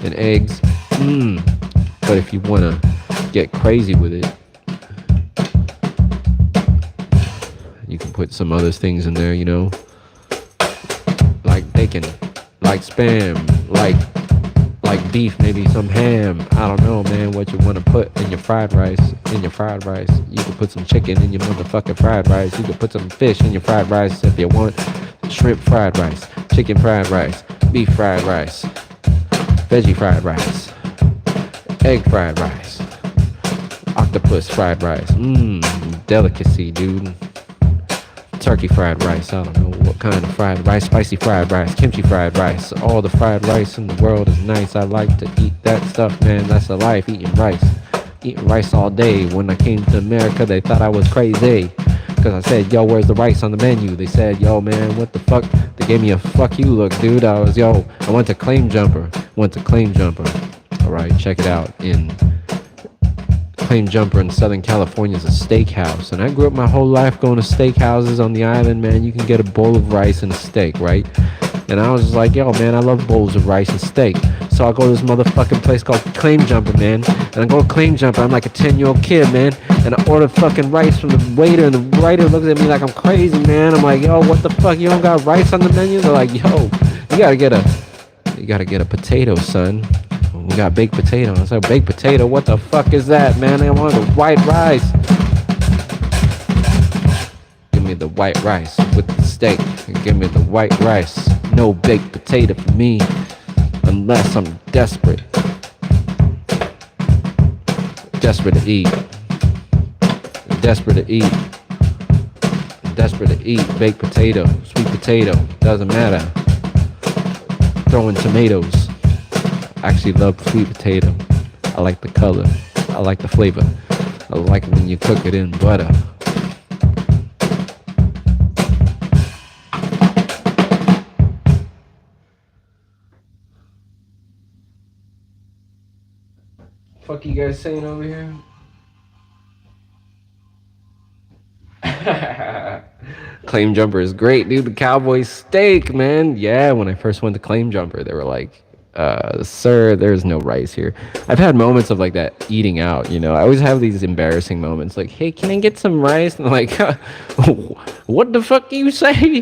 and eggs. But if you want to get crazy with it, you can put some other things in there, you know, like bacon, like spam, like beef, maybe some ham. I don't know, man, what you want to put in your fried rice. In your fried rice, you can put some chicken in your motherfucking fried rice. You can put some fish in your fried rice if you want. Shrimp fried rice, chicken fried rice, beef fried rice, veggie fried rice, egg fried rice, octopus fried rice. Delicacy, dude. Turkey fried rice, I don't know what kind of fried rice, spicy fried rice, kimchi fried rice. All the fried rice in the world is nice. I like to eat that stuff, man. That's the life, eating rice. Eating rice all day. When I came to America, they thought I was crazy. Because I said, yo, where's the rice on the menu? They said, yo, man, what the fuck? They gave me a fuck you look, dude. I went to Claim Jumper. Alright, check it out. In Claim Jumper in Southern California is a steakhouse, and I grew up my whole life going to steakhouses on the island, man. You can get a bowl of rice and a steak, right? And I was just like, yo, man, I love bowls of rice and steak. So I go to this motherfucking place called Claim Jumper, man. And I go to Claim Jumper, I'm like a 10-year-old kid, man. And I order fucking rice from the waiter, and the waiter looks at me like I'm crazy, man. I'm like, yo, what the fuck? You don't got rice on the menu? They're like, yo, you gotta get a potato, son. We got baked potato. I said, baked potato? What the fuck is that, man? I want the white rice. Give me the white rice with the steak. Give me the white rice. No baked potato for me. Unless I'm desperate. Desperate to eat. Desperate to eat. Desperate to eat. Baked potato. Sweet potato. Doesn't matter. Throwing tomatoes. I actually love sweet potato. I like the color. I like the flavor. I like it when you cook it in butter. Fuck you guys saying over here? Claim Jumper is great, dude. The cowboy steak, man. Yeah, when I first went to Claim Jumper, they were like, sir, there's no rice here. I've had moments of like that eating out, you know. I always have these embarrassing moments like, hey, can I get some rice? And I'm like, what the fuck do you say?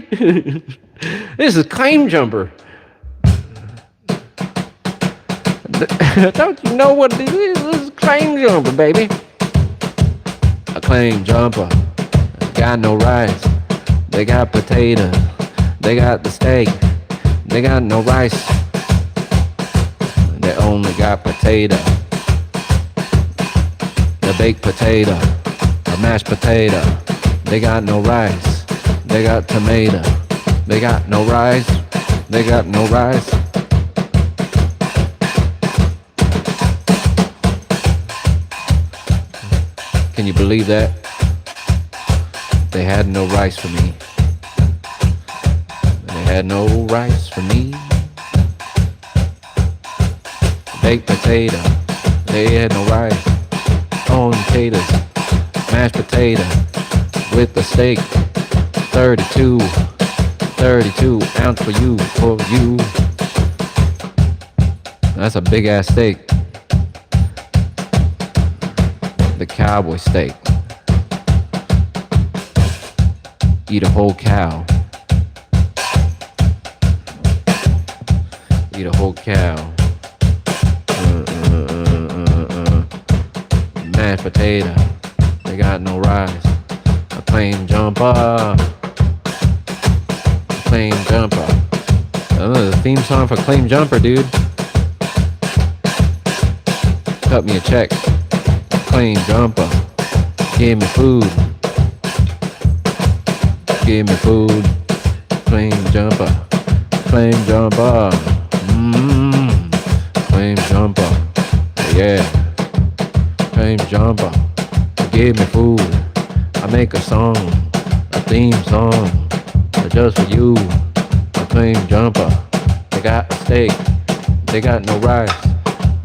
This is Claim Jumper. Don't you know what this is? This is Claim Jumper, baby. A Claim Jumper. Got no rice. They got potatoes. They got the steak. They got no rice. They only got potato. The baked potato. The mashed potato. They got no rice. They got tomato. They got no rice. They got no rice. Can you believe that? They had no rice for me. They had no rice for me. baked potato. They had no rice, own potatoes, mashed potato with the steak. 32, 32 ounce for you, for you. That's a big ass steak. The cowboy steak. Eat a whole cow. Eat a whole cow. Mashed potato. They got no rice. A plain jumper. Claim jumper. The theme song for Claim Jumper, dude. Cut me a check. Claim Jumper. Give me food. Give me food. Claim Jumper. Claim Jumper. Claim Jumper. Yeah. Claim Jumper. Give me food. I make a song. A theme song. Just for you. A claim jumper. They got a steak. They got no rice.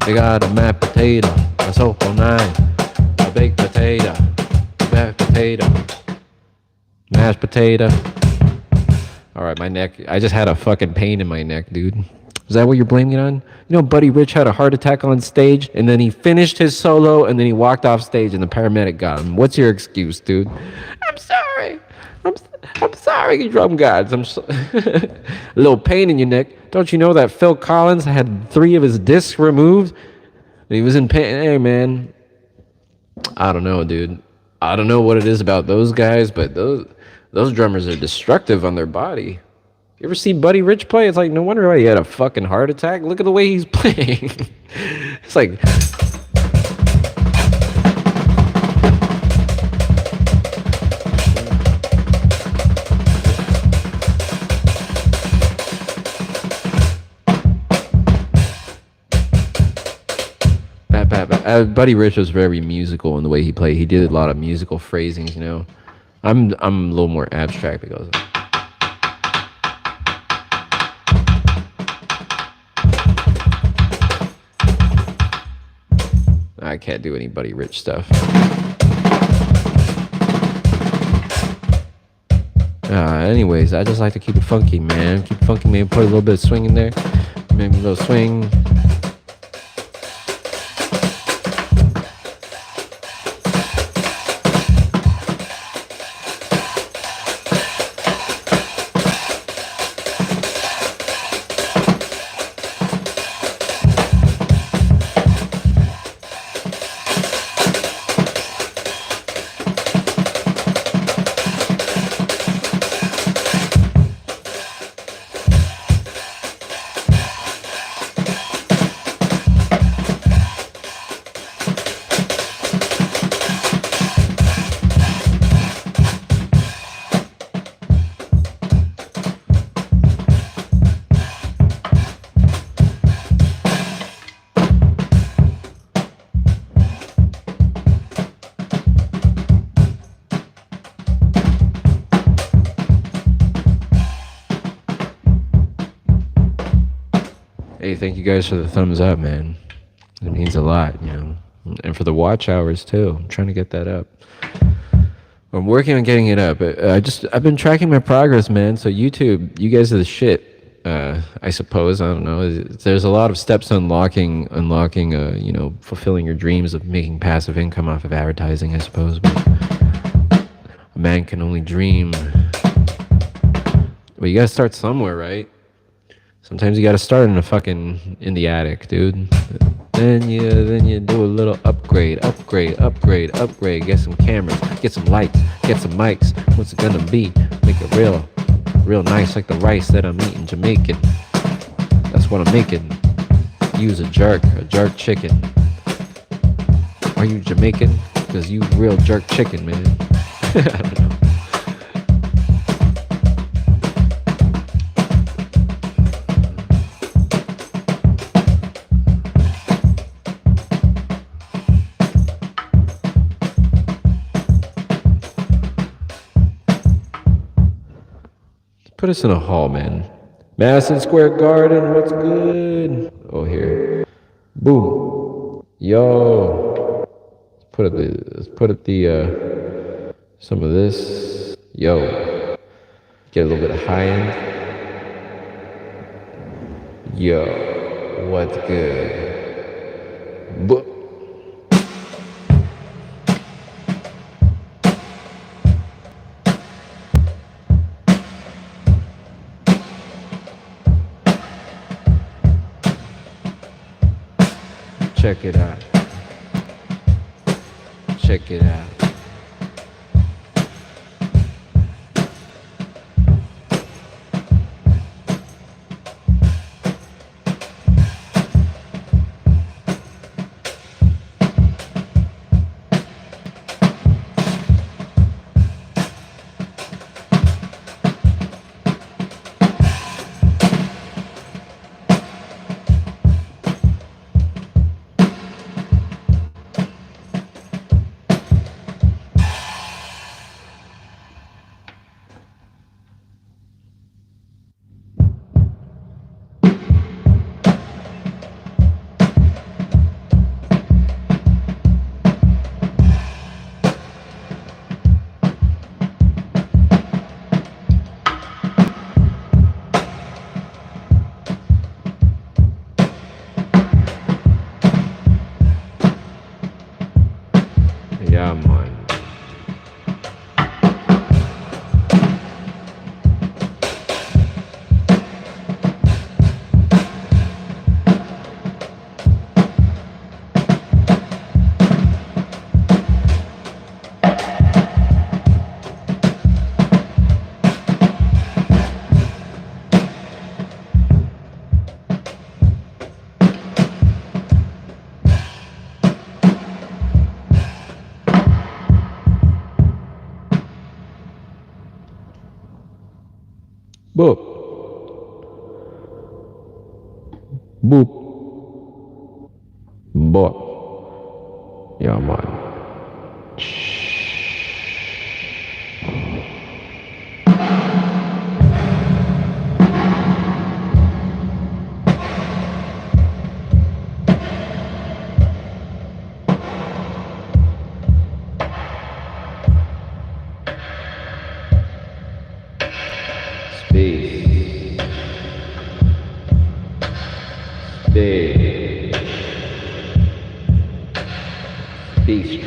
They got a mashed potato. A soap on nine. A baked potato. Mashed potato. Mashed potato. Alright, my neck. I just had a fucking pain in my neck, dude. Is that what you're blaming it on? You know, Buddy Rich had a heart attack on stage, and then he finished his solo, and then he walked off stage, and the paramedic got him. What's your excuse, dude? I'm sorry. I'm sorry, drum gods. A little pain in your neck. Don't you know that Phil Collins had 3 of his discs removed? And he was in pain. Hey, man. I don't know, dude. I don't know what it is about those guys, but those drummers are destructive on their body. You ever see Buddy Rich play? It's like, no wonder why he had a fucking heart attack. Look at the way he's playing. It's like... Buddy Rich was very musical in the way he played. He did a lot of musical phrasings, you know. I'm a little more abstract because I can't do any Buddy Rich stuff. Anyways, I just like to keep it funky, man. Keep it funky, maybe put a little bit of swing in there. Maybe a little swing. Hey, thank you guys for the thumbs up, man. It means a lot, you know. And for the watch hours too. I'm trying to get that up. I'm working on getting it up. I've been tracking my progress, man. So YouTube, you guys are the shit. I suppose, I don't know. There's a lot of steps unlocking, you know, fulfilling your dreams of making passive income off of advertising, I suppose. But a man can only dream. Well, you gotta start somewhere, right? Sometimes you gotta start in the attic, dude. Then you do a little upgrade. Get some cameras, get some lights, get some mics. What's it gonna be? Make it real nice, like the rice that I'm eating, Jamaican. That's what I'm making. Use a jerk chicken. Are you Jamaican? Cause you real jerk chicken, man. I don't know. Put us in a hall, man. Madison Square Garden, what's good? Oh, here. Boom. Yo. Let's put up the some of this. Yo. Get a little bit of high end. Yo. What's good? Boom. Check it out. Check it out. Yeah, man. Boop. Boop. Boop. Yeah, man. Space. Space. Space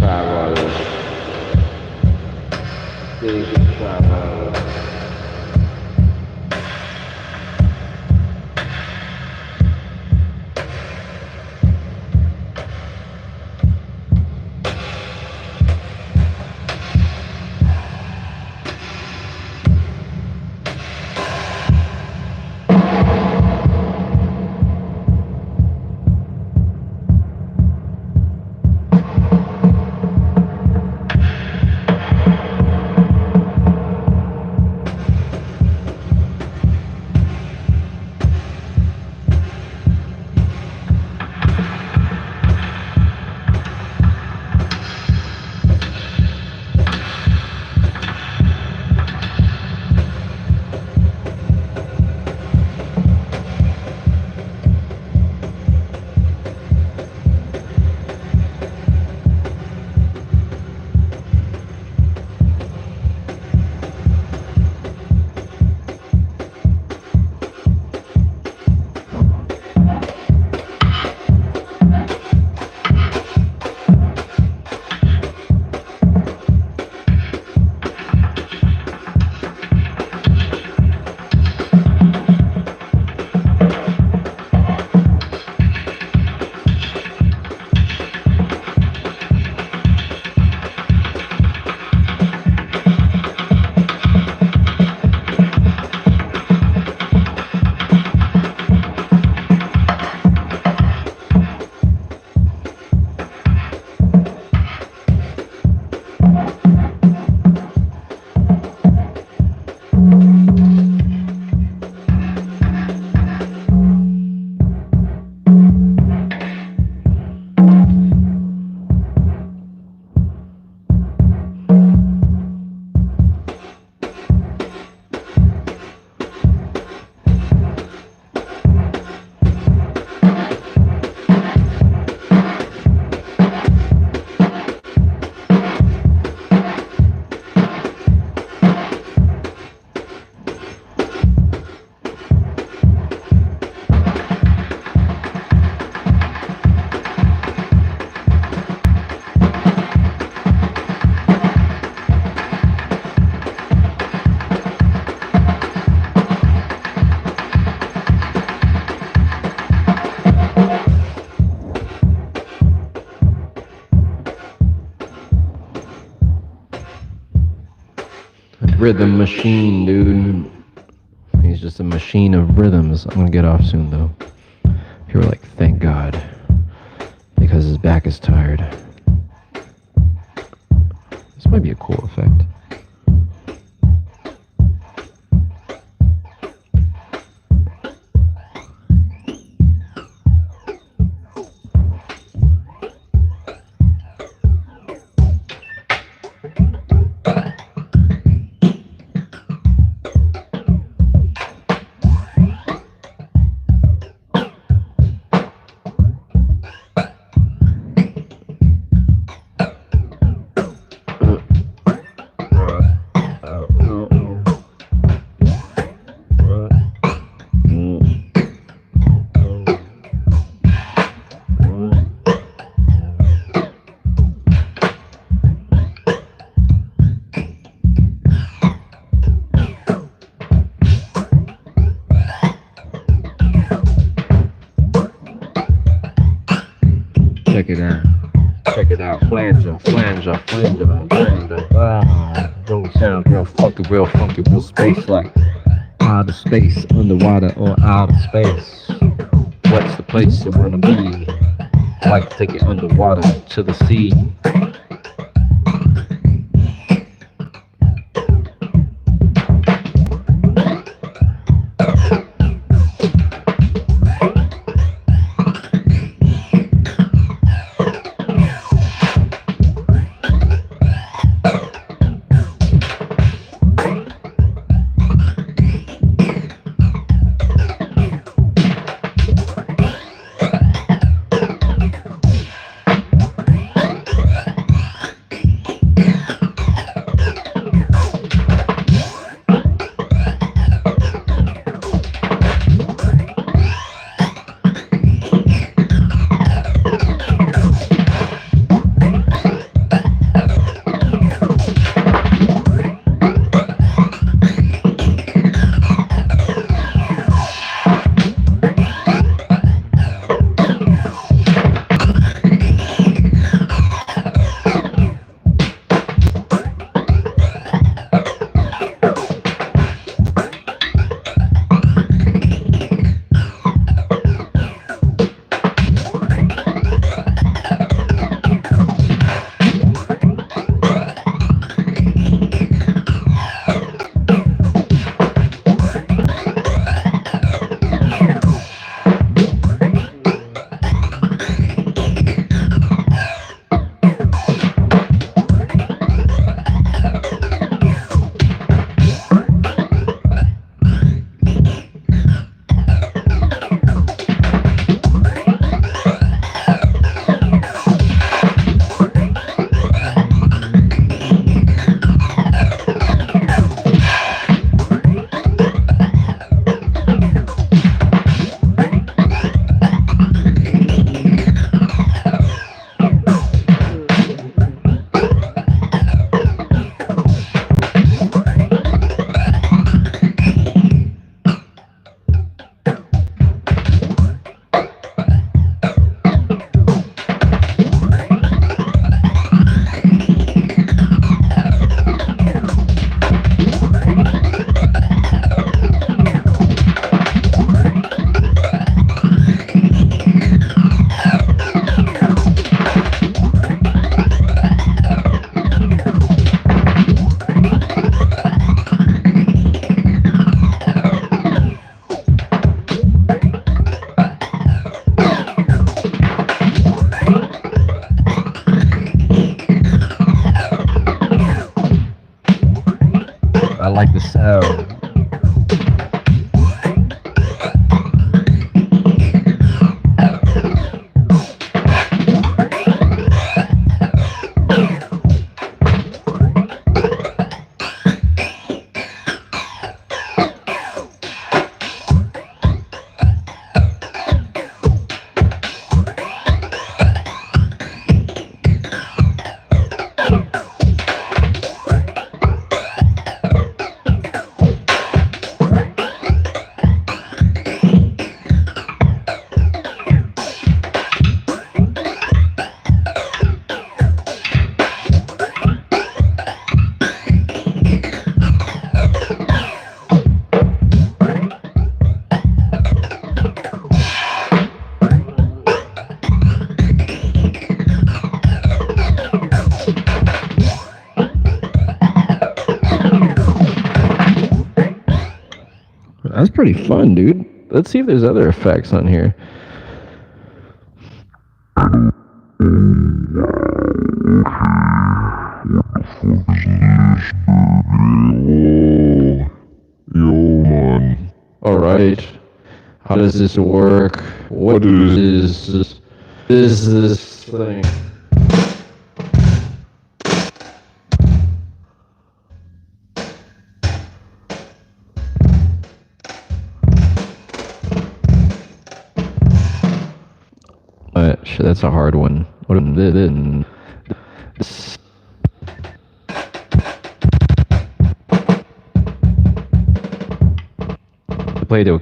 rhythm machine, dude. He's just a machine of rhythms. I'm gonna get off soon though. People are like, thank God, because his back is tired. This might be a cool effect. Check it out. Check it out. Flanger, flanger, flanger, flanger. Ah, don't sound real funky, real space like outer space, underwater or outer space. What's the place you wanna be? Like to take it underwater to the sea. I like the sound. That's pretty fun, dude. Let's see if there's other effects on here. Yo, man. All right. How does this work? What is this thing? Shit, that's a hard one. What this? Play-Doh.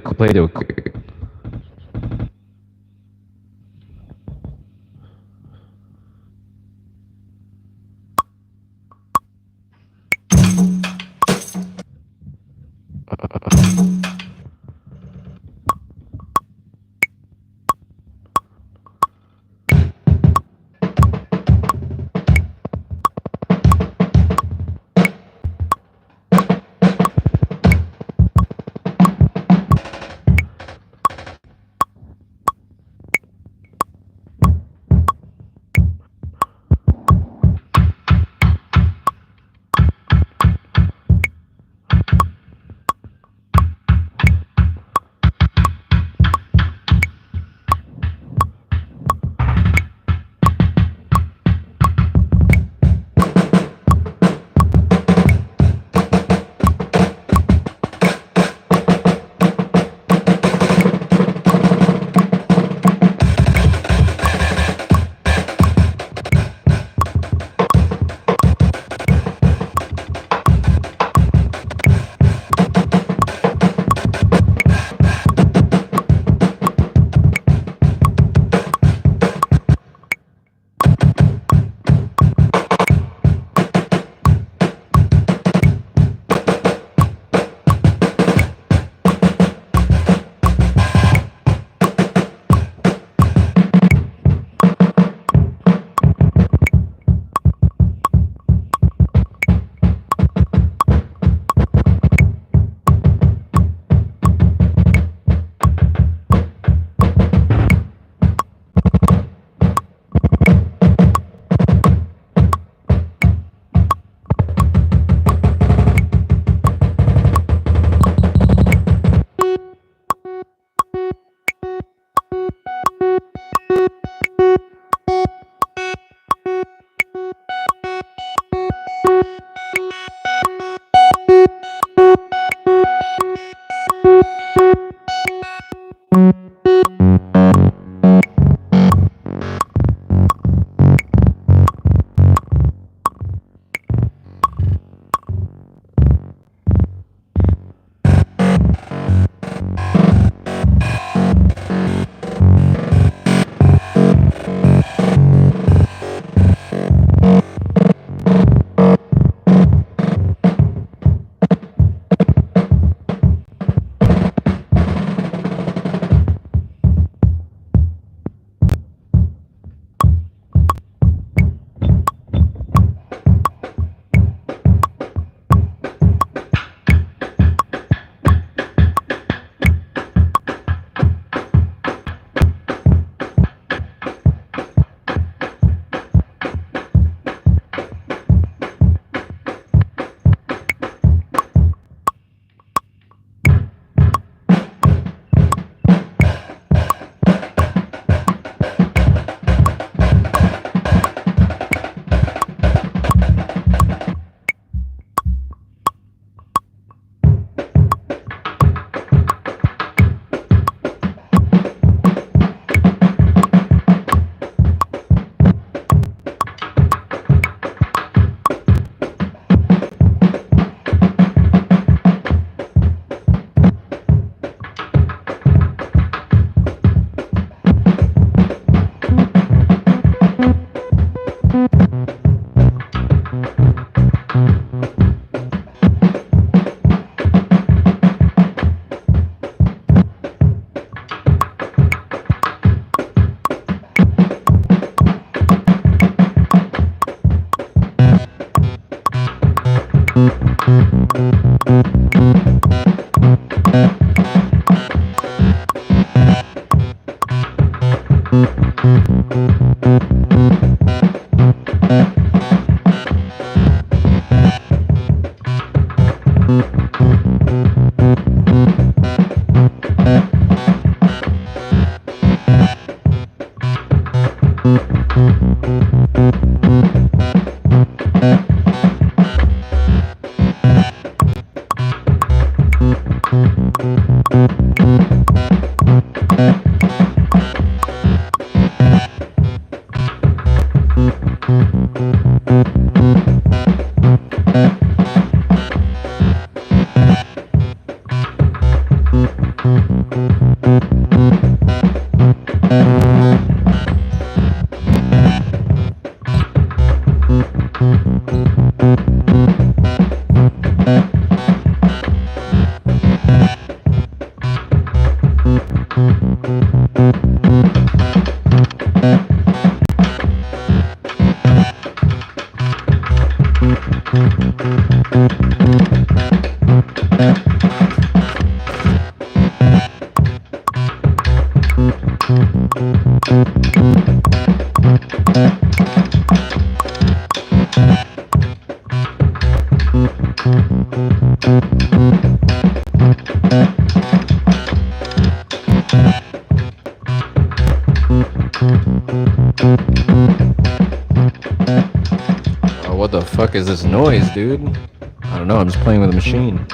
fuck is this noise, dude? I don't know. I'm just playing with a machine.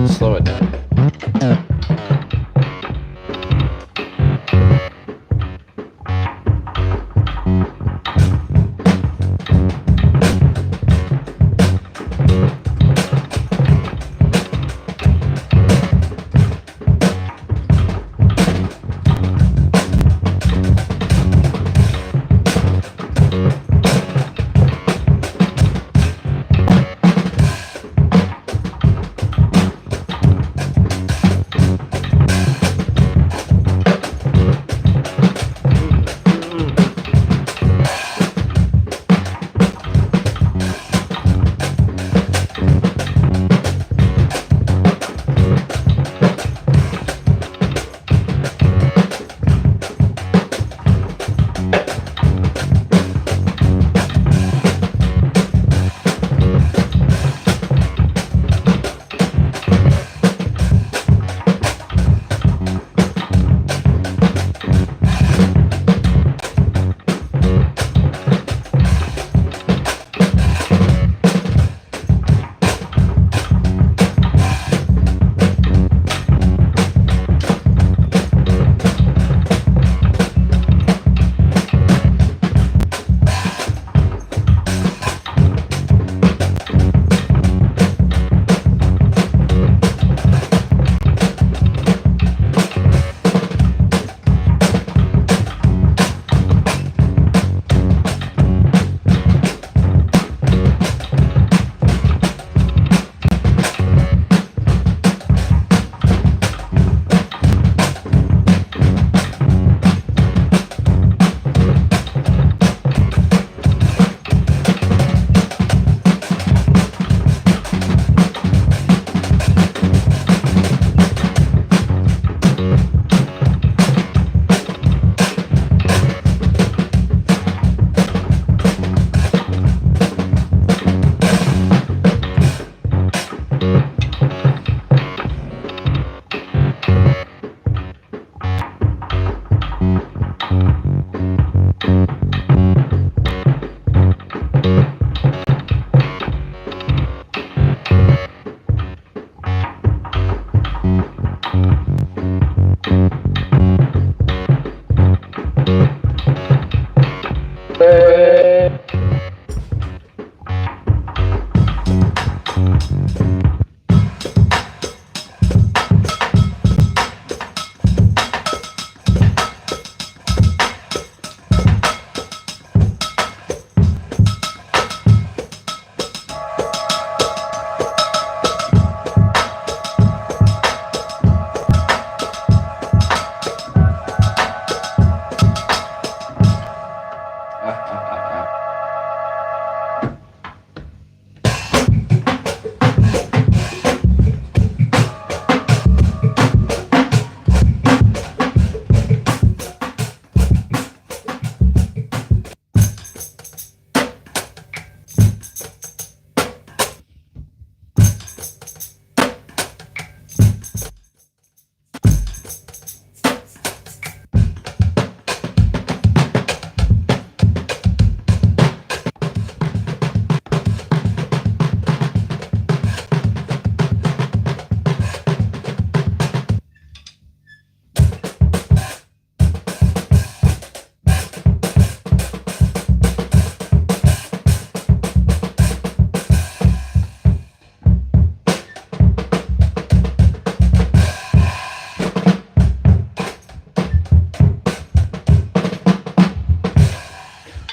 Slow it down.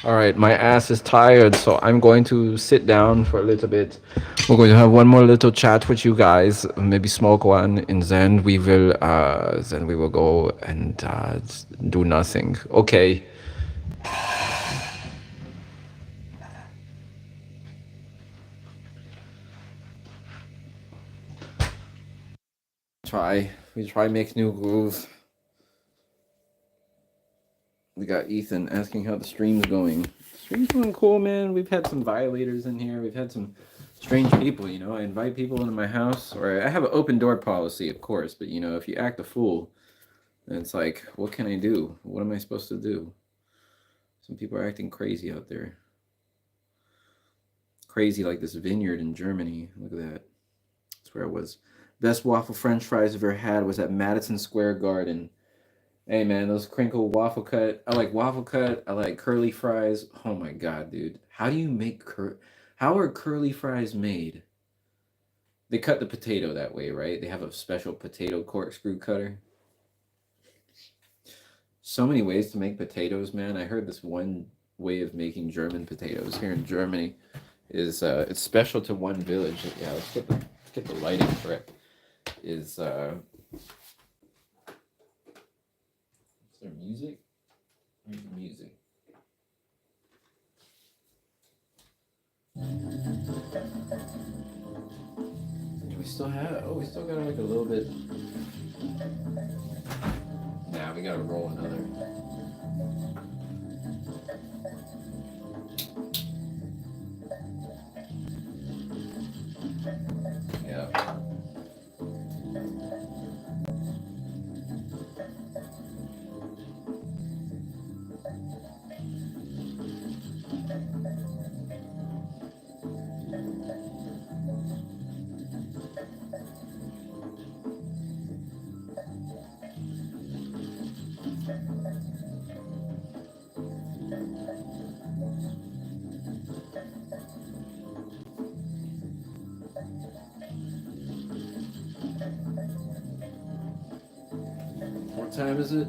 All right, my ass is tired, so I'm going to sit down for a little bit. We're going to have one more little chat with you guys, maybe smoke one, and then we will go and do nothing. Okay. We try make new groove. We got Ethan asking how the stream's going. Stream's going cool, man. We've had some violators in here. We've had some strange people, you know. I invite people into my house, or I have an open door policy, of course, but you know, if you act a fool, then it's like, what can I do? What am I supposed to do? Some people are acting crazy out there. crazy, like this vineyard in Germany. Look at that. That's where I was. Best waffle French fries I've ever had was at Madison Square Garden. Hey man, those crinkle waffle cut. I like waffle cut. I like curly fries. Oh my god, dude. How do you make how are curly fries made? They cut the potato that way, right? They have a special potato corkscrew cutter. So many ways to make potatoes, man. I heard this one way of making German potatoes here in Germany is it's special to one village. Yeah, let's get the lighting correct. Is is there music? Where's the music? Do we still have? Oh, we still got like a little bit. Nah, we gotta roll another. Yeah. What time is it?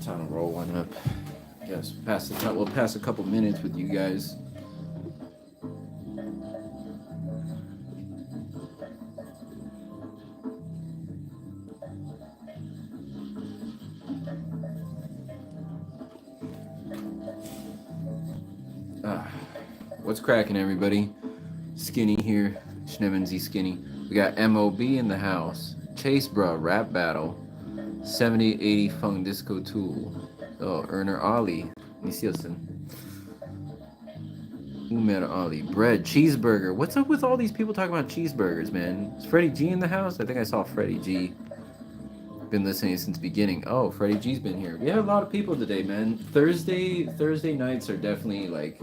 Time to roll one up. Yes, we'll pass a couple minutes with you guys. What's cracking, everybody? Skinny here, Schnevenzy Skinny. We got MOB in the house. Chase Bra Rap Battle. 7080 Funk Disco Tool. Oh, Erner Ali. Nisilson. Umer Ali. Bread. Cheeseburger. What's up with all these people talking about cheeseburgers, man? Is Freddie G in the house? I think I saw Freddie G. Been listening since the beginning. Oh, Freddie G's been here. We have a lot of people today, man. Thursday nights are definitely like,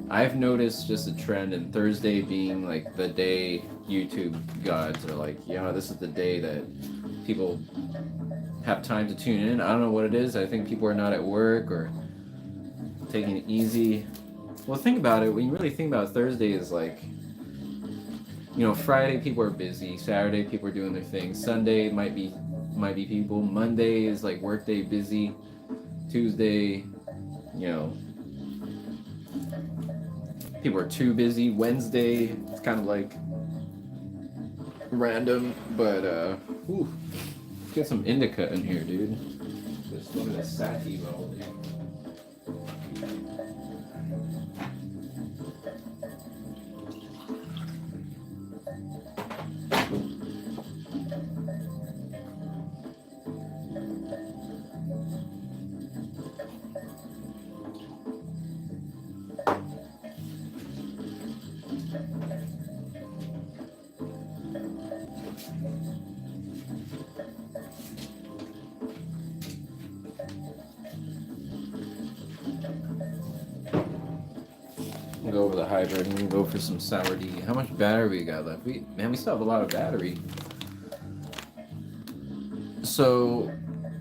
I've noticed just a trend in Thursday being like the day YouTube gods are like, yeah, this is the day that people have time to tune in. I don't know what it is. I think people are not at work or taking it easy. Well, think about it. When you really think about it, Thursday is like, you know, Friday people are busy. Saturday people are doing their thing. Sunday might be people. Monday is like workday busy. Tuesday, you know, people are too busy. Wednesday, it's kind of like random, but ooh, get some indica in here, dude. Just look at this sativa, dude. Go over the hybrid and go for some sour D. How much battery we got left? We still have a lot of battery. So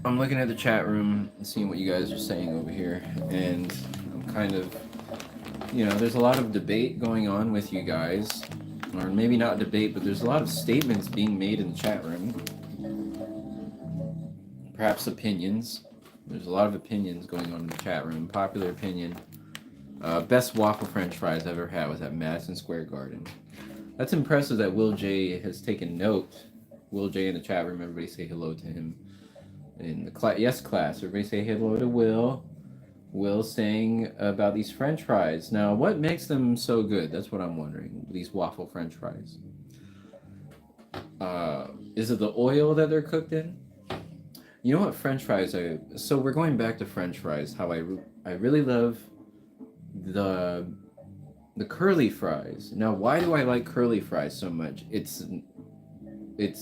I'm looking at the chat room and seeing what you guys are saying over here, and I'm kind of, you know, there's a lot of debate going on with you guys, or maybe not debate, but there's a lot of statements being made in the chat room. Perhaps opinions. There's a lot of opinions going on in the chat room. Popular opinion. Best waffle French fries I've ever had was at Madison Square Garden. That's impressive that Will J has taken note. Will J in the chat room, everybody say hello to him. In the class, yes, class, everybody say hello to Will. Will saying about these French fries. Now, what makes them so good? That's what I'm wondering. These waffle French fries. Is it the oil that they're cooked in? You know what French fries are? So we're going back to French fries. How I really love the curly fries. Now, why do I like curly fries so much? It's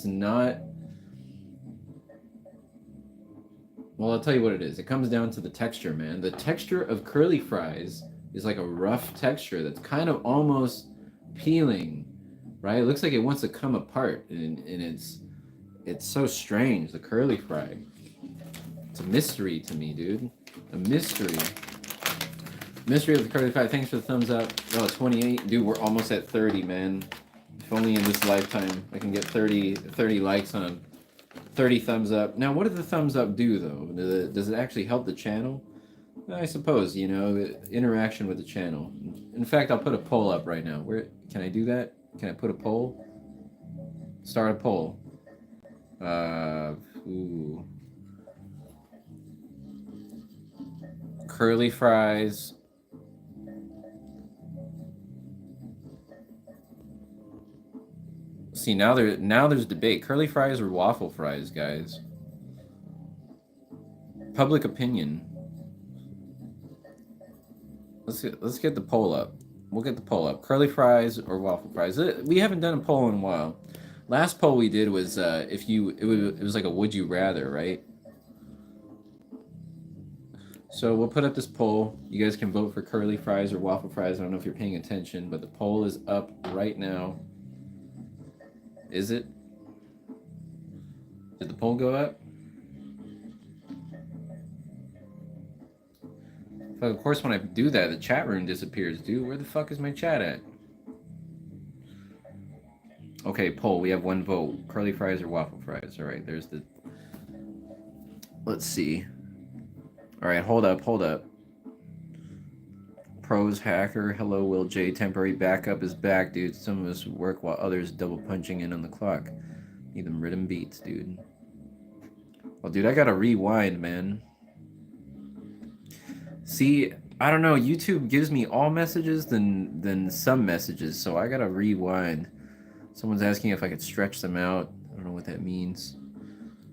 not. Well, I'll tell you what it is. It comes down to the texture, man. The texture of curly fries is like a rough texture that's kind of almost peeling, right? It looks like it wants to come apart, and it's so strange. The curly fry, it's a mystery to me, dude. A mystery. Mystery of the curly fry. Thanks for the thumbs up. Oh, 28, dude. We're almost at 30, man. If only in this lifetime I can get 30 likes on 30 thumbs up. Now, what does the thumbs up do, though? Does it actually help the channel? I suppose, you know, interaction with the channel. In fact, I'll put a poll up right now. Where can I do that? Can I put a poll? Start a poll. Ooh. Curly fries. See, now there's debate. Curly fries or waffle fries, guys? Public opinion. Let's get the poll up. We'll get the poll up. Curly fries or waffle fries? We haven't done a poll in a while. Last poll we did was it was like a would you rather, right? So we'll put up this poll. You guys can vote for curly fries or waffle fries. I don't know if you're paying attention, but the poll is up right now. Is it? Did the poll go up? But of course, when I do that, the chat room disappears, dude. Where the fuck is my chat at? Okay, poll. We have one vote. Curly fries or waffle fries. All right, there's the... Let's see. All right, hold up. Pros hacker. Hello, Will J. Temporary backup is back, dude. Some of us work while others double punching in on the clock. Need them rhythm beats, dude. Well, dude, I gotta rewind, man. See, I don't know. YouTube gives me all messages, then some messages, so I gotta rewind. Someone's asking if I could stretch them out. I don't know what that means.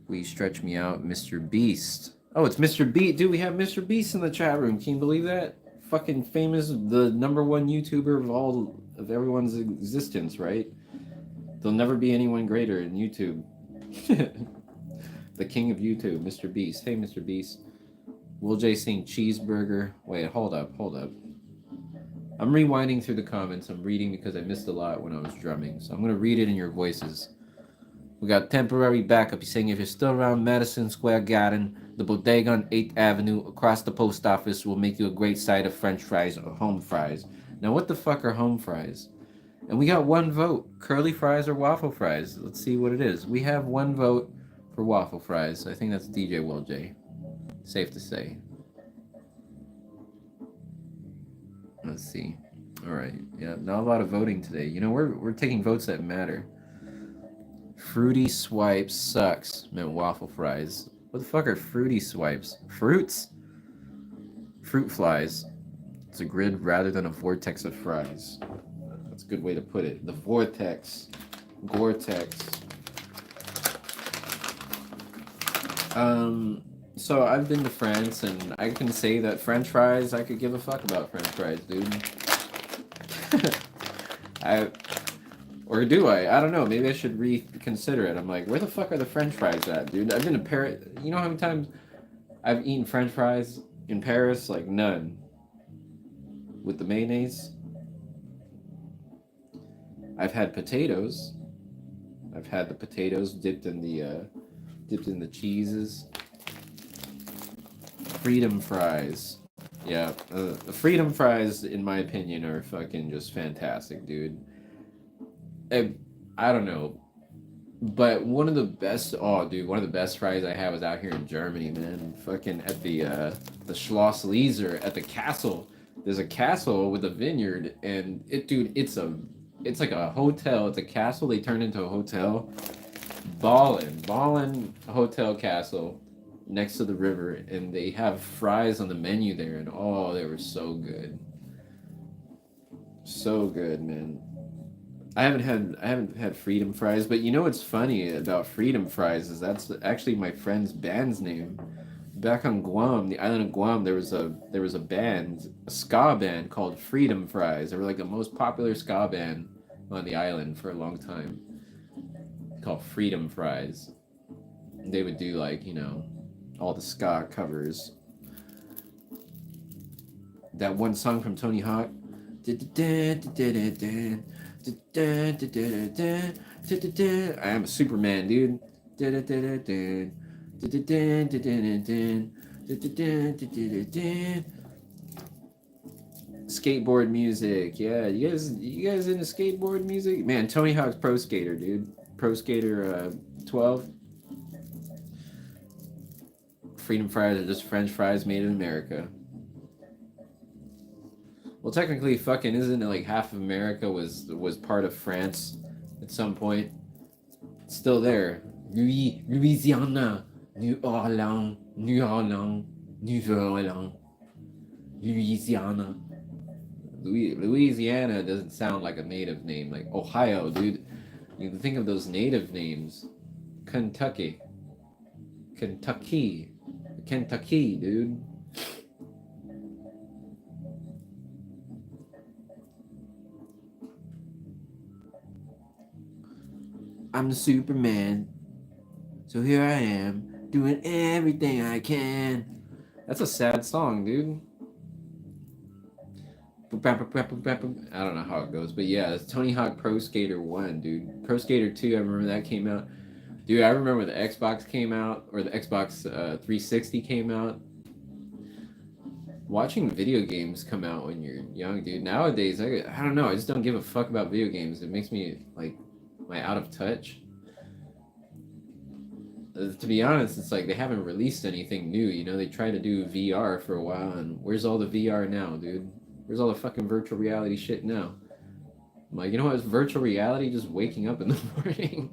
Will you stretch me out, Mr. Beast? Oh, it's Mr. Beast. Dude, we have Mr. Beast in the chat room. Can you believe that? Fucking famous, the #1 YouTuber of everyone's existence, right? There'll never be anyone greater in YouTube. The king of YouTube, Mr. Beast. Hey, Mr. Beast. Will J saying cheeseburger. Wait, hold up. I'm rewinding through the comments. I'm reading because I missed a lot when I was drumming. So I'm going to read it in your voices. We got temporary backup. He's saying if you're still around Madison Square Garden, the bodega on 8th Avenue across the post office will make you a great side of French fries or home fries. Now, what the fuck are home fries? And we got one vote. Curly fries or waffle fries? Let's see what it is. We have one vote for waffle fries. I think that's DJ Will J. Safe to say. Let's see. All right. Yeah, not a lot of voting today. You know, we're taking votes that matter. Fruity swipes sucks. Meant waffle fries. What the fuck are fruity swipes? Fruits? Fruit flies. It's a grid rather than a vortex of fries. That's a good way to put it. The vortex. Gore-Tex. So I've been to France, and I can say that French fries, I could give a fuck about French fries, dude. Or do I? I don't know. Maybe I should reconsider it. I'm like, where the fuck are the French fries at, dude? I've been to Paris. You know how many times I've eaten French fries in Paris? Like, none. With the mayonnaise. I've had potatoes. I've had the potatoes dipped in the cheeses. Freedom fries. Yeah, the freedom fries, in my opinion, are fucking just fantastic, dude. I don't know, but one of the best fries I had was out here in Germany, man. Fucking at the Schloss Leser at the castle. There's a castle with a vineyard, and it's like a hotel. It's a castle they turned into a hotel. Ballin' hotel castle next to the river, and they have fries on the menu there, and oh, they were so good. So good, man. I haven't had freedom fries, but you know what's funny about freedom fries is that's actually my friend's band's name. Back on Guam, the island of Guam, there was a band, a ska band called Freedom Fries. They were like the most popular ska band on the island for a long time. Called Freedom Fries. They would do, like, you know, all the ska covers. that one song from Tony Hawk. I am a Superman, dude. Skateboard music, yeah. You guys into skateboard music? Man, Tony Hawk's Pro Skater, dude. Pro Skater 12. Freedom fries are just French fries made in America. Well, technically, fucking isn't it like half of America was part of France at some point? It's still there. Louisiana, New Orleans, Louisiana. Louisiana doesn't sound like a native name. Like Ohio, dude. You think of those native names. Kentucky, dude. I'm the Superman. So here I am, doing everything I can. That's a sad song, dude. I don't know how it goes, but yeah, it's Tony Hawk Pro Skater 1, dude. Pro Skater 2, I remember that came out. Dude, I remember when the Xbox came out, or the Xbox 360 came out. Watching video games come out when you're young, dude. Nowadays, I don't know, I just don't give a fuck about video games. It makes me, like, am I out of touch? To be honest, it's like they haven't released anything new, you know? They tried to do VR for a while, and where's all the VR now, dude? Where's all the fucking virtual reality shit now? I'm like, you know what? It's virtual reality, just waking up in the morning.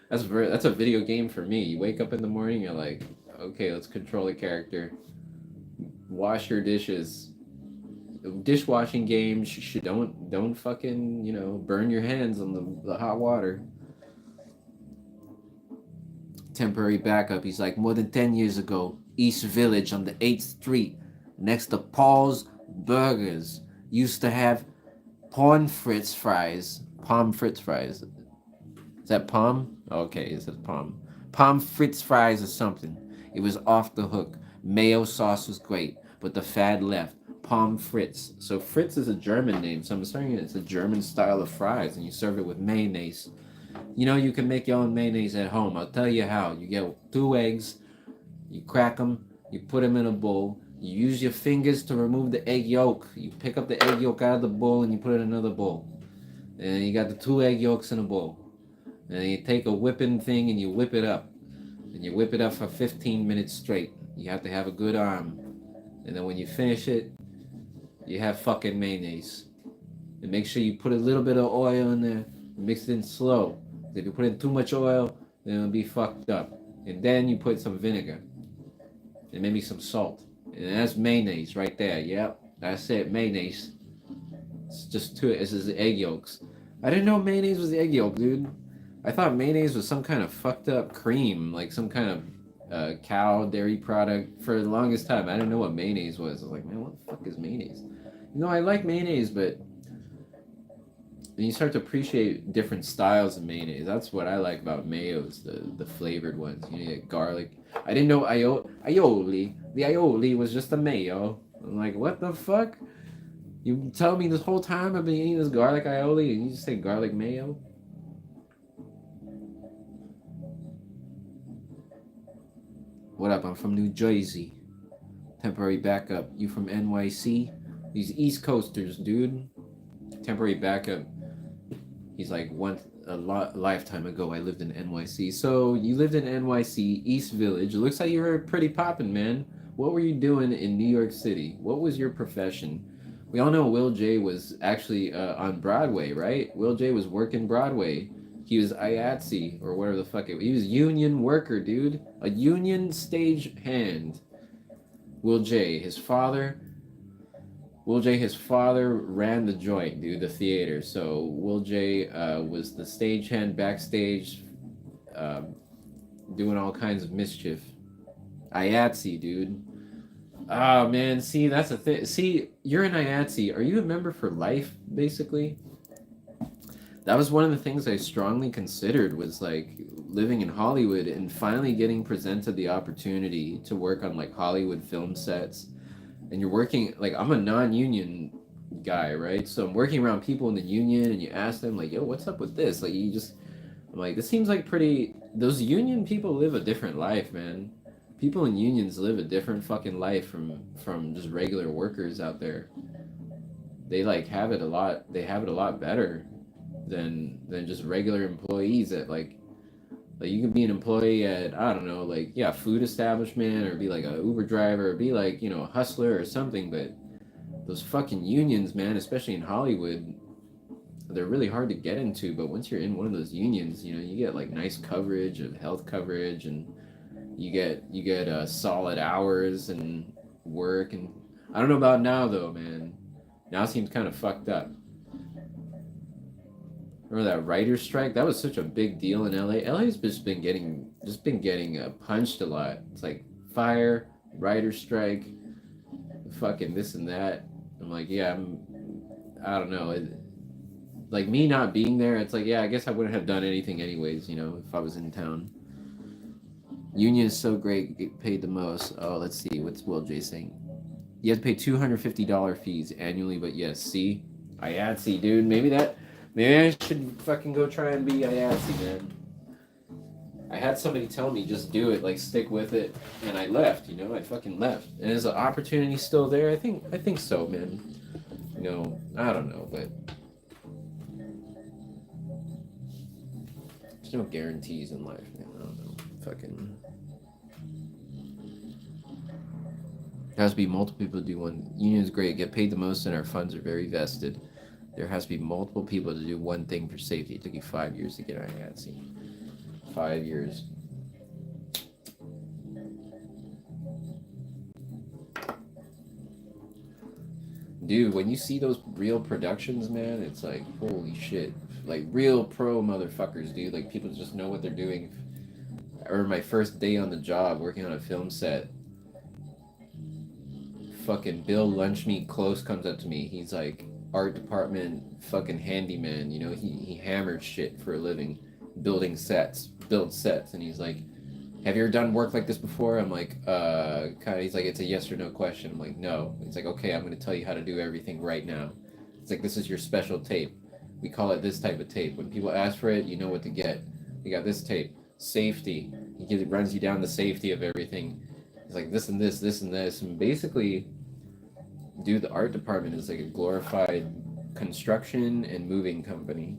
That's a video game for me. You wake up in the morning, you're like, okay, let's control a character. Wash your dishes. Dishwashing games, don't fucking, you know, burn your hands on the hot water. Temporary backup. He's like, more than 10 years ago, East Village on the 8th Street, next to Paul's Burgers, used to have Palm Fritz fries. Is that Palm? Okay, it says Palm. Palm Fritz fries or something. It was off the hook. Mayo sauce was great, but the fad left. Palm Fritz. So Fritz is a German name, so I'm assuming it's a German style of fries, and you serve it with mayonnaise. You know, you can make your own mayonnaise at home. I'll tell you how. You get 2 eggs, you crack them, you put them in a bowl, you use your fingers to remove the egg yolk. You pick up the egg yolk out of the bowl and you put it in another bowl. And you got the 2 egg yolks in a bowl. And then you take a whipping thing and you whip it up. And you whip it up for 15 minutes straight. You have to have a good arm. And then when you finish it, you have fucking mayonnaise. And make sure you put a little bit of oil in there. Mix it in slow. If you put in too much oil, then it'll be fucked up. And then you put some vinegar. And maybe some salt. And that's mayonnaise right there. Yep, that's it, mayonnaise. It's just this is egg yolks. I didn't know mayonnaise was egg yolk, dude. I thought mayonnaise was some kind of fucked up cream, like some kind of cow dairy product. For the longest time, I didn't know what mayonnaise was. I was like, man, what the fuck is mayonnaise? You know, I like mayonnaise, but and you start to appreciate different styles of mayonnaise. That's what I like about mayos, the flavored ones. You get garlic. I didn't know aioli. The aioli was just a mayo. I'm like, what the fuck? You tell me this whole time I've been eating this garlic aioli and you just say garlic mayo? What up? I'm from New Jersey. Temporary backup. You from NYC? These East Coasters, dude. Temporary backup. He's like, a lifetime ago, I lived in NYC. So you lived in NYC, East Village. It looks like you were pretty poppin', man. What were you doing in New York City? What was your profession? We all know Will J was actually on Broadway, right? Will J was working Broadway. He was IATSE, or whatever the fuck it was. He was union worker, dude. A union stage hand. Will J, his father ran the joint, dude, the theater. So Will J was the stagehand backstage, doing all kinds of mischief. IATSE, dude. Oh man, see, that's the thing. See, you're in IATSE. Are you a member for life, basically? That was one of the things I strongly considered, was like living in Hollywood and finally getting presented the opportunity to work on like Hollywood film sets and you're working like I'm a non-union guy, right? So I'm working around people in the union, and you ask them like, "Yo, what's up with this?" Like you just, I'm like, this seems like pretty. Those union people live a different life, man. People in unions live a different fucking life from just regular workers out there. They like have it a lot. They have it a lot better than just regular employees at like you can be an employee at I don't know like yeah food establishment or be like a Uber driver or be like you know a hustler or something, but those fucking unions, man, especially in Hollywood, they're really hard to get into. But once you're in one of those unions, you know you get like nice coverage of health coverage, and you get solid hours and work. And I don't know about now though, man. Now it seems kind of fucked up. Remember that writer's strike? That was such a big deal in LA. LA's just been getting punched a lot. It's like fire, writer's strike, fucking this and that. I'm like, yeah, I don't know. Like me not being there, it's like, yeah, I guess I wouldn't have done anything anyways, you know, if I was in town. Union is so great, get paid the most. Oh, let's see, what's Will J saying? You have to pay $250 fees annually, but yes, see, IATSE, dude. Maybe I should fucking go try and be IATSE, man. I had somebody tell me just do it, like stick with it, and I left. You know, I fucking left. And is the opportunity still there? I think so, man. You know, I don't know, but there's no guarantees in life, man. I don't know, fucking. There has to be multiple people to do one. Union is great, get paid the most, and our funds are very vested. There has to be multiple people to do one thing for safety. It took you 5 years to get IATSE. 5 years. Dude, when you see those real productions, man, it's like, holy shit. Like, real pro motherfuckers, dude. Like, people just know what they're doing. I remember my first day on the job working on a film set. Fucking Bill Lunchmeat Close comes up to me. He's like, art department fucking handyman. You know, he hammers shit for a living. Build sets. And he's like, have you ever done work like this before? I'm like, kind of. He's like, it's a yes or no question. I'm like, no. He's like, okay, I'm going to tell you how to do everything right now. It's like, this is your special tape. We call it this type of tape. When people ask for it, you know what to get. You got this tape. Safety. Runs you down the safety of everything. It's like this and this, this and this. And basically, dude, the art department is like a glorified construction and moving company.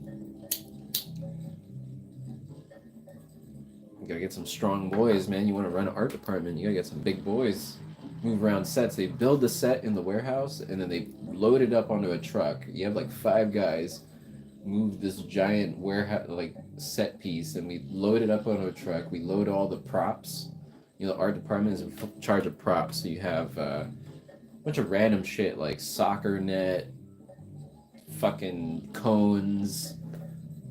You gotta get some strong boys, man. You want to run an art department, you gotta get some big boys. Move around sets. They build the set in the warehouse and then they load it up onto a truck. You have like 5 guys move this giant warehouse like set piece, and we load it up onto a truck. We load all the props. You know, the art department is in charge of props. So you have a bunch of random shit like soccer net, fucking cones,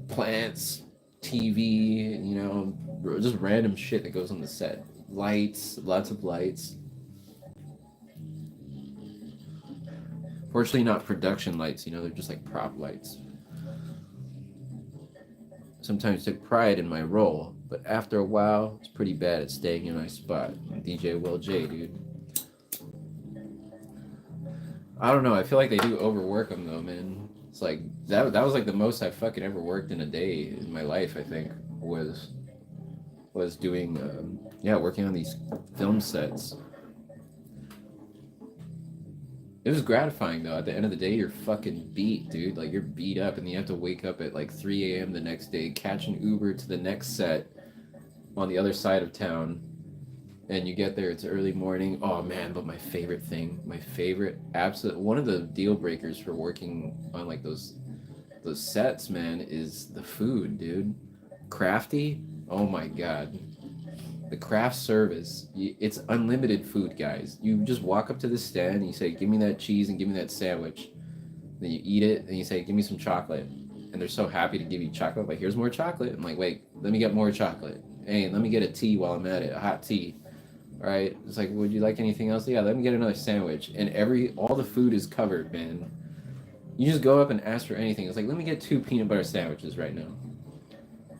plants, TV, you know, just random shit that goes on the set. Lights, lots of lights. Fortunately, not production lights, you know, they're just like prop lights. Sometimes took pride in my role, but after a while, it's pretty bad at staying in my spot. DJ Will J, dude. I don't know. I feel like they do overwork them though, man. It's like that was like the most I fucking ever worked in a day in my life. I think was doing working on these film sets. It was gratifying though. At the end of the day, you're fucking beat, dude. Like you're beat up, and you have to wake up at like 3 a.m. the next day, catch an Uber to the next set on the other side of town. And you get there, it's early morning. Oh man, but my favorite thing, absolute one of the deal breakers for working on like those sets, man, is the food, dude. Crafty, oh my god. The craft service, it's unlimited food, guys. You just walk up to the stand and you say, give me that cheese and give me that sandwich. Then you eat it and you say, give me some chocolate. And they're so happy to give you chocolate. Like, here's more chocolate. I'm like, wait, let me get more chocolate. Hey, let me get a tea while I'm at it, a hot tea. All right, it's like, would you like anything else? Yeah, let me get another sandwich. And all the food is covered, man. You just go up and ask for anything. It's like, let me get 2 peanut butter sandwiches right now.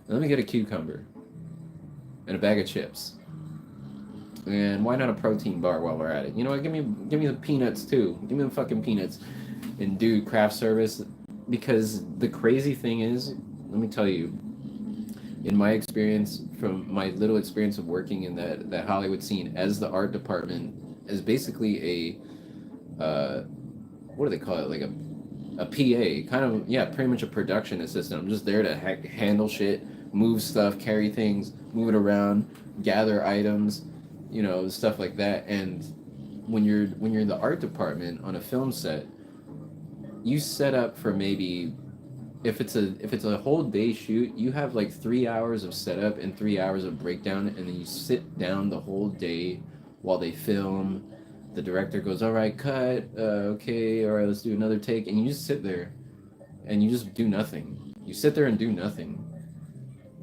Let me get a cucumber and a bag of chips. And why not a protein bar while we're at it? You know what? Give me the peanuts too. Give me the fucking peanuts. And dude, craft service. Because the crazy thing is, let me tell you, in my experience, from my little experience of working in that Hollywood scene as the art department, as basically a what do they call it? Like a PA, kind of, yeah, pretty much a production assistant. I'm just there to handle shit, move stuff, carry things, move it around, gather items, you know, stuff like that. And when you're in the art department on a film set, you set up for maybe, if it's a whole day shoot, you have like 3 hours of setup and 3 hours of breakdown, and then you sit down the whole day while they film. The director goes, "All right, cut. Okay, all right, let's do another take," and you just sit there, and you just do nothing. You sit there and do nothing.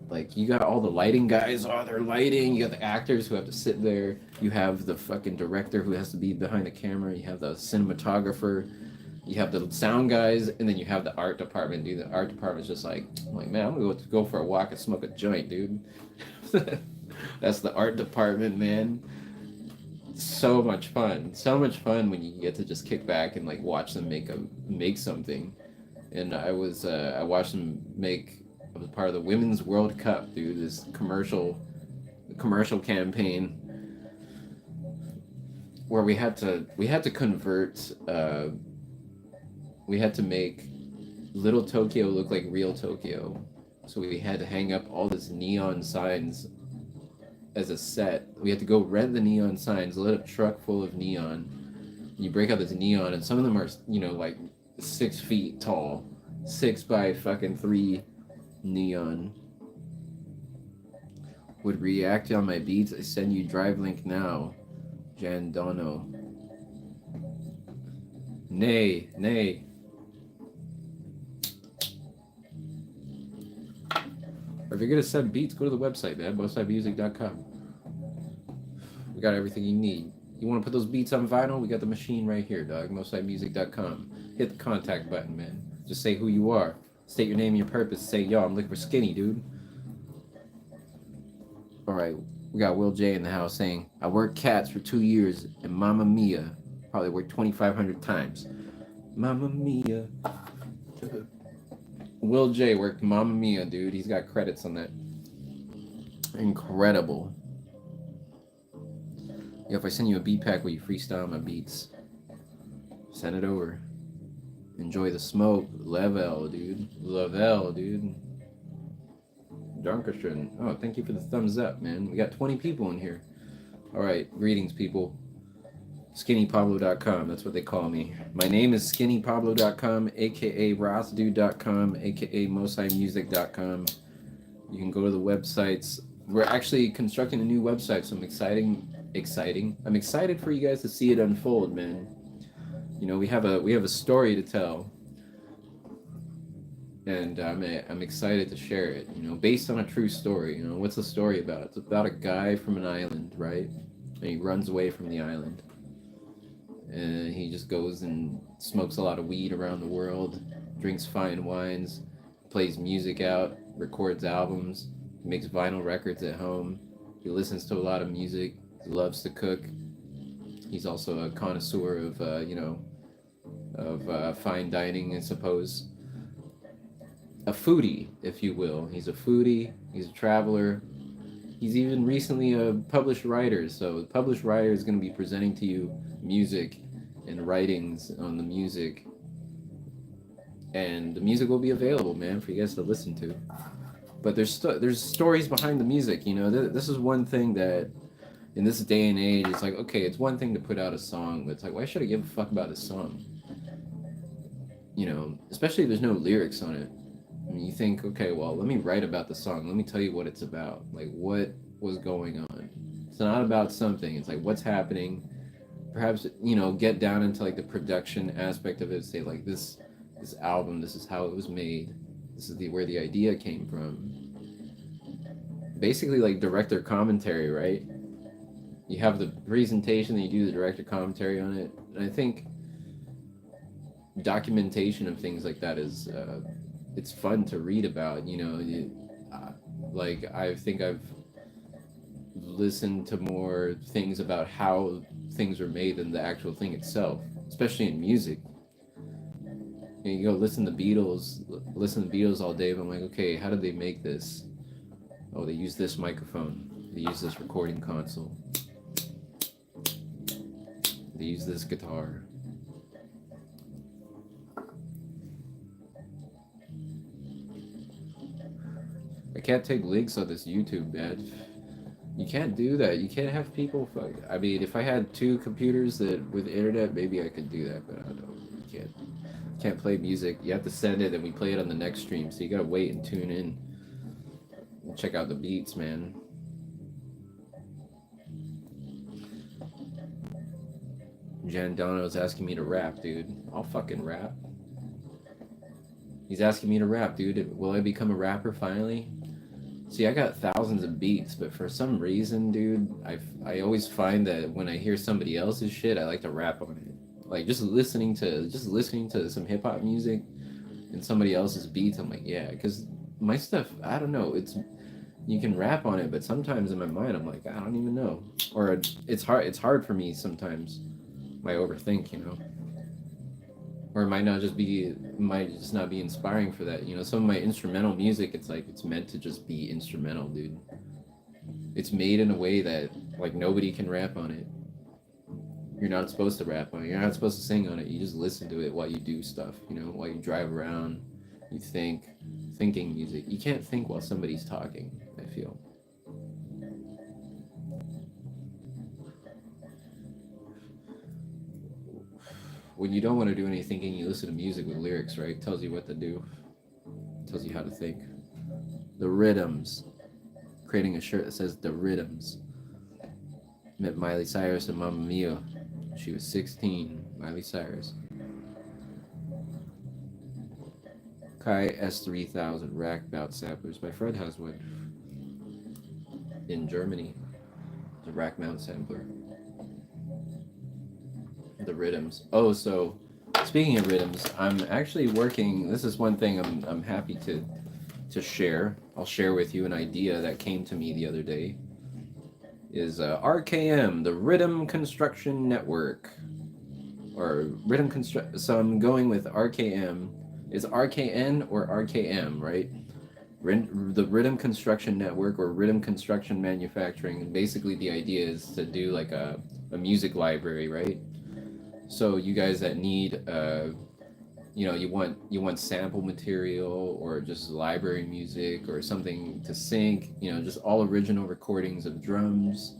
Like, you got all the lighting guys, oh, they're lighting. You got the actors who have to sit there. You have the fucking director who has to be behind the camera. You have the cinematographer. You have the sound guys, and then you have the art department. Dude, the art department's just like, man, I'm gonna go for a walk and smoke a joint, dude. That's the art department, man. So much fun. So much fun when you get to just kick back and like watch them make something. And I watched them make. I was part of the Women's World Cup, dude. This commercial campaign where we had to convert. We had to make Little Tokyo look like real Tokyo. So we had to hang up all this neon signs as a set. We had to go rent the neon signs, lit a truck full of neon. You break out this neon, and some of them are, you know, like 6 feet tall, 6 by 3 neon. Would react on my beats. I send you drive link now, Jan Dono. Nay, nay. Or if you're gonna send beats, go to the website, man, mosaimusic.com. We got everything you need. You want to put those beats on vinyl? We got the machine right here, dog. mosaimusic.com. Hit the contact button, man. Just say who you are. State your name and your purpose. Say, yo, I'm looking for Skinny, dude. All right, we got Will J in the house saying, I worked cats for 2 years, and Mamma Mia probably worked 2,500 times. Mamma Mia. Will J worked Mamma Mia, dude. He's got credits on that. Incredible. Yo, if I send you a beat pack where you freestyle my beats, send it over. Enjoy the smoke. Level, dude. Level, dude. Dankeschön. Oh, thank you for the thumbs up, man. We got 20 people in here. All right, greetings, people. SkinnyPablo.com, that's what they call me. My name is SkinnyPablo.com, aka RossDude.com, aka MosaiMusic.com. You can go to the websites. We're actually constructing a new website, so I'm exciting. I'm excited for you guys to see it unfold, man. You know, we have a story to tell, and I'm excited to share it. You know, based on a true story. You know, what's the story about? It's about a guy from an island, right? And he runs away from the island. And he just goes and smokes a lot of weed around the world, drinks fine wines, plays music out, records albums, makes vinyl records at home. He listens to a lot of music. He loves to cook. He's also a connoisseur of fine dining, I suppose. A foodie, if you will. He's a foodie. He's a traveler. He's even recently a published writer. So the published writer is going to be presenting to you music and writings on the music, and the music will be available, man, for you guys to listen to. But there's stories behind the music. You know, this is one thing that in this day and age, it's like, okay, it's one thing to put out a song, but it's like, why should I give a fuck about this song? You know, especially if there's no lyrics on it. I mean, you think, okay, well, let me write about the song. Let me tell you what it's about. Like, what was going on? It's not about something. It's like, what's happening? Perhaps, you know, get down into like the production aspect of it. Say like this album, this is how it was made. This is where the idea came from. Basically, like director commentary, right? You have the presentation, then you do the director commentary on it. And I think documentation of things like that is it's fun to read about. You know, like I think I've listen to more things about how things are made than the actual thing itself, especially in music. You go listen to listen to Beatles all day, but I'm like, okay, how did they make this? Oh, they use this microphone. They use this recording console. They use this guitar. I can't take links on this YouTube, man. You can't do that. You can't have people fuck. I mean, if I had 2 computers that with internet, maybe I could do that, but I don't know. You can't. You can't play music. You have to send it, and we play it on the next stream. So you gotta wait and tune in and check out the beats, man. Jan Dono's asking me to rap, dude. I'll fucking rap. He's asking me to rap, dude. Will I become a rapper finally? See, I got thousands of beats, but for some reason, dude, I always find that when I hear somebody else's shit, I like to rap on it. Like just listening to some hip hop music and somebody else's beats, I'm like, yeah, because my stuff, I don't know, you can rap on it, but sometimes in my mind, I'm like, I don't even know, or it's hard for me sometimes. I overthink, you know. Or it might just not be inspiring for that. You know, some of my instrumental music, it's like it's meant to just be instrumental, dude. It's made in a way that like nobody can rap on it. You're not supposed to rap on it. You're not supposed to sing on it. You just listen to it while you do stuff, you know, while you drive around. You thinking music. You can't think while somebody's talking, I feel. When you don't want to do any thinking, you listen to music with lyrics, right? Tells you what to do. Tells you how to think. The Rhythms. Creating a shirt that says The Rhythms. Met Miley Cyrus and Mamma Mia. She was 16. Miley Cyrus. Kai S3000 rack mount samplers. My friend has one. In Germany. It's a rack mount sampler. The Rhythms. Oh, so speaking of Rhythms, I'm actually working. This is one thing I'm happy to share. I'll share with you an idea that came to me the other day. Is RKM, the Rhythm Construction Network, or Rhythm Construct. So I'm going with RKM. Is RKN or RKM, right? The Rhythm Construction Network or Rhythm Construction Manufacturing. And basically, the idea is to do like a music library, right? So you guys that need, you know, you want sample material or just library music or something to sync, you know, just all original recordings of drums,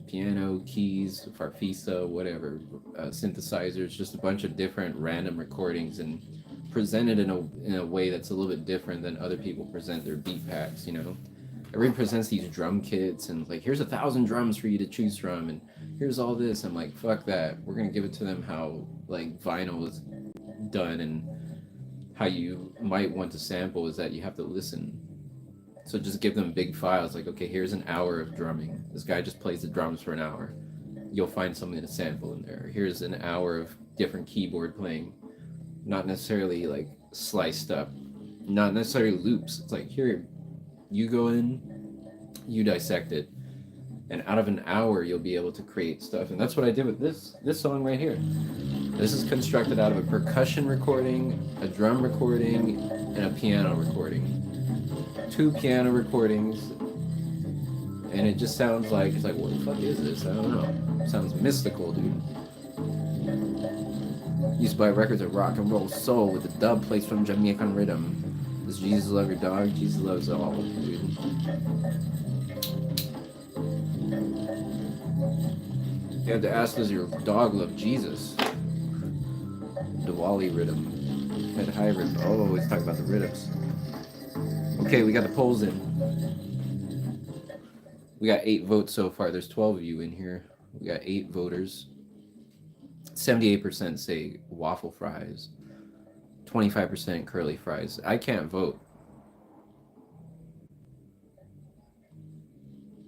piano, keys, farfisa, whatever, synthesizers, just a bunch of different random recordings and presented in a way that's a little bit different than other people present their beat packs, you know. Everybody presents these drum kits and like, here's 1,000 drums for you to choose from, and here's all this. I'm like, fuck that. We're gonna give it to them how like vinyl is done, and how you might want to sample is that you have to listen. So just give them big files. Like, okay, here's an hour of drumming. This guy just plays the drums for an hour. You'll find something to sample in there. Here's an hour of different keyboard playing, not necessarily like sliced up, not necessarily loops. It's like, here, you go in, you dissect it, and out of an hour you'll be able to create stuff. And that's what I did with this song right here. This is constructed out of a percussion recording, a drum recording, and a piano recording. 2 piano recordings, and it just sounds like, it's like, what the fuck is this? I don't know. It sounds mystical, dude. Used to buy records of rock and roll soul with the dub plates from Jamaican rhythm. Does Jesus love your dog? Jesus loves all, dude. You have to ask, does your dog love Jesus? Diwali rhythm. Head high rhythm. Oh, always talk about the rhythms. Okay, we got the polls in. We got 8 votes so far. There's 12 of you in here. We got 8 voters. 78% say waffle fries. 25% curly fries. I can't vote.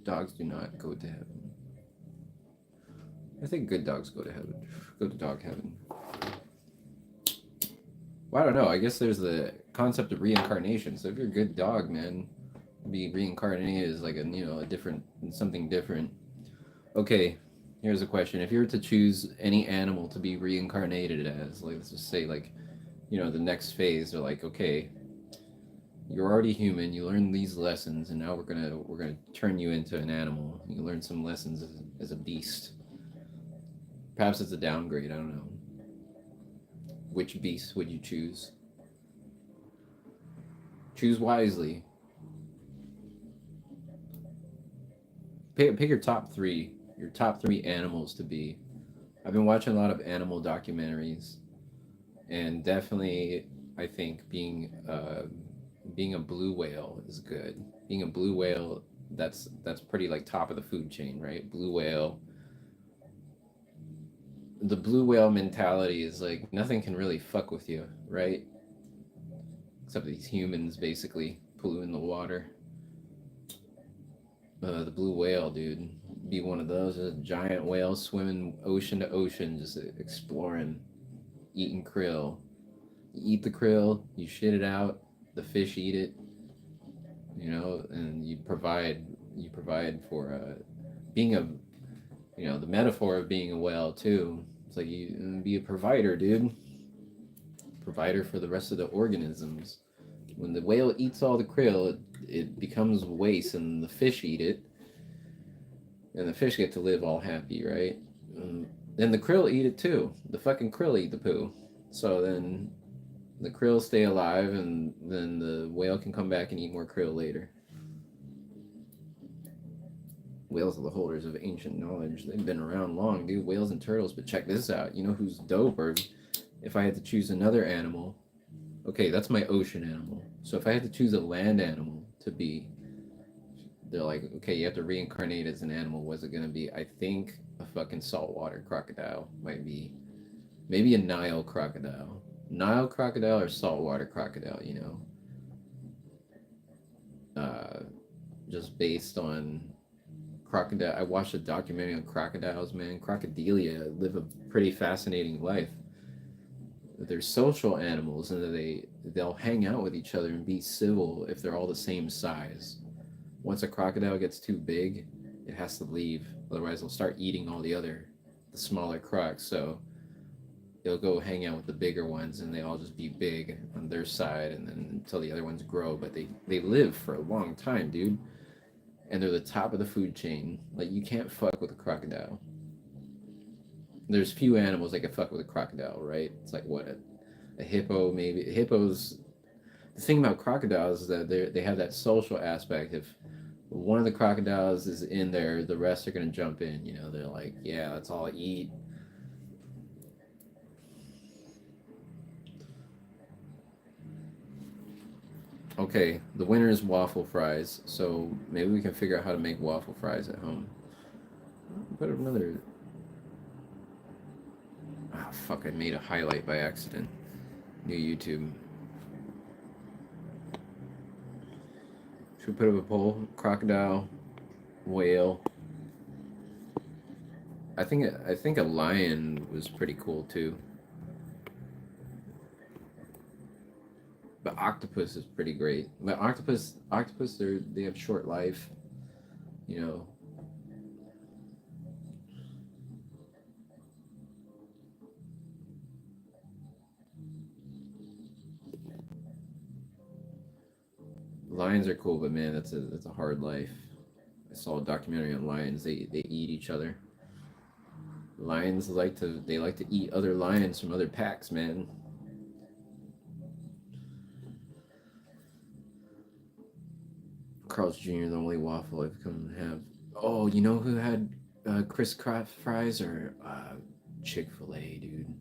Dogs do not go to heaven. I think good dogs go to heaven. Go to dog heaven. Well, I don't know. I guess there's the concept of reincarnation. So if you're a good dog, man, be reincarnated as like a, you know, a different, something different. Okay, here's a question. If you were to choose any animal to be reincarnated as, like, let's just say, like, you know, the next phase, they're like, okay, you're already human, you learn these lessons, and now we're gonna turn you into an animal. You learn some lessons as a beast. Perhaps it's a downgrade, I don't know. Which beast would you choose? Choose wisely. Pick your top three animals to be. I've been watching a lot of animal documentaries, and definitely, I think being a blue whale is good. Being a blue whale, that's pretty like top of the food chain, right? Blue whale. The blue whale mentality is like nothing can really fuck with you, right? Except these humans basically polluting the water. The blue whale, dude, be one of those. A giant whale swimming ocean to ocean, just exploring, eating krill. You eat the krill, you shit it out, the fish eat it, you know, and you provide for being a, you know, the metaphor of being a whale too. It's like you be a provider, dude. Provider for the rest of the organisms. When the whale eats all the krill, it becomes waste, and the fish eat it, and the fish get to live all happy, right? Then the krill eat it too. The fucking krill eat the poo. So then the krill stay alive, and then the whale can come back and eat more krill later. Whales are the holders of ancient knowledge. They've been around long, dude. Whales and turtles. But check this out. You know who's dope? Or if I had to choose another animal, okay, that's my ocean animal. So if I had to choose a land animal to be, they're like, okay, you have to reincarnate as an animal. What's it gonna be? I think a fucking saltwater crocodile might be. Maybe a Nile crocodile. Nile crocodile or saltwater crocodile, you know. Just based on crocodile. I watched a documentary on crocodiles, man. Crocodilia live a pretty fascinating life. They're social animals, and they'll hang out with each other and be civil if they're all the same size. Once a crocodile gets too big, it has to leave. Otherwise, they'll start eating all the smaller crocs. So they'll go hang out with the bigger ones, and they all just be big on their side, and then until the other ones grow. But they live for a long time, dude. And they're the top of the food chain. Like, you can't fuck with a crocodile. There's few animals that can fuck with a crocodile, right? It's like what a hippo, maybe. Hippos. The thing about crocodiles is that they have that social aspect. If one of the crocodiles is in there, the rest are gonna jump in. You know, they're like, yeah, let's all eat. Okay, the winner is waffle fries. So maybe we can figure out how to make waffle fries at home. Put another. Ah, fuck! I made a highlight by accident. New YouTube. Should we put up a poll? Crocodile, whale. I think a lion was pretty cool too. But octopus is pretty great. But octopus, they have short life. You know. Lions are cool, but man, that's a hard life. I saw a documentary on lions. They eat each other. Lions like to eat other lions from other packs, man. Carl's Jr. the only waffle I've come to have. Oh, you know who had crisscross fries or Chick-fil-A, dude?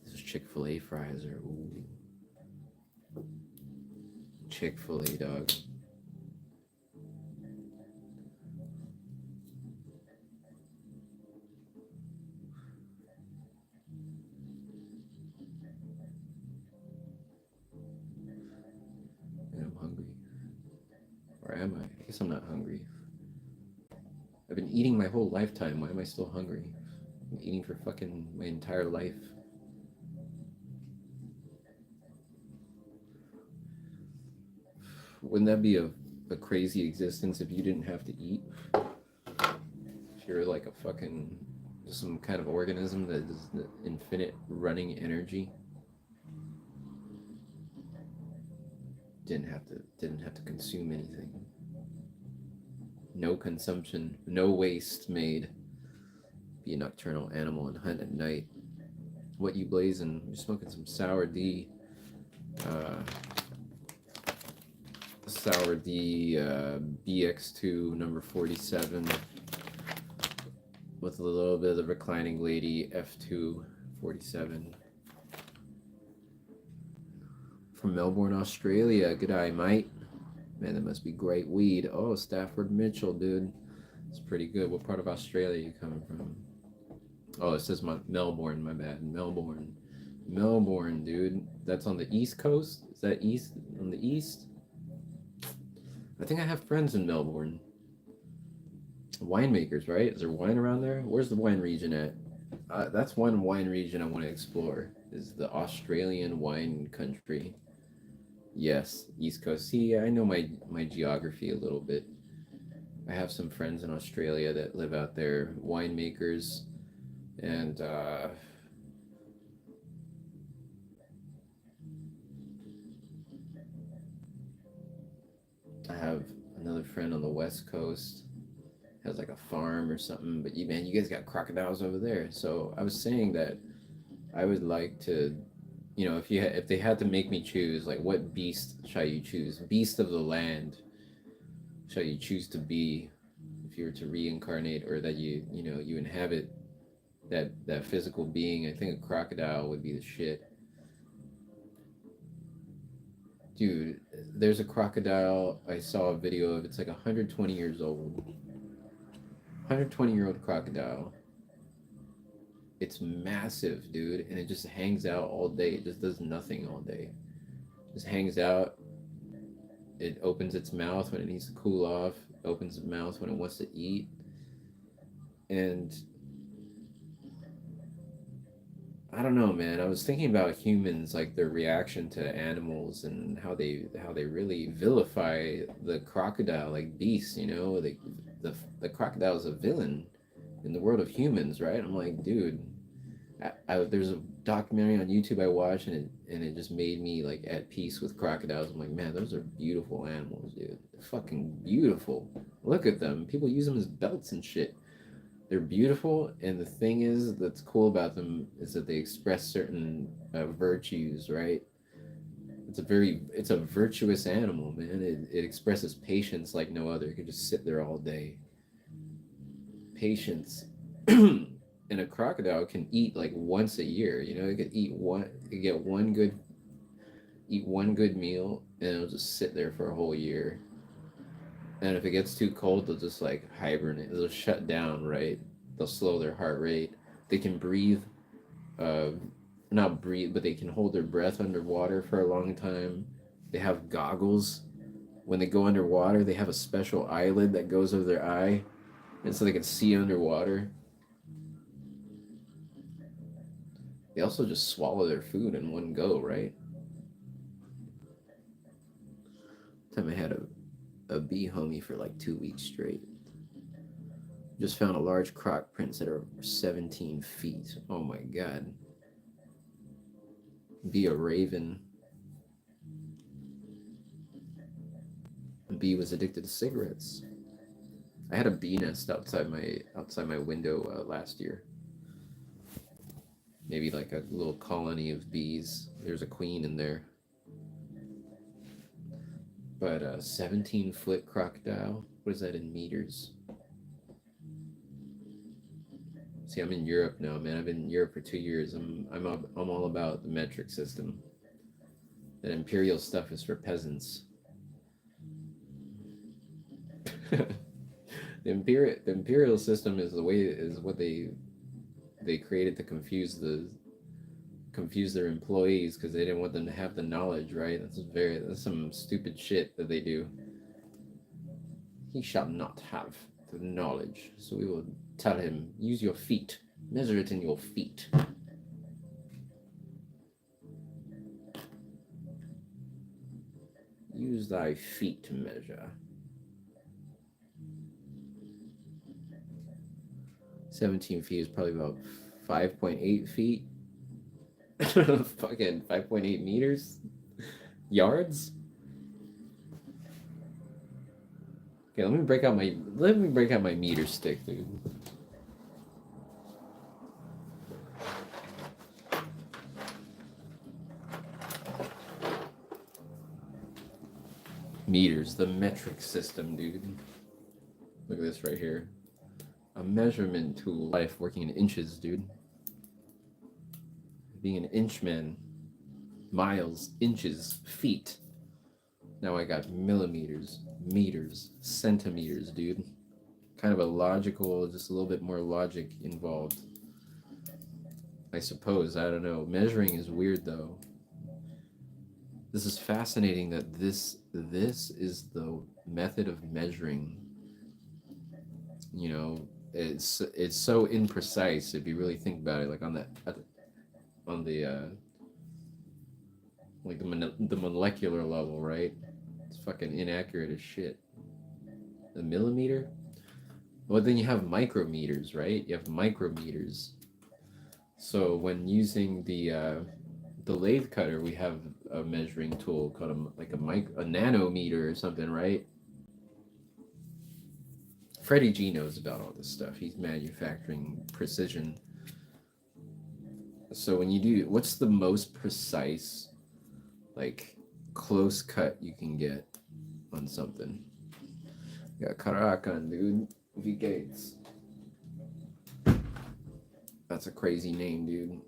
Those Chick-fil-A fries are ooh. Chick-fil-A, dog. And I'm hungry. Or am I? I guess I'm not hungry. I've been eating my whole lifetime. Why am I still hungry? I'm eating for fucking my entire life. Wouldn't that be a a crazy existence if you didn't have to eat? If you're like a fucking some kind of organism that is the infinite running energy, didn't have to consume anything. No consumption, no waste made. Be a nocturnal animal and hunt at night. What you blazing? You're smoking some sour D. Sour D BX2 number 47 with a little bit of the reclining lady F2 47 from Melbourne, Australia. Good eye, mate. Man, that must be great weed. Oh, Stafford Mitchell, dude. It's pretty good. What part of Australia you coming from? Oh, it says Melbourne, my bad. Melbourne, dude. That's on the East Coast? Is that east? On the east? I think I have friends in Melbourne. Winemakers, right? Is there wine around there? Where's the wine region at? That's one wine region I want to explore. Is the Australian wine country. Yes, East Coast. See, I know my geography a little bit. I have some friends in Australia that live out there, winemakers, and I have another friend on the West Coast, has like a farm or something. But man, you guys got crocodiles over there. So I was saying that I would like to, if they had to make me choose, like what beast shall you choose? Beast of the land shall you choose to be if you were to reincarnate, or that you inhabit that physical being? I think a crocodile would be the shit. Dude, there's a crocodile I saw a video of. It's like 120 years old. 120-year-old crocodile. It's massive, dude, and it just hangs out all day. It just does nothing all day. Just hangs out. It opens its mouth when it needs to cool off. Opens its mouth when it wants to eat. And I don't know, man. I was thinking about humans, like their reaction to animals, and how they really vilify the crocodile, like beasts. The crocodile is a villain in the world of humans, right? I'm like, dude. There's a documentary on YouTube I watched, and it just made me like at peace with crocodiles. I'm like, man, those are beautiful animals, dude. They're fucking beautiful. Look at them. People use them as belts and shit. They're beautiful, and the thing that's cool about them is that they express certain virtues, right? It's a virtuous animal, man. It expresses patience like no other. It can just sit there all day. Patience. And a crocodile can eat like once a year. It could eat one good meal, and it'll just sit there for a whole year. And if it gets too cold, they'll just like hibernate. They'll shut down, right? They'll slow their heart rate. They can breathe, not breathe, but they can hold their breath underwater for a long time. They have goggles. When they go underwater, they have a special eyelid that goes over their eye, and so they can see underwater. They also just swallow their food in one go, right? Time I had a bee homie for like 2 weeks straight. Just found a large croc prints that are 17 feet. Oh my god. Be a raven. The bee was addicted to cigarettes. I had a bee nest outside my window last year. Maybe like a little colony of bees. There's a queen in there. But a 17-foot crocodile. What is that in meters? See, I'm in Europe now, man. I've been in Europe for 2 years. I'm all about the metric system. That imperial stuff is for peasants. The imperial system is what they created to confuse their employees, because they didn't want them to have the knowledge, right? That's some stupid shit that they do. He shall not have the knowledge, so we will tell him, use your feet, measure it in your feet. Use thy feet to measure. 17 feet is probably about 5.8 feet. Fucking 5.8 meters? Yards? Okay, let me break out my meter stick, dude. Meters, the metric system, dude. Look at this right here. A measurement tool. Life working in inches, dude. Being an inchman. Miles, inches, feet. Now I got millimeters, meters, centimeters, dude. Kind of a logical, just a little bit more logic involved. I suppose, I don't know. Measuring is weird though. This is fascinating that this is the method of measuring. You know, it's so imprecise if you really think about it. Like on the like the molecular level, right? It's fucking inaccurate as shit. A millimeter. Well, then you have micrometers, right? You have micrometers. So when using the lathe cutter, we have a measuring tool called a nanometer or something, right? Freddie G knows about all this stuff. He's manufacturing precision. So when you do, what's the most precise, like, close cut you can get on something? You got Karakan, dude. V Gates. That's a crazy name, dude.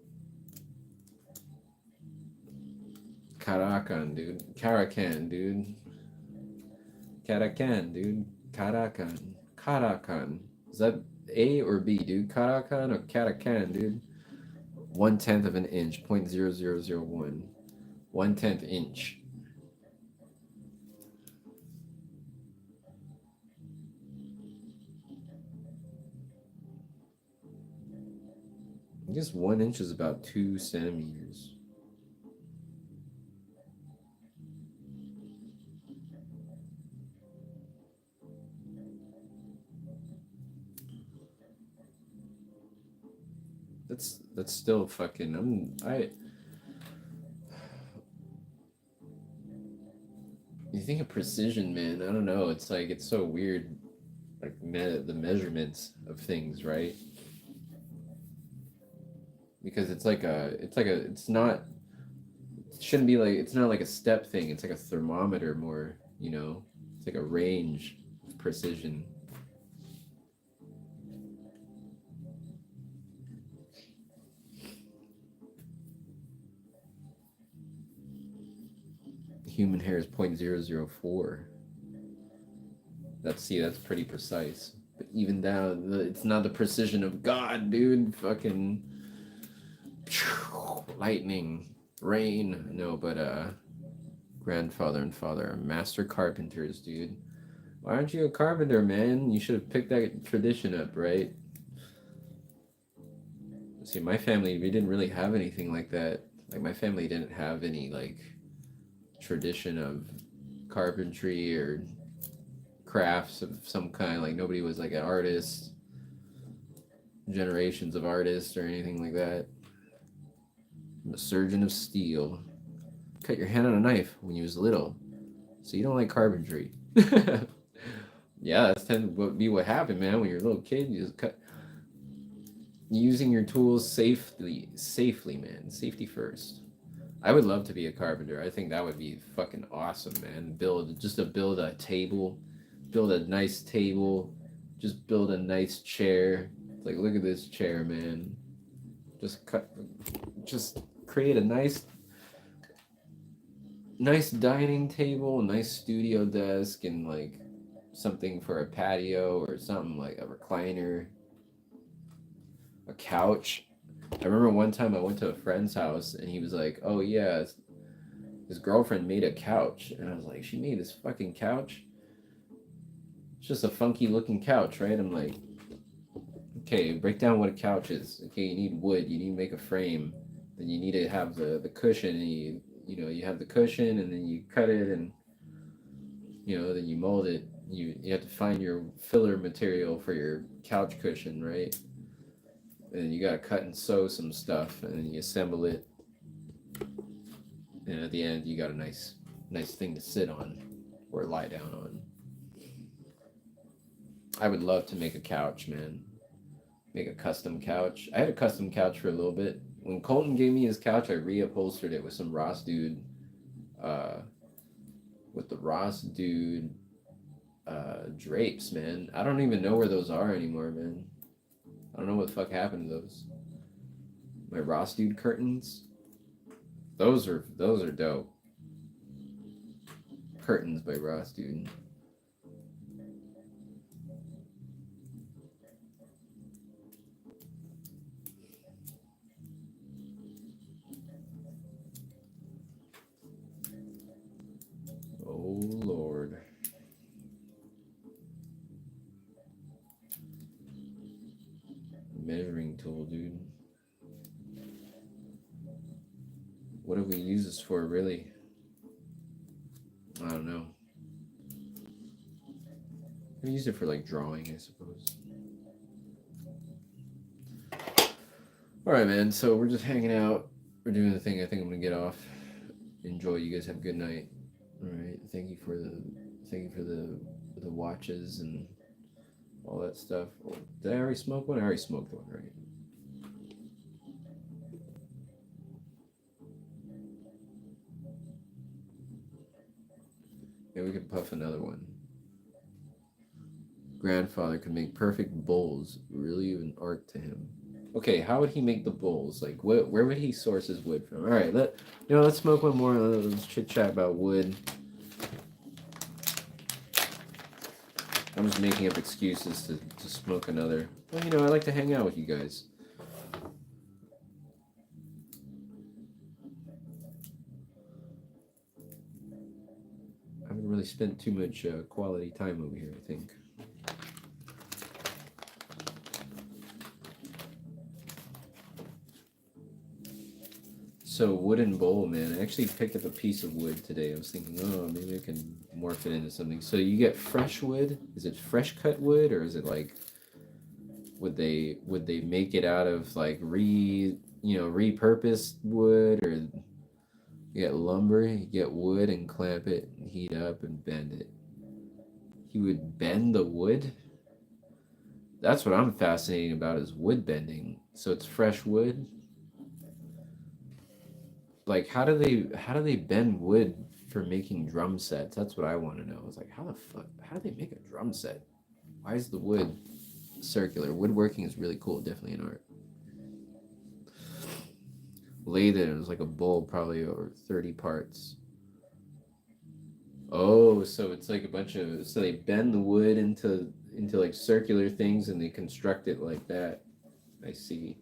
Karakan, dude. Karakan, dude. Karakan, dude. Karakan. Karakan. Is that A or B, dude? Karakan or Karakan, dude? 1/10 of an inch, 0.0001. 1/10 inch. I guess 1 inch is about 2 centimeters. That's still fucking. You think of precision, man? I don't know. It's like it's so weird, like the measurements of things, right? Because it's not. It shouldn't be like it's not like a step thing. It's like a thermometer more. You know, it's like a range of precision. Human hair is 0.004. That's pretty precise. But even down, it's not the precision of God, dude. Fucking lightning, rain. No, but grandfather and father are master carpenters, dude. Why aren't you a carpenter, man? You should have picked that tradition up, right? See, my family, we didn't really have anything like that. Like my family didn't have any like tradition of carpentry or crafts of some kind. Like nobody was like an artist, generations of artists or anything like that. I'm a surgeon of steel. Cut your hand on a knife when you was little, so you don't like carpentry. Yeah, that's tend to be what happened, man. When you're a little kid, you just cut. Using your tools safely, man. Safety first. I would love to be a carpenter. I think that would be fucking awesome, man. Build a table, build a nice table, just build a nice chair. It's like, look at this chair, man. Just create a nice dining table, nice studio desk, and like something for a patio or something like a recliner, a couch. I remember one time I went to a friend's house and he was like, "Oh yeah, his girlfriend made a couch," and I was like, "She made this fucking couch? It's just a funky looking couch, right?" I'm like, "Okay, break down what a couch is. Okay, you need wood. You need to make a frame. Then you need to have the cushion. And you have the cushion, and then you cut it, and then you mold it. You have to find your filler material for your couch cushion, right? and you gotta cut and sew some stuff, and then you assemble it, and at the end you got a nice thing to sit on or lie down on. I would love to make a couch, man. Make a custom couch. I had a custom couch for a little bit. When Colton gave me his couch, I reupholstered it with some Ross Dude, with the Ross Dude drapes, man. I don't even know where those are anymore, man. I don't know what the fuck happened to those. My Ross Dude curtains. Those are dope. Curtains by Ross Dude. Oh Lord. Measuring tool, dude. What do we use this for, really? I don't know. We use it for like drawing, I suppose. All right, man. So we're just hanging out. We're doing the thing. I think I'm gonna get off. Enjoy. You guys have a good night. All right. Thank you for the watches and all that stuff. Oh, did I already smoke one? I already smoked one, right? Yeah, we could puff another one. Grandfather could make perfect bowls. Really an art to him. Okay, how would he make the bowls? Like, where would he source his wood from? All right, let's smoke one more. Let's chit chat about wood. I'm just making up excuses to smoke another. Well, I like to hang out with you guys. I haven't really spent too much quality time over here, I think. So wooden bowl, man. I actually picked up a piece of wood today. I was thinking, oh, maybe I can morph it into something. So you get fresh wood. Is it fresh cut wood, or is it like would they make it out of like repurposed wood, or you get lumber, you get wood and clamp it, and heat up and bend it. He would bend the wood. That's what I'm fascinated about is wood bending. So it's fresh wood. Like how do they bend wood for making drum sets? That's what I want to know. It's like how do they make a drum set? Why is the wood circular? Woodworking is really cool, definitely an art. Lathe it was like a bowl, probably over 30 parts. Oh, so it's like so they bend the wood into like circular things and they construct it like that. I see.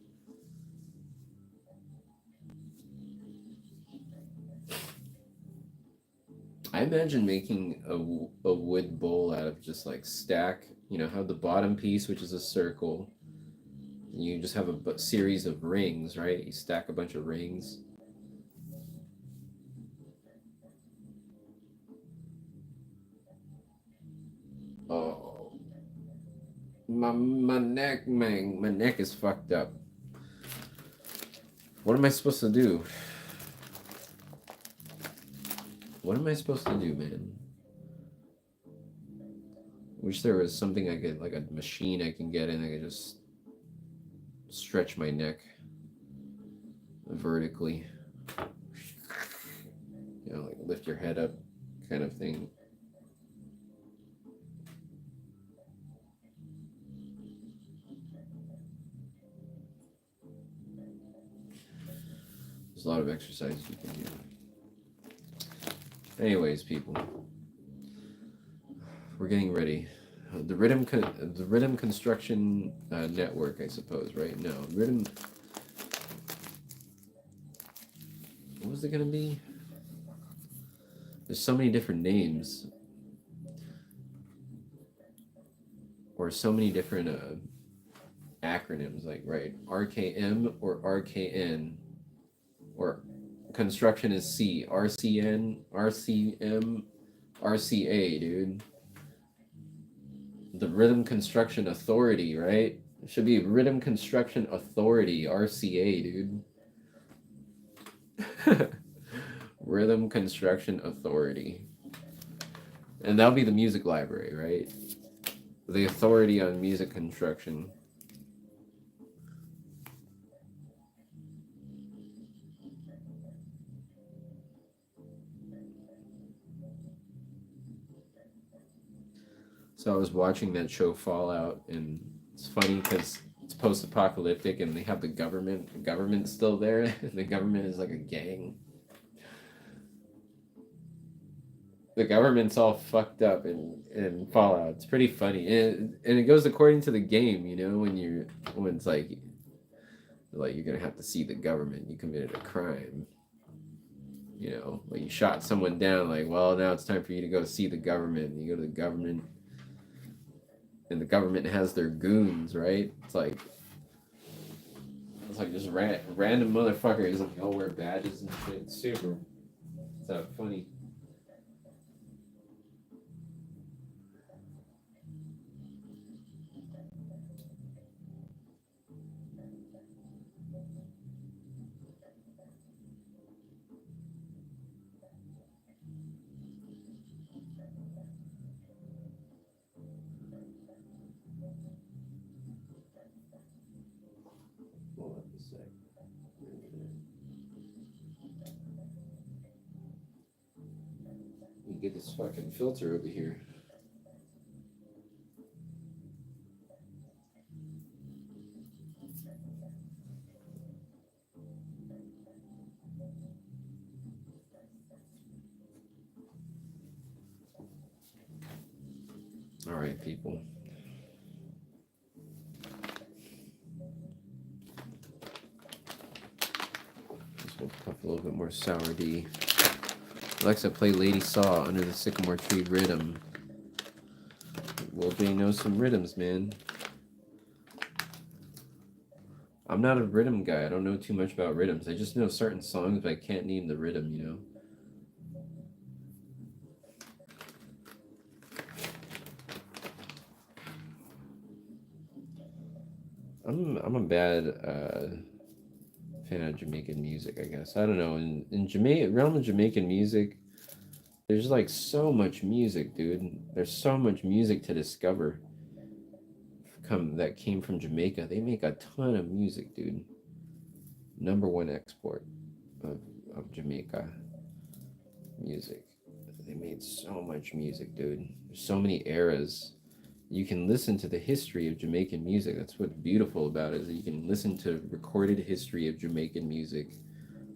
I imagine making a wood bowl out of just like stack, have the bottom piece, which is a circle. And you just have a series of rings, right? You stack a bunch of rings. Oh, my neck, man, my neck is fucked up. What am I supposed to do? What am I supposed to do, man? Wish there was something I could, like a machine I can get in. I could just stretch my neck vertically. Like lift your head up kind of thing. There's a lot of exercises you can do. Anyways, people, we're getting ready. The rhythm construction network, I suppose, right? No, rhythm. What was it gonna be? There's so many different names, or so many different acronyms, like right, RKM or RKN, or construction is C, RCN, RCM, RCA, dude. The Rhythm Construction Authority, right? It should be Rhythm Construction Authority, RCA, dude. Rhythm Construction Authority. And that'll be the music library, right? The authority on music construction. So I was watching that show Fallout, and it's funny because it's post-apocalyptic, and they have the government. The government's still there. The government is like a gang. The government's all fucked up in Fallout. It's pretty funny, and it goes according to the game. You know, when it's like you're gonna have to see the government. You committed a crime. You know, like you shot someone down. Like, well, now it's time for you to go see the government. And you go to the government, and the government has their goons, right? It's like just random motherfuckers, and they all wear badges and shit. It's super. It's not funny. Hold on a sec. You get this fucking filter over here. All right, people. Just gonna puff a little bit more sour D. Alexa, play Lady Saw Under the Sycamore Tree Rhythm. Well, Jay knows some rhythms, man. I'm not a rhythm guy. I don't know too much about rhythms. I just know certain songs, but I can't name the rhythm, you know? I'm a bad fan of Jamaican music, I guess. I don't know. In Jamaica, around the Jamaican music, there's like so much music, dude. There's so much music to discover. That came from Jamaica. They make a ton of music, dude. #1 export of Jamaica music. They made so much music, dude. There's so many eras. You can listen to the history of Jamaican music. That's what's beautiful about it, is that you can listen to recorded history of Jamaican music,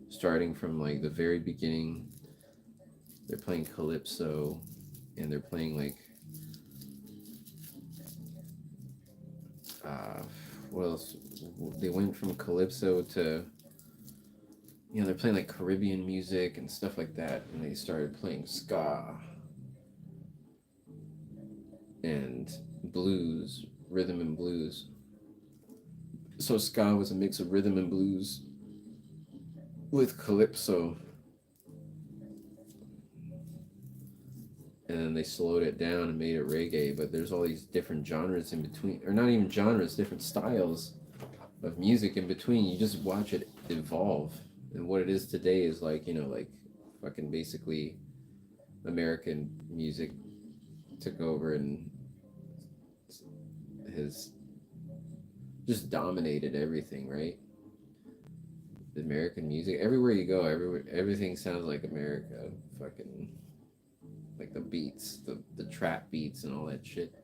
starting from like the very beginning. They're playing calypso, and they're playing like what else? They went from calypso to, they're playing like Caribbean music and stuff like that, and they started playing ska and blues, rhythm and blues. So ska was a mix of rhythm and blues with calypso. And then they slowed it down and made it reggae, but there's all these different genres in between, or not even genres, different styles of music in between. You just watch it evolve. And what it is today is like, like fucking basically American music took over and has just dominated everything, right? The American music, everywhere you go, everything sounds like America. Fucking like the beats, the trap beats and all that shit.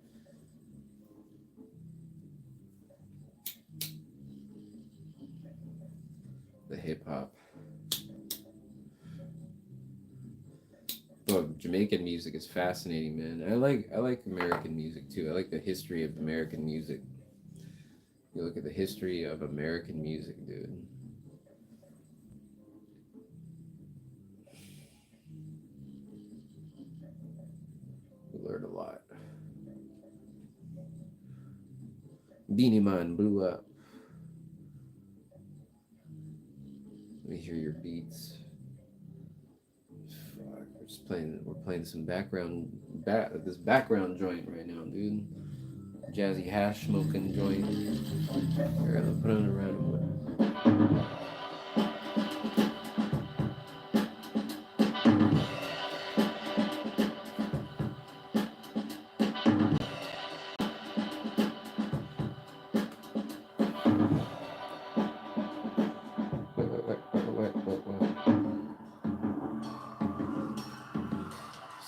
The hip hop. But Jamaican music is fascinating, man. I like American music too. I like the history of American music. You look at the history of American music, dude. We learned a lot. Beanie Man blew up. Let me hear your beats. Fuck, we're playing some background joint right now, dude. jazzy hash smoking joint. Here, let's put it around. Wait.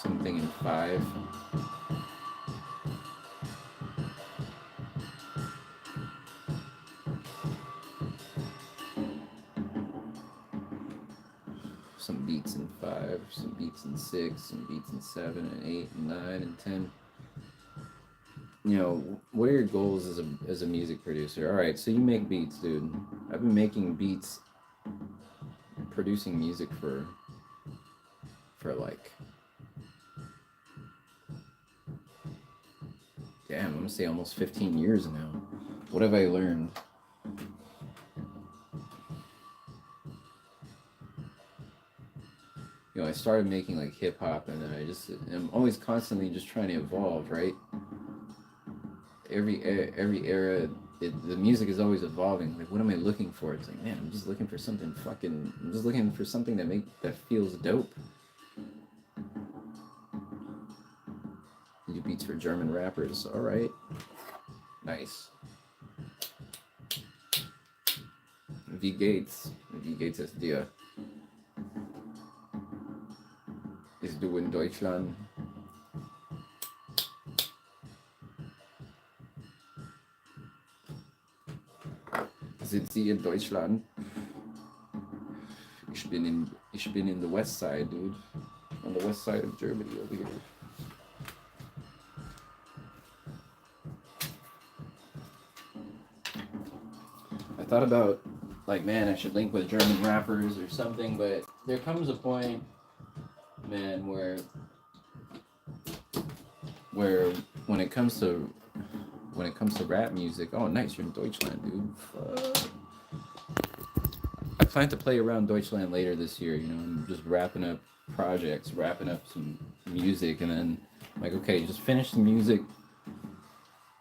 Something in 5. Some beats in 5, some beats in 6, some beats in 7 and 8 and 9 and 10. You know, what are your goals as a music producer? All right, so you make beats, dude. I've been making beats, producing music for like, damn, I'm gonna say almost 15 years now. What have I learned? You know, I started making like hip hop, and I'm always constantly just trying to evolve, right? Every era, the music is always evolving. Like, what am I looking for? It's like, man, I'm just looking for something fucking. I'm just looking for something that feels dope. You do beats for German rappers, all right, nice. Wie geht's? Wie geht es dir? Ist du in Deutschland? Sind Sie in Deutschland? Ich bin in the west side, dude. On the west side of Germany over here. I thought about, like, man, I should link with German rappers or something, but there comes a point, man, where when it comes to rap music, oh nice, you're in Deutschland, dude. Fuck. I plan to play around Deutschland later this year, you know, I'm just wrapping up projects, wrapping up some music, and then I'm like, okay, just finish the music,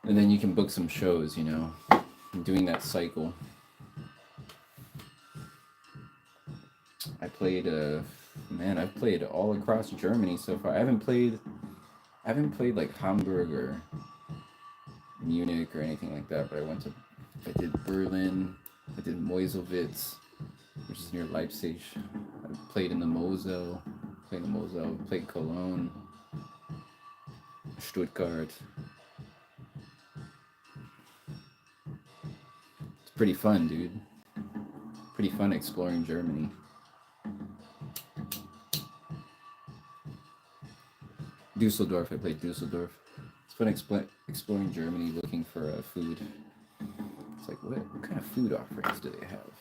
and then you can book some shows, you know. I'm doing that cycle. I've played all across Germany so far. I haven't played like Hamburg or Munich or anything like that, but I did Berlin, I did Meuselwitz, which is near Leipzig. I played in the Mosel, played Cologne, Stuttgart. It's pretty fun, dude. Pretty fun exploring Germany. Dusseldorf, I played Dusseldorf. It's fun exploring Germany, looking for food. It's like, what kind of food offerings do they have?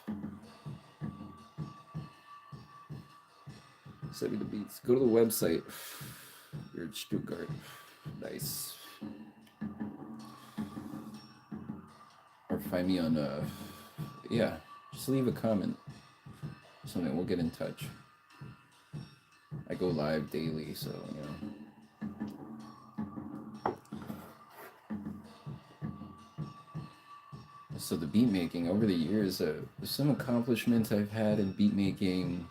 Send me the beats. Go to the website. You're in Stuttgart. Nice. Or find me on, yeah, just leave a comment. Something, we'll get in touch. I go live daily, so, you know. So the beat making over the years, some accomplishments I've had in beat making,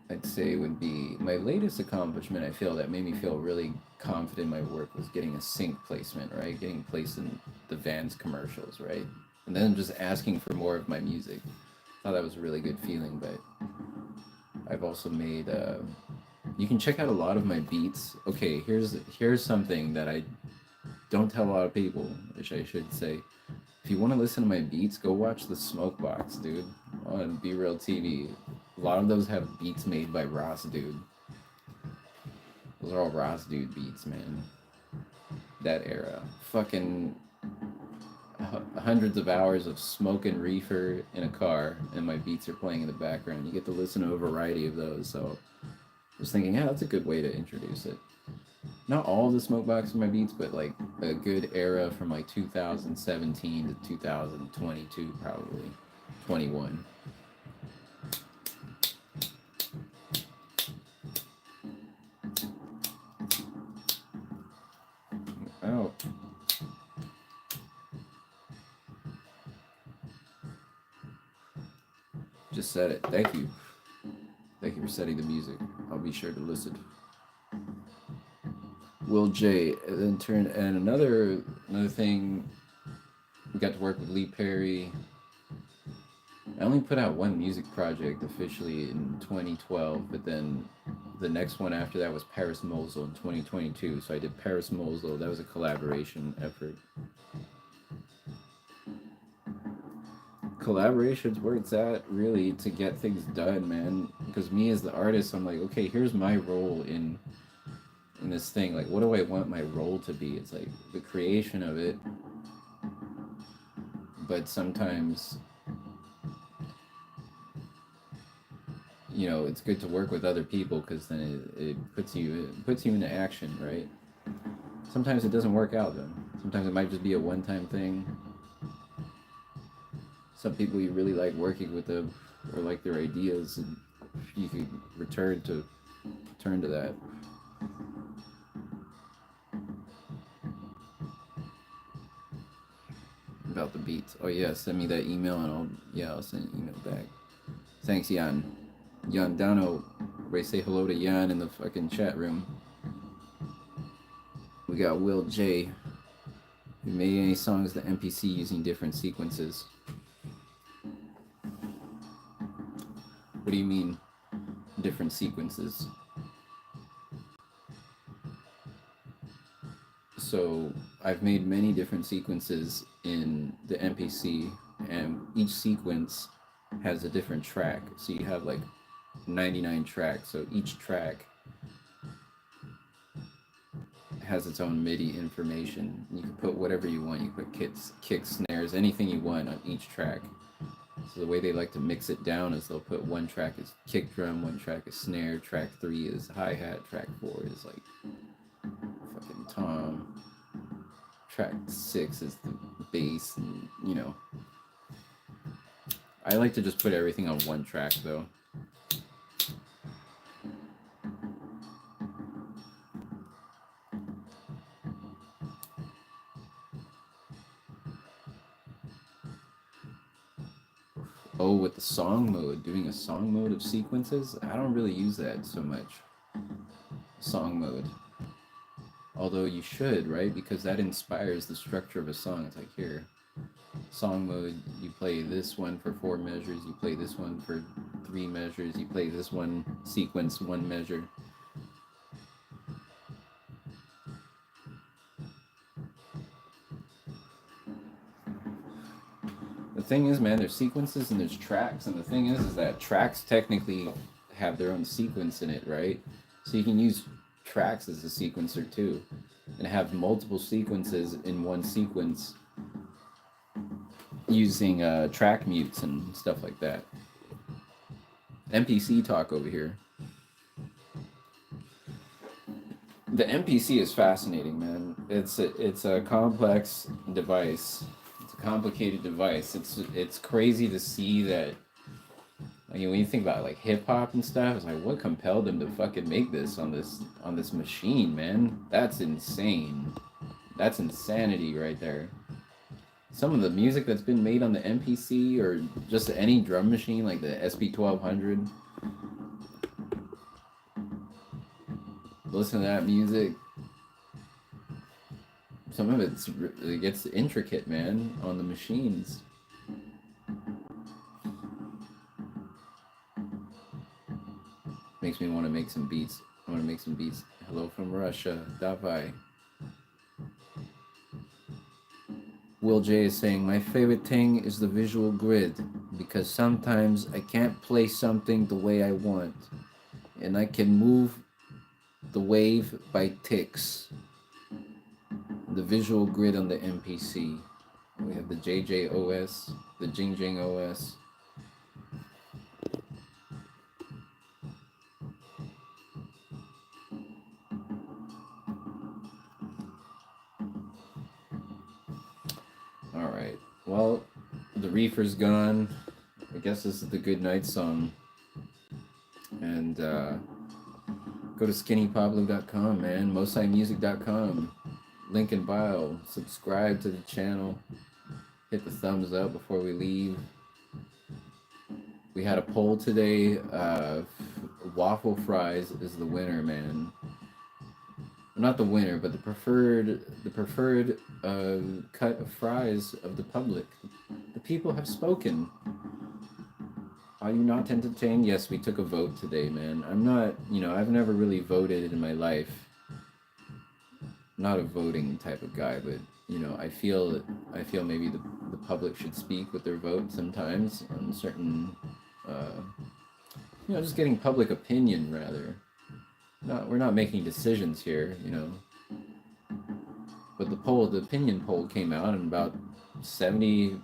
I'd say would be my latest accomplishment. I feel that made me feel really confident in my work was getting a sync placement, right? Getting placed in the Vans commercials, right? And then just asking for more of my music. I thought that was a really good feeling, but I've also made, you can check out a lot of my beats. Okay, here's something that I don't tell a lot of people, which I should say. If you want to listen to my beats, go watch the Smokebox, dude, on Be Real TV. A lot of those have beats made by Ross Dude. Those are all Ross Dude beats, man. That era. Fucking hundreds of hours of smoking reefer in a car, and my beats are playing in the background. You get to listen to a variety of those, so I was thinking, yeah, that's a good way to introduce it. Not all of the Smokebox are my beats, but like a good era from like 2017 to 2022, probably 21. Oh, Just said it. Thank you. Thank you for setting the music. I'll be sure to listen. Will J. And another thing, we got to work with Lee Perry. I only put out one music project officially in 2012, but then the next one after that was Paris Mosel in 2022. So I did Paris Mosel. That was a collaboration effort. Collaboration's where it's at, really, to get things done, man. Because me as the artist, I'm like, okay, here's my role in this thing. Like, what do I want my role to be? It's like the creation of it. But sometimes, you know, it's good to work with other people because then it puts you into action, right? Sometimes it doesn't work out though. Sometimes it might just be a one-time thing. Some people you really like working with them or like their ideas, and you can return to that. About the beats. Oh yeah, send me that email and I'll send an email back. Thanks, Jan. Jan Dano, everybody say hello to Jan in the fucking chat room. We got Will J. Who made any songs to MPC using different sequences? What do you mean, different sequences? So I've made many different sequences in the MPC, and each sequence has a different track. So you have like 99 tracks. So each track has its own MIDI information. You can put whatever you want. You put kicks, snares, anything you want on each track. So the way they like to mix it down is they'll put one track is kick drum, one track is snare, track 3 is hi-hat, track 4 is like fucking tom, track 6 is the bass, and you know. I like to just put everything on one track though. Oh, with the song mode, doing a song mode of sequences, I don't really use that so much. Song mode. Although you should, right? Because that inspires the structure of a song. It's like, here, song mode, you play this one for 4 measures, you play this one for 3 measures, you play this one sequence 1 measure. The thing is, man, there's sequences and there's tracks, and the thing is that tracks technically have their own sequence in it, right? So you can use tracks as a sequencer too, and have multiple sequences in one sequence using track mutes and stuff like that. MPC talk over here. The MPC is fascinating, man. It's a complex device. It's a complicated device. It's crazy to see that. I mean, when you think about like hip hop and stuff, it's like what compelled them to fucking make this on this machine, man? That's insane. That's insanity right there. Some of the music that's been made on the MPC or just any drum machine like the SP1200. Listen to that music. Some of it gets intricate, man, on the machines. Makes me want to make some beats. I want to make some beats. Hello from Russia. Davai. Will J is saying, my favorite thing is the visual grid, because sometimes I can't play something the way I want, and I can move the wave by ticks. The visual grid on the MPC. We have the JJ OS, the Jing Jing OS. Alright, well, the reefer's gone. I guess this is the good night song. And go to skinnypablo.com, man. mosaimusic.com. Link in bio. Subscribe to the channel. Hit the thumbs up before we leave. We had a poll today. Waffle fries is the winner, man. Not the winner, but the preferred cut of fries of the public. The people have spoken. Are you not entertained? Yes, we took a vote today, man. I'm not, I've never really voted in my life. Not a voting type of guy, but I feel maybe the public should speak with their vote sometimes on certain, just getting public opinion rather. We're not making decisions here, But the opinion poll came out, and about 70%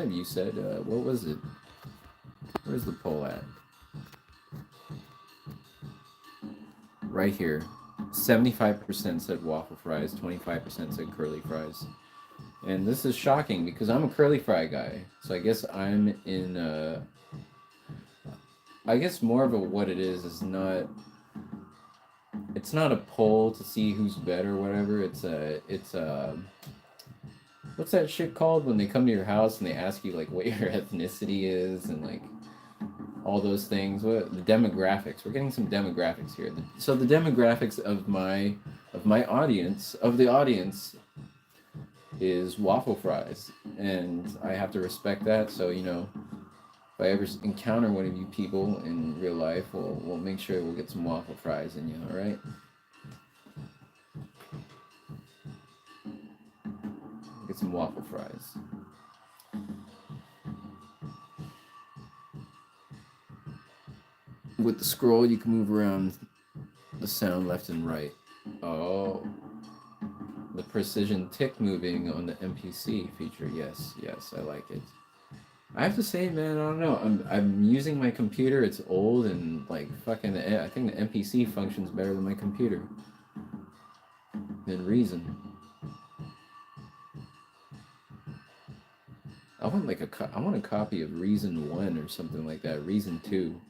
of you said, what was it? Where's the poll at? Right here. 75% said waffle fries, 25% said curly fries. And this is shocking because I'm a curly fry guy. So I guess I'm in, I guess more of what it is not, it's not a poll to see who's better or whatever. It's what's that shit called when they come to your house and they ask you like what your ethnicity is and like all those things. What the demographics? We're getting some demographics here. So the demographics of the audience is waffle fries, and I have to respect that. So if I ever encounter one of you people in real life, we'll make sure we'll get some waffle fries in you. All right. Get some waffle fries. With the scroll, you can move around the sound left and right. Oh, the precision tick moving on the MPC feature. Yes, I like it. I have to say, man, I don't know. I'm using my computer. It's old and like fucking. I think the MPC functions better than my computer. Than Reason. I want I want a copy of Reason 1 or something like that. Reason 2.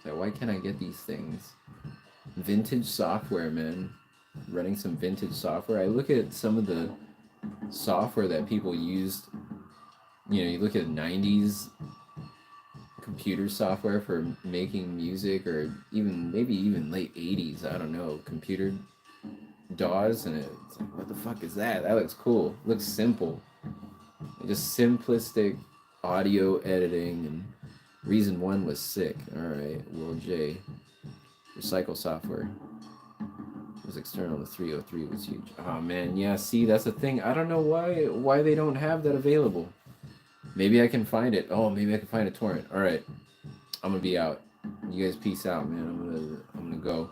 So why can't I get these things? Vintage software, man. Running some vintage software. I look at some of the software that people used. You look at 90s computer software for making music, or maybe even late 80s. I don't know. Computer DAWs, and it's like, what the fuck is that? That looks cool. Looks simple. Just simplistic audio editing, and Reason 1 was sick. Alright, Will J. Recycle software. It was external, the 303 was huge. Oh man, yeah, see, that's the thing. I don't know why they don't have that available. Maybe I can find it. Oh, maybe I can find a torrent. Alright. I'm gonna be out. You guys peace out, man. I'm gonna go.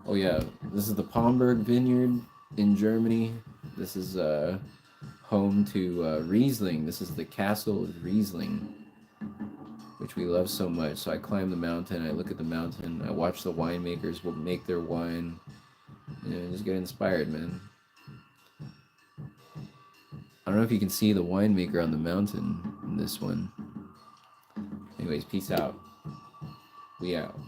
Oh yeah, this is the Palmberg Vineyard in Germany. This is home to Riesling. This is the Castle of Riesling, which we love so much. So I climb the mountain, I look at the mountain, I watch the winemakers will make their wine. Just get inspired, man. I don't know if you can see the winemaker on the mountain in this one. Anyways, peace out. We out.